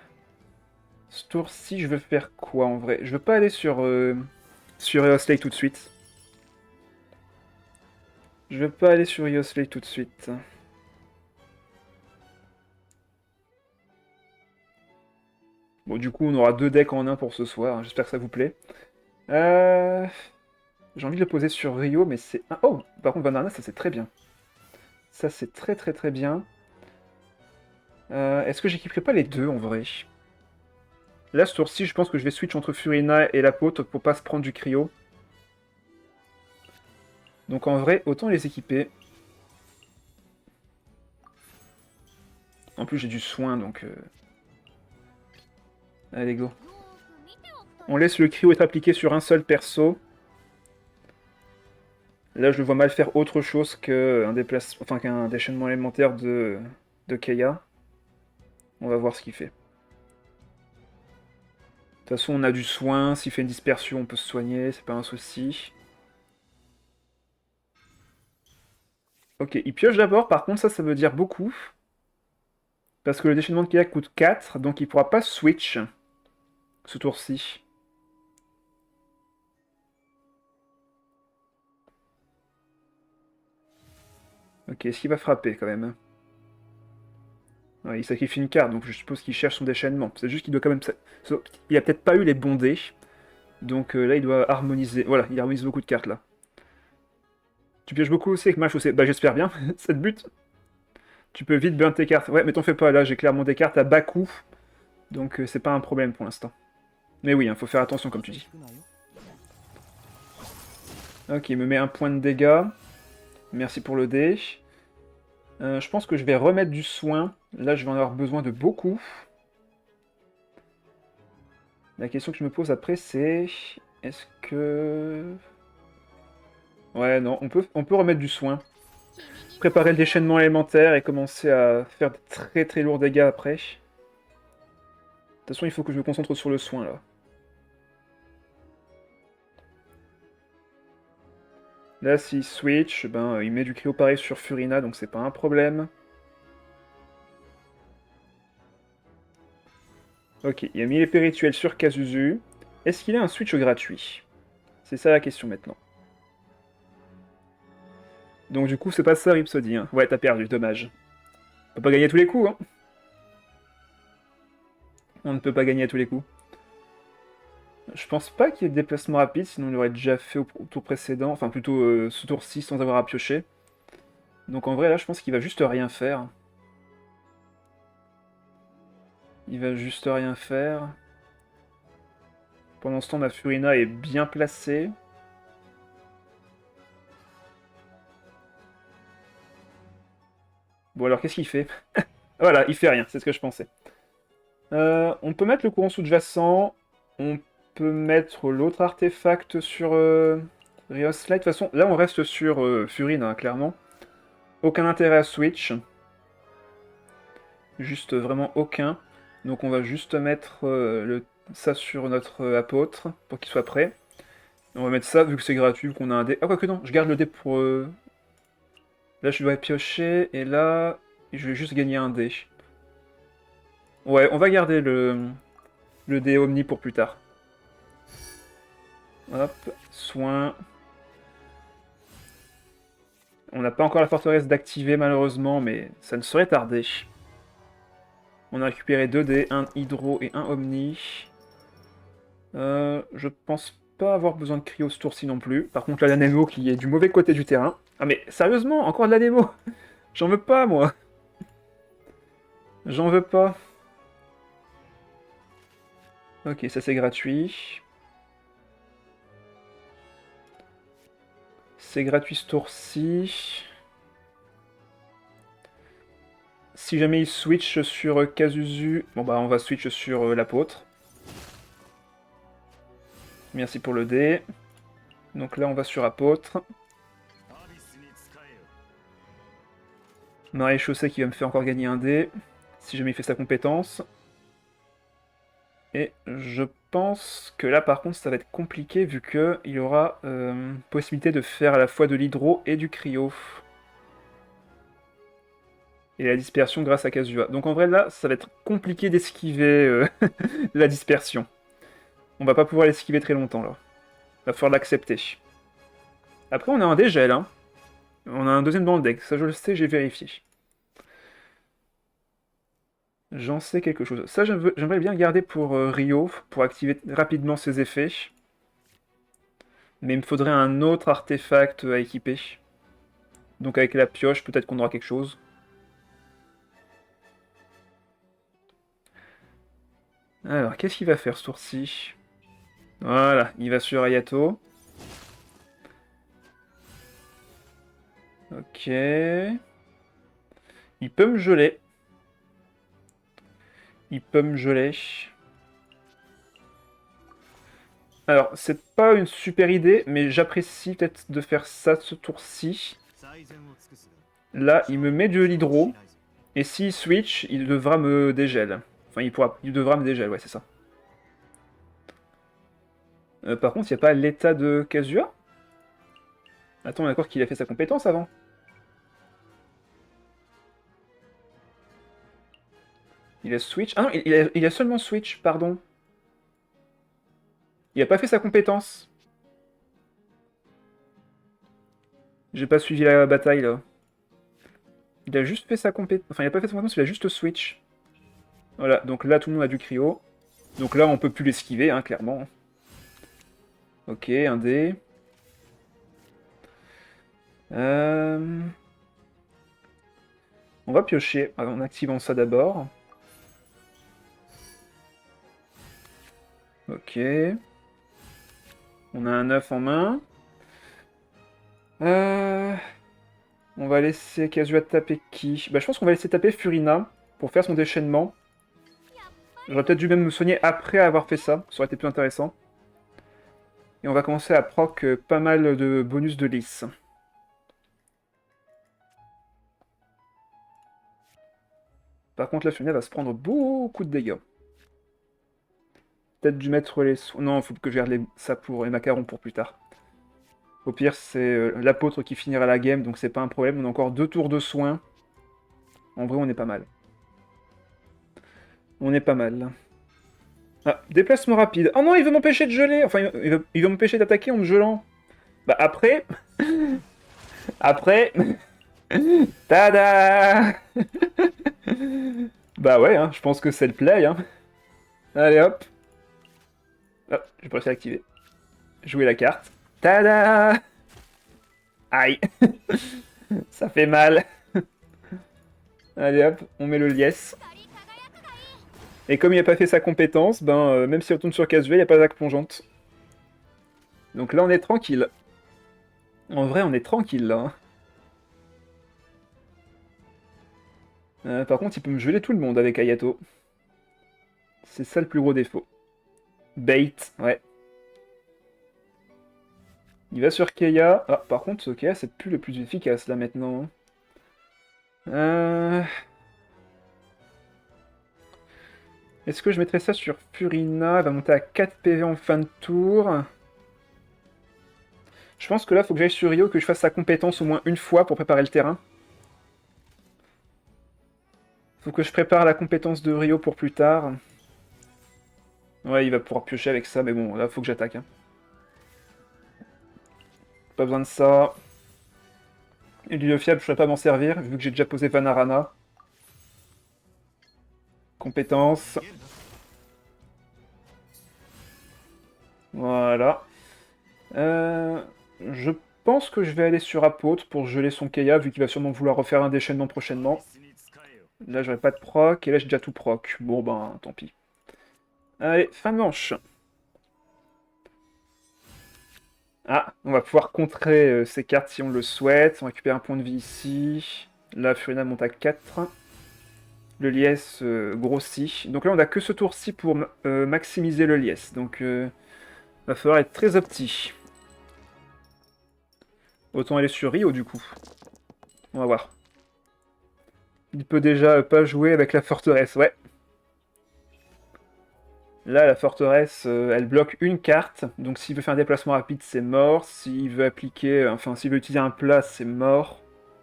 tour-ci, je veux faire quoi en vrai? Je veux pas aller sur Eos Lake tout de suite. Je veux pas aller sur Eos Lake tout de suite. Bon, du coup, on aura 2 decks en un pour ce soir. Hein. J'espère que ça vous plaît. J'ai envie de le poser sur Rio, mais c'est... Oh! Par contre, Vanarna, ça c'est très bien. Ça c'est très très très bien. Est-ce que j'équiperai pas les deux en vrai? Là, ce tour-ci, je pense que je vais switch entre Furina et l'apôtre pour pas se prendre du cryo. Donc en vrai, autant les équiper. En plus, j'ai du soin, donc... Allez, go. On laisse le cryo être appliqué sur un seul perso. Là, je le vois mal faire autre chose qu'un déchaînement élémentaire de Keia. On va voir ce qu'il fait. De toute façon, on a du soin. S'il fait une dispersion, on peut se soigner. C'est pas un souci. Ok, il pioche d'abord. Par contre, ça veut dire beaucoup. Parce que le déchaînement de Keia coûte 4. Donc, il pourra pas switch ce tour-ci. Ok, est-ce qu'il va frapper quand même? Ouais, il sacrifie une carte, donc je suppose qu'il cherche son déchaînement. C'est juste qu'il doit quand même... Il a peut-être pas eu les bons dés. Donc là, il doit harmoniser. Voilà, il harmonise beaucoup de cartes là. Tu pioches beaucoup aussi avec ma chaussée. Bah j'espère bien, c'est le but. Tu peux vite burn tes cartes. Ouais, mais t'en fais pas, là j'ai clairement des cartes à bas coût. Donc c'est pas un problème pour l'instant. Mais oui, faut faire attention comme tu dis. Ok, il me met un point de dégâts. Merci pour le dé. Je pense que je vais remettre du soin. Là, je vais en avoir besoin de beaucoup. La question que je me pose après, c'est... Est-ce que... Ouais, non, on peut remettre du soin. Préparer le déchaînement élémentaire et commencer à faire de très très lourds dégâts après. De toute façon, il faut que je me concentre sur le soin, là. Là, s'il switch, ben, il met du cryo pareil sur Furina, donc c'est pas un problème. Ok, il a mis l'épée rituelle sur Kazuzu. Est-ce qu'il a un switch gratuit? C'est ça la question maintenant. Donc du coup, c'est pas ça, Rhapsody. Hein. Ouais, t'as perdu, dommage. On peut pas gagner à tous les coups, hein. On ne peut pas gagner à tous les coups. Je pense pas qu'il y ait de déplacement rapide, sinon on l'aurait déjà fait au tour précédent. Enfin, plutôt ce tour-ci, sans avoir à piocher. Donc en vrai, là, je pense qu'il va juste rien faire. Il va juste rien faire. Pendant ce temps, ma Furina est bien placée. Bon, alors, qu'est-ce qu'il fait? Voilà, il fait rien, c'est ce que je pensais. On peut mettre le courant sous-jacent. On peut mettre l'autre artefact sur Rios Light. De toute façon, là, on reste sur Furine, hein, clairement. Aucun intérêt à switch. Juste vraiment aucun. Donc, on va juste mettre ça sur notre apôtre pour qu'il soit prêt. On va mettre ça, vu que c'est gratuit, vu qu'on a un dé. Ah, quoique non, je garde le dé pour... Là, je dois piocher, et là, je vais juste gagner un dé. Ouais, on va garder le dé Omni pour plus tard. Hop, soin. On n'a pas encore la forteresse d'activer, malheureusement, mais ça ne saurait tarder. On a récupéré 2 dés, un Hydro et un Omni. Je pense pas avoir besoin de cryo ce tour-ci non plus. Par contre, là, la Nemo qui est du mauvais côté du terrain. Ah mais, sérieusement, encore de la Nemo. J'en veux pas, moi. J'en veux pas. Ok, ça c'est gratuit. C'est gratuit ce tour-ci. Si jamais il switch sur Kazuzu, bon bah on va switch sur l'apôtre. Merci pour le dé. Donc là on va sur apôtre. Maréchaussée qui va me faire encore gagner un dé. Si jamais il fait sa compétence. Et je pense que là par contre ça va être compliqué vu qu'il y aura possibilité de faire à la fois de l'hydro et du cryo. Et la dispersion grâce à Kazuha. Donc en vrai là, ça va être compliqué d'esquiver la dispersion. On va pas pouvoir l'esquiver très longtemps là. Va falloir l'accepter. Après on a un dégel, hein. On a un deuxième dans le deck, ça je le sais, j'ai vérifié. J'en sais quelque chose. Ça j'aimerais bien le garder pour Ryo, pour activer rapidement ses effets. Mais il me faudrait un autre artefact à équiper. Donc avec la pioche, peut-être qu'on aura quelque chose. Alors, qu'est-ce qu'il va faire ce tour-ci? Voilà, il va sur Ayato. Ok. Il peut me geler. Il peut me geler. Alors, c'est pas une super idée, mais j'apprécie peut-être de faire ça ce tour-ci. Là, il me met de l'hydro. Et s'il switch, il devra me dégel. Enfin, il devra me dégel, ouais, c'est ça. Par contre, il n'y a pas l'état de Kazuha? Attends, on est d'accord qu'il a fait sa compétence avant? Il a switch. Ah non, il a seulement switch, pardon. Il a pas fait sa compétence. J'ai pas suivi la bataille là. Il a juste fait sa compétence. Enfin, il a pas fait sa compétence, il a juste switch. Voilà, donc là tout le monde a du cryo. Donc là on peut plus l'esquiver, hein, clairement. Ok, un dé. On va piocher en activant ça d'abord. Ok. On a un 9 en main. On va laisser Kazuha taper qui? Bah je pense qu'on va laisser taper Furina pour faire son déchaînement. J'aurais peut-être dû même me soigner après avoir fait ça, ça aurait été plus intéressant. Et on va commencer à proc pas mal de bonus de lisse. Par contre, la Furina va se prendre beaucoup de dégâts. Peut-être dû mettre les... Non, il faut que je garde ça pour les macarons pour plus tard. Au pire, c'est l'apôtre qui finira la game, donc c'est pas un problème. On a encore 2 tours de soins. En vrai, on est pas mal. On est pas mal. Ah, déplacement rapide. Oh non, il veut m'empêcher de geler. Enfin, il veut m'empêcher d'attaquer en me gelant. Bah après... Après... Tada. Bah ouais, hein, je pense que c'est le play. Hein. Allez hop. Hop, j'ai pas réussi à l'activer. Jouer la carte. Tada. Aïe. Ça fait mal. Allez hop, on met le liesse. Et comme il n'a pas fait sa compétence, ben même si on tourne sur Kazuya, il n'y a pas d'attaque plongeante. Donc là on est tranquille. En vrai on est tranquille là. Par contre il peut me geler tout le monde avec Ayato. C'est ça le plus gros défaut. Bait, ouais. Il va sur Keia. Ah, par contre, Keia, c'est plus le plus efficace, là, maintenant. Est-ce que je mettrais ça sur Furina? Elle va monter à 4 PV en fin de tour. Je pense que là, il faut que j'aille sur Ryo, que je fasse sa compétence au moins une fois pour préparer le terrain. Faut que je prépare la compétence de Ryo pour plus tard. Ouais, il va pouvoir piocher avec ça, mais bon, là, faut que j'attaque. Hein. Pas besoin de ça. Et l'île fiable, je ne pourrais pas m'en servir, vu que j'ai déjà posé Vanarana. Compétence. Voilà. Je pense que je vais aller sur Apôtre pour geler son Keia, vu qu'il va sûrement vouloir refaire un déchaînement prochainement. Là, j'aurai pas de proc, et là, j'ai déjà tout proc. Bon, ben, tant pis. Allez, fin de manche. Ah, on va pouvoir contrer ces cartes si on le souhaite. On récupère un point de vie ici. Là, Furina monte à 4. Le liesse grossit. Donc là, on a que ce tour-ci pour maximiser le liesse. Donc, va falloir être très opti. Autant aller sur Rio, du coup. On va voir. Il peut déjà pas jouer avec la forteresse, ouais. Là, la forteresse, elle bloque une carte. Donc s'il veut faire un déplacement rapide, c'est mort. S'il veut appliquer... Enfin, s'il veut utiliser un plat, c'est mort.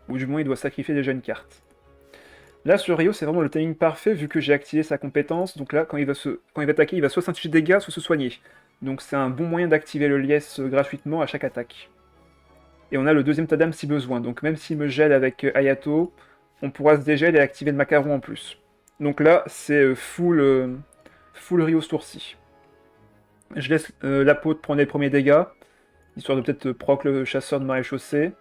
Ou du moins, il doit sacrifier déjà une carte. Là, sur Rio, c'est vraiment le timing parfait vu que j'ai activé sa compétence. Donc là, quand il va attaquer, il va soit s'infliger des dégâts, soit se soigner. Donc c'est un bon moyen d'activer le liesse gratuitement à chaque attaque. Et on a le deuxième Tadam si besoin. Donc même s'il me gèle avec Hayato, on pourra se dégel et activer le macaron en plus. Donc là, c'est full Rio ce tour-ci. Je laisse l'apôtre prendre les premiers dégâts, histoire de peut-être proc le chasseur de maréchaussée.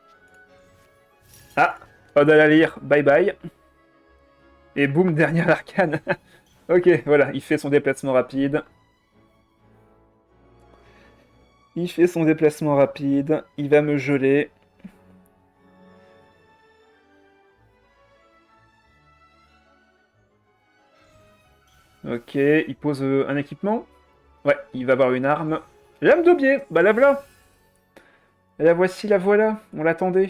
Ah, Ode à la lyre, bye bye. Et boum, dernière arcane. Ok, voilà, il fait son déplacement rapide. Il fait son déplacement rapide, il va me geler. Ok, il pose un équipement. Ouais, il va avoir une arme. Lame d'aubier, bah la voilà. La voici, la voilà, on l'attendait.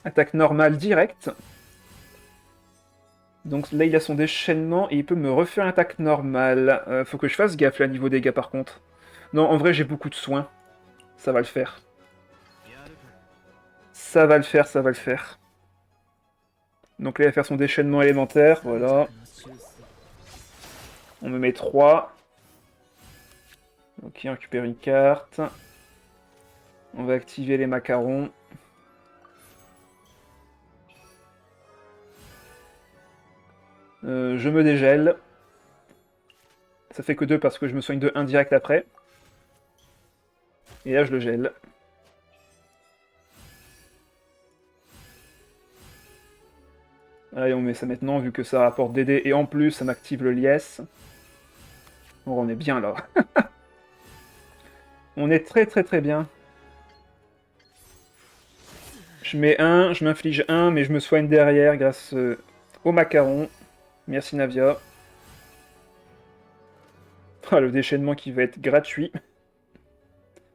Attaque normale directe. Donc là, il a son déchaînement et il peut me refaire une attaque normale. Faut que je fasse gaffe là, niveau dégâts par contre. Non, en vrai, j'ai beaucoup de soins. Ça va le faire. Ça va le faire, ça va le faire. Donc là, il va faire son déchaînement élémentaire, voilà. On me met 3. Ok, on récupère une carte. On va activer les macarons. Je me dégèle. Ça fait que 2 parce que je me soigne de 1 direct après. Et là, je le gèle. Allez, on met ça maintenant, vu que ça rapporte des dés, et en plus, ça m'active le liesse. Bon, on est bien, là. On est très très très bien. Je mets 1, je m'inflige 1, mais je me soigne derrière grâce au macaron. Merci, Navia. Ah, le déchaînement qui va être gratuit.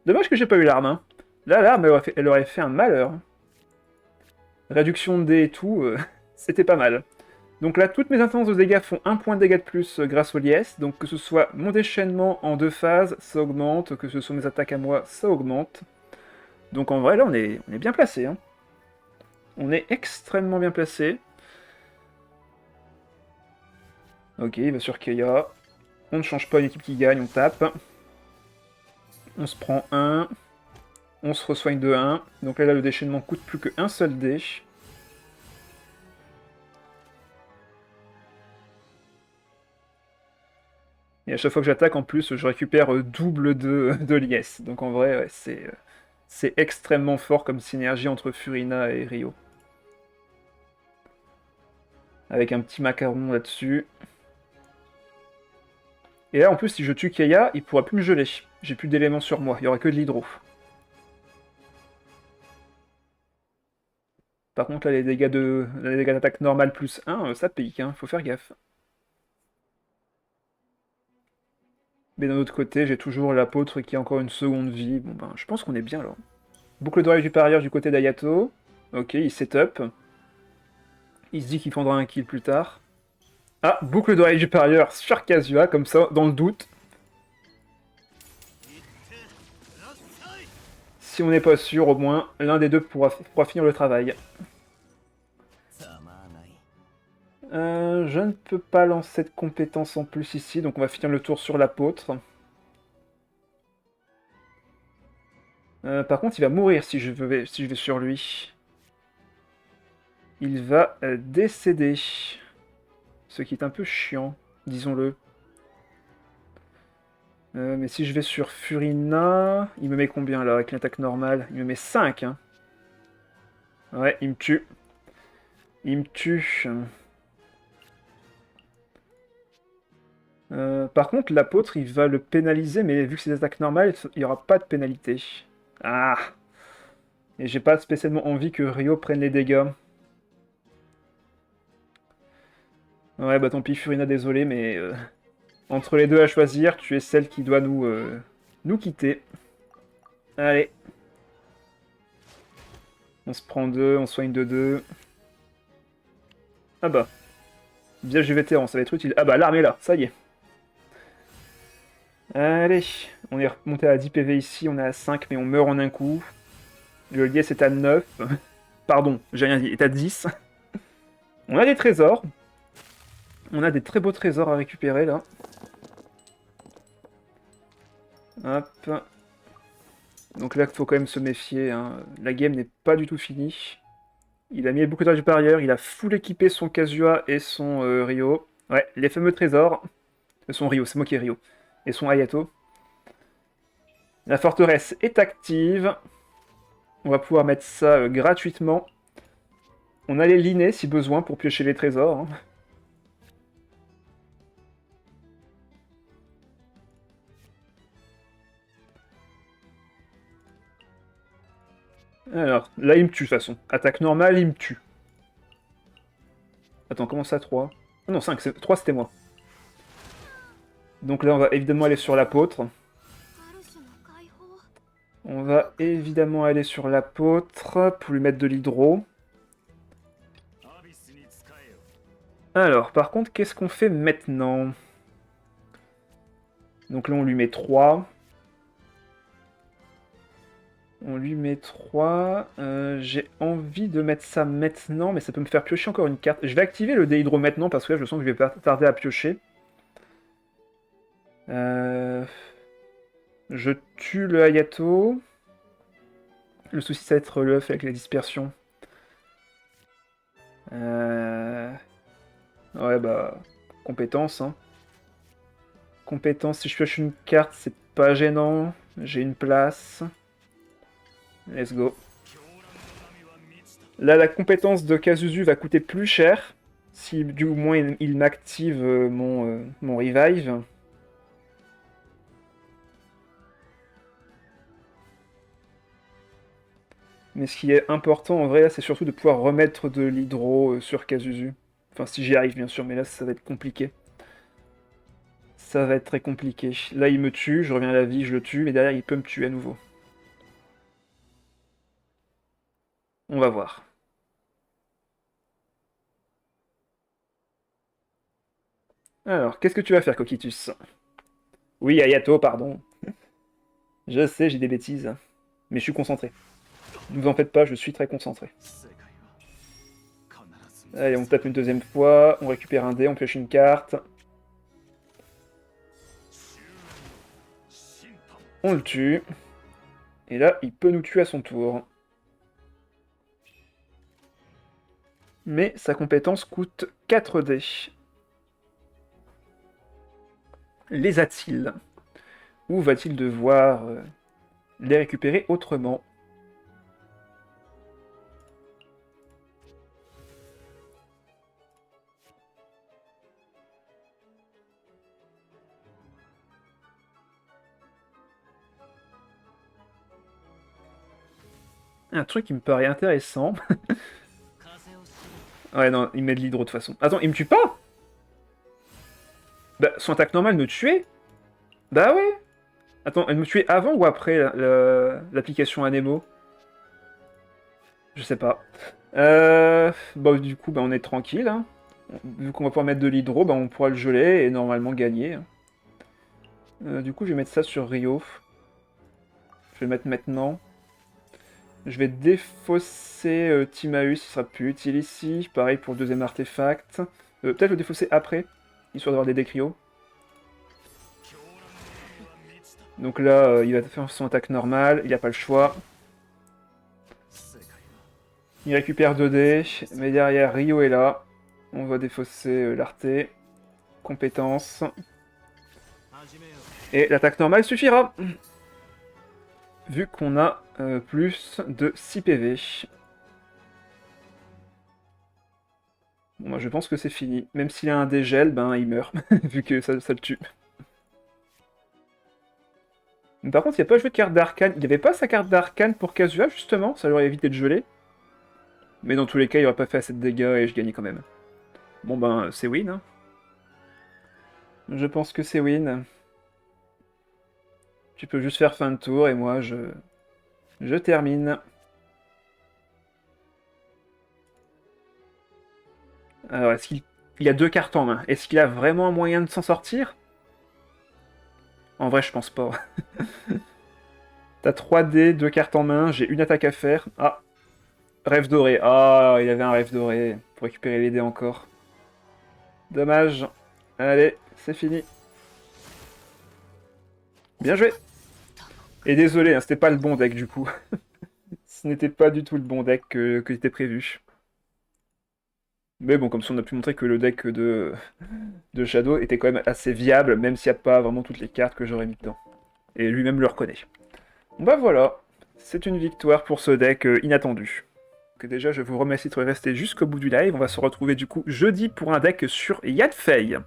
Dommage que j'ai pas eu l'arme, hein. Là, l'arme, elle aurait fait un malheur. Réduction de dés et tout, c'était pas mal. Donc là, toutes mes intenses de dégâts font 1 point de dégâts de plus grâce au liesse. Donc que ce soit mon déchaînement en 2 phases, ça augmente. Que ce soit mes attaques à moi, ça augmente. Donc en vrai, là, on est bien placé. Hein. On est extrêmement bien placé. Ok, il va sur Keia. On ne change pas une équipe qui gagne, on tape. On se prend 1. On se resoigne de 1. Donc là, le déchaînement coûte plus qu'un seul dé. Et à chaque fois que j'attaque, en plus, je récupère double de liesse. Donc en vrai, ouais, c'est extrêmement fort comme synergie entre Furina et Rio. Avec un petit macaron là-dessus. Et là, en plus, si je tue Keia, il pourra plus me geler. J'ai plus d'éléments sur moi, il y aura que de l'hydro. Par contre, là, les dégâts d'attaque normale plus 1, ça pique, hein, faut faire gaffe. Mais d'un autre côté, j'ai toujours l'apôtre qui a encore une seconde vie. Bon ben, je pense qu'on est bien là. Boucle d'oreille du parieur du côté d'Ayato. Ok, il set-up. Il se dit qu'il prendra un kill plus tard. Ah, boucle d'oreille du parieur sur Kazuha, comme ça, dans le doute. Si on n'est pas sûr, au moins, l'un des deux pourra finir le travail. Je ne peux pas lancer de compétence en plus ici, donc on va finir le tour sur l'apôtre. Par contre, il va mourir si je vais sur lui. Il va décéder. Ce qui est un peu chiant, disons-le. Mais si je vais sur Furina, il me met combien là avec l'attaque normale? Il me met 5. Hein. Ouais, il me tue. Il me tue. Par contre, l'apôtre, il va le pénaliser, mais vu que c'est des attaques normales, il n'y aura pas de pénalité. Ah! Et j'ai pas spécialement envie que Rio prenne les dégâts. Ouais, bah tant pis, Furina, désolé, mais entre les deux à choisir, tu es celle qui doit nous quitter. Allez. On se prend 2, on soigne de 2. Ah bah. Bien du vétéran, ça va être utile. Ah bah, l'arme est là, ça y est. Allez, on est remonté à 10 PV ici, on est à 5, mais on meurt en un coup. Le liesse est à 9. Pardon, j'ai rien dit, est à 10. On a des trésors. On a des très beaux trésors à récupérer, là. Hop. Donc là, il faut quand même se méfier. Hein. La game n'est pas du tout finie. Il a mis beaucoup d'âge barrière. Il a full équipé son Kazuha et son Ryo. Ouais, les fameux trésors. Son Ryo, c'est moi qui ai Ryo. Et son Hayato. La forteresse est active. On va pouvoir mettre ça gratuitement. On a les linées si besoin pour piocher les trésors. Hein. Alors, là il me tue de toute façon. Attaque normale, il me tue. Attends, comment ça 3 Ah non, 5, 3 c'était moi. Donc là on va évidemment aller sur l'apôtre. On va évidemment aller sur l'apôtre pour lui mettre de l'hydro. Alors, par contre, qu'est-ce qu'on fait maintenant? Donc là on lui met 3. On lui met 3. J'ai envie de mettre ça maintenant, mais ça peut me faire piocher encore une carte. Je vais activer le déhydro maintenant, parce que là, je sens que je vais pas tarder à piocher. Je tue le Hayato. Le souci, ça va être l'œuf avec la dispersion. Ouais, bah... Compétence, hein. Compétence, si je pioche une carte, c'est pas gênant. J'ai une place. Let's go. Là, la compétence de Kazuzu va coûter plus cher. Si du moins il m'active mon revive. Mais ce qui est important en vrai, là, c'est surtout de pouvoir remettre de l'hydro sur Kazuzu. Enfin, si j'y arrive, bien sûr, mais là, ça va être compliqué. Ça va être très compliqué. Là, il me tue, je reviens à la vie, je le tue, mais derrière, il peut me tuer à nouveau. On va voir. Alors, qu'est-ce que tu vas faire, Coquitus? Oui, Ayato, pardon. Je sais, j'ai des bêtises. Mais je suis concentré. Ne vous en faites pas, je suis très concentré. Allez, on tape une deuxième fois, on récupère un dé, on pioche une carte. On le tue. Et là, il peut nous tuer à son tour. Mais sa compétence coûte 4 dés. Les a-t-il? Ou va-t-il devoir les récupérer autrement? Un truc qui me paraît intéressant. Ouais, non, il met de l'hydro de toute façon. Attends, il me tue pas? Bah, son attaque normale me tuait? Bah ouais. Attends, elle me tuait avant ou après l'application Anemo? Je sais pas. Bah, du coup, bah, on est tranquille. Hein. Vu qu'on va pouvoir mettre de l'hydro, bah, on pourra le geler et normalement gagner. Du coup, je vais mettre ça sur Rio. Je vais le mettre maintenant. Je vais défausser Timaeus, il sera plus utile ici. Pareil pour le deuxième artefact. Peut-être le défausser après, histoire d'avoir des décrios. Donc là, il va faire son attaque normale, il n'a pas le choix. Il récupère 2 dés, mais derrière Rio est là. On va défausser l'Arte. Compétence. Et l'attaque normale suffira. Vu qu'on a plus de 6 PV. Bon, bah, je pense que c'est fini. Même s'il a un dégel, ben il meurt, vu que ça le tue. Mais par contre, il n'y a pas joué de carte d'arcane. Il n'y avait pas sa carte d'arcane pour Kazuha, justement. Ça lui aurait évité de geler. Mais dans tous les cas, il aurait pas fait assez de dégâts et je gagnais quand même. Bon ben, c'est win. Hein. Je pense que c'est win. Tu peux juste faire fin de tour et moi, je termine. Alors, est-ce qu'il a 2 cartes en main? Est-ce qu'il a vraiment un moyen de s'en sortir? En vrai, je pense pas. T'as 3 dés, 2 cartes en main, j'ai une attaque à faire. Ah, Rêve doré. Ah, il avait un rêve doré pour récupérer les dés encore. Dommage. Allez, c'est fini. Bien joué. Et désolé, hein, c'était pas le bon deck du coup. Ce n'était pas du tout le bon deck que était prévu. Mais bon, comme ça on a pu montrer que le deck de Shadow était quand même assez viable, même s'il n'y a pas vraiment toutes les cartes que j'aurais mis dedans. Et lui-même le reconnaît. Bah voilà, c'est une victoire pour ce deck inattendu. Que déjà, je vous remercie de rester jusqu'au bout du live. On va se retrouver du coup jeudi pour un deck sur Yanfei.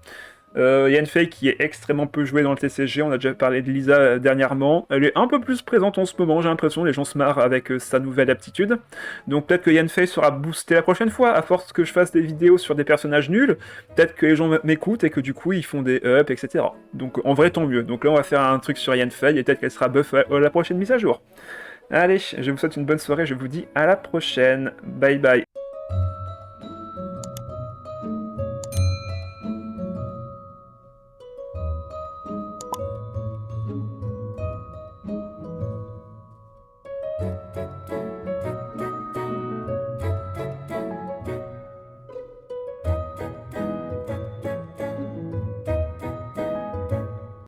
Yanfei qui est extrêmement peu joué dans le TCG, on a déjà parlé de Lisa dernièrement. Elle est un peu plus présente en ce moment, j'ai l'impression, les gens se marrent avec sa nouvelle aptitude. Donc peut-être que Yanfei sera boosté la prochaine fois, à force que je fasse des vidéos sur des personnages nuls, peut-être que les gens m'écoutent et que du coup ils font des ups, etc. Donc en vrai tant mieux. Donc là on va faire un truc sur Yanfei et peut-être qu'elle sera buff à la prochaine mise à jour. Allez, je vous souhaite une bonne soirée, je vous dis à la prochaine. Bye bye.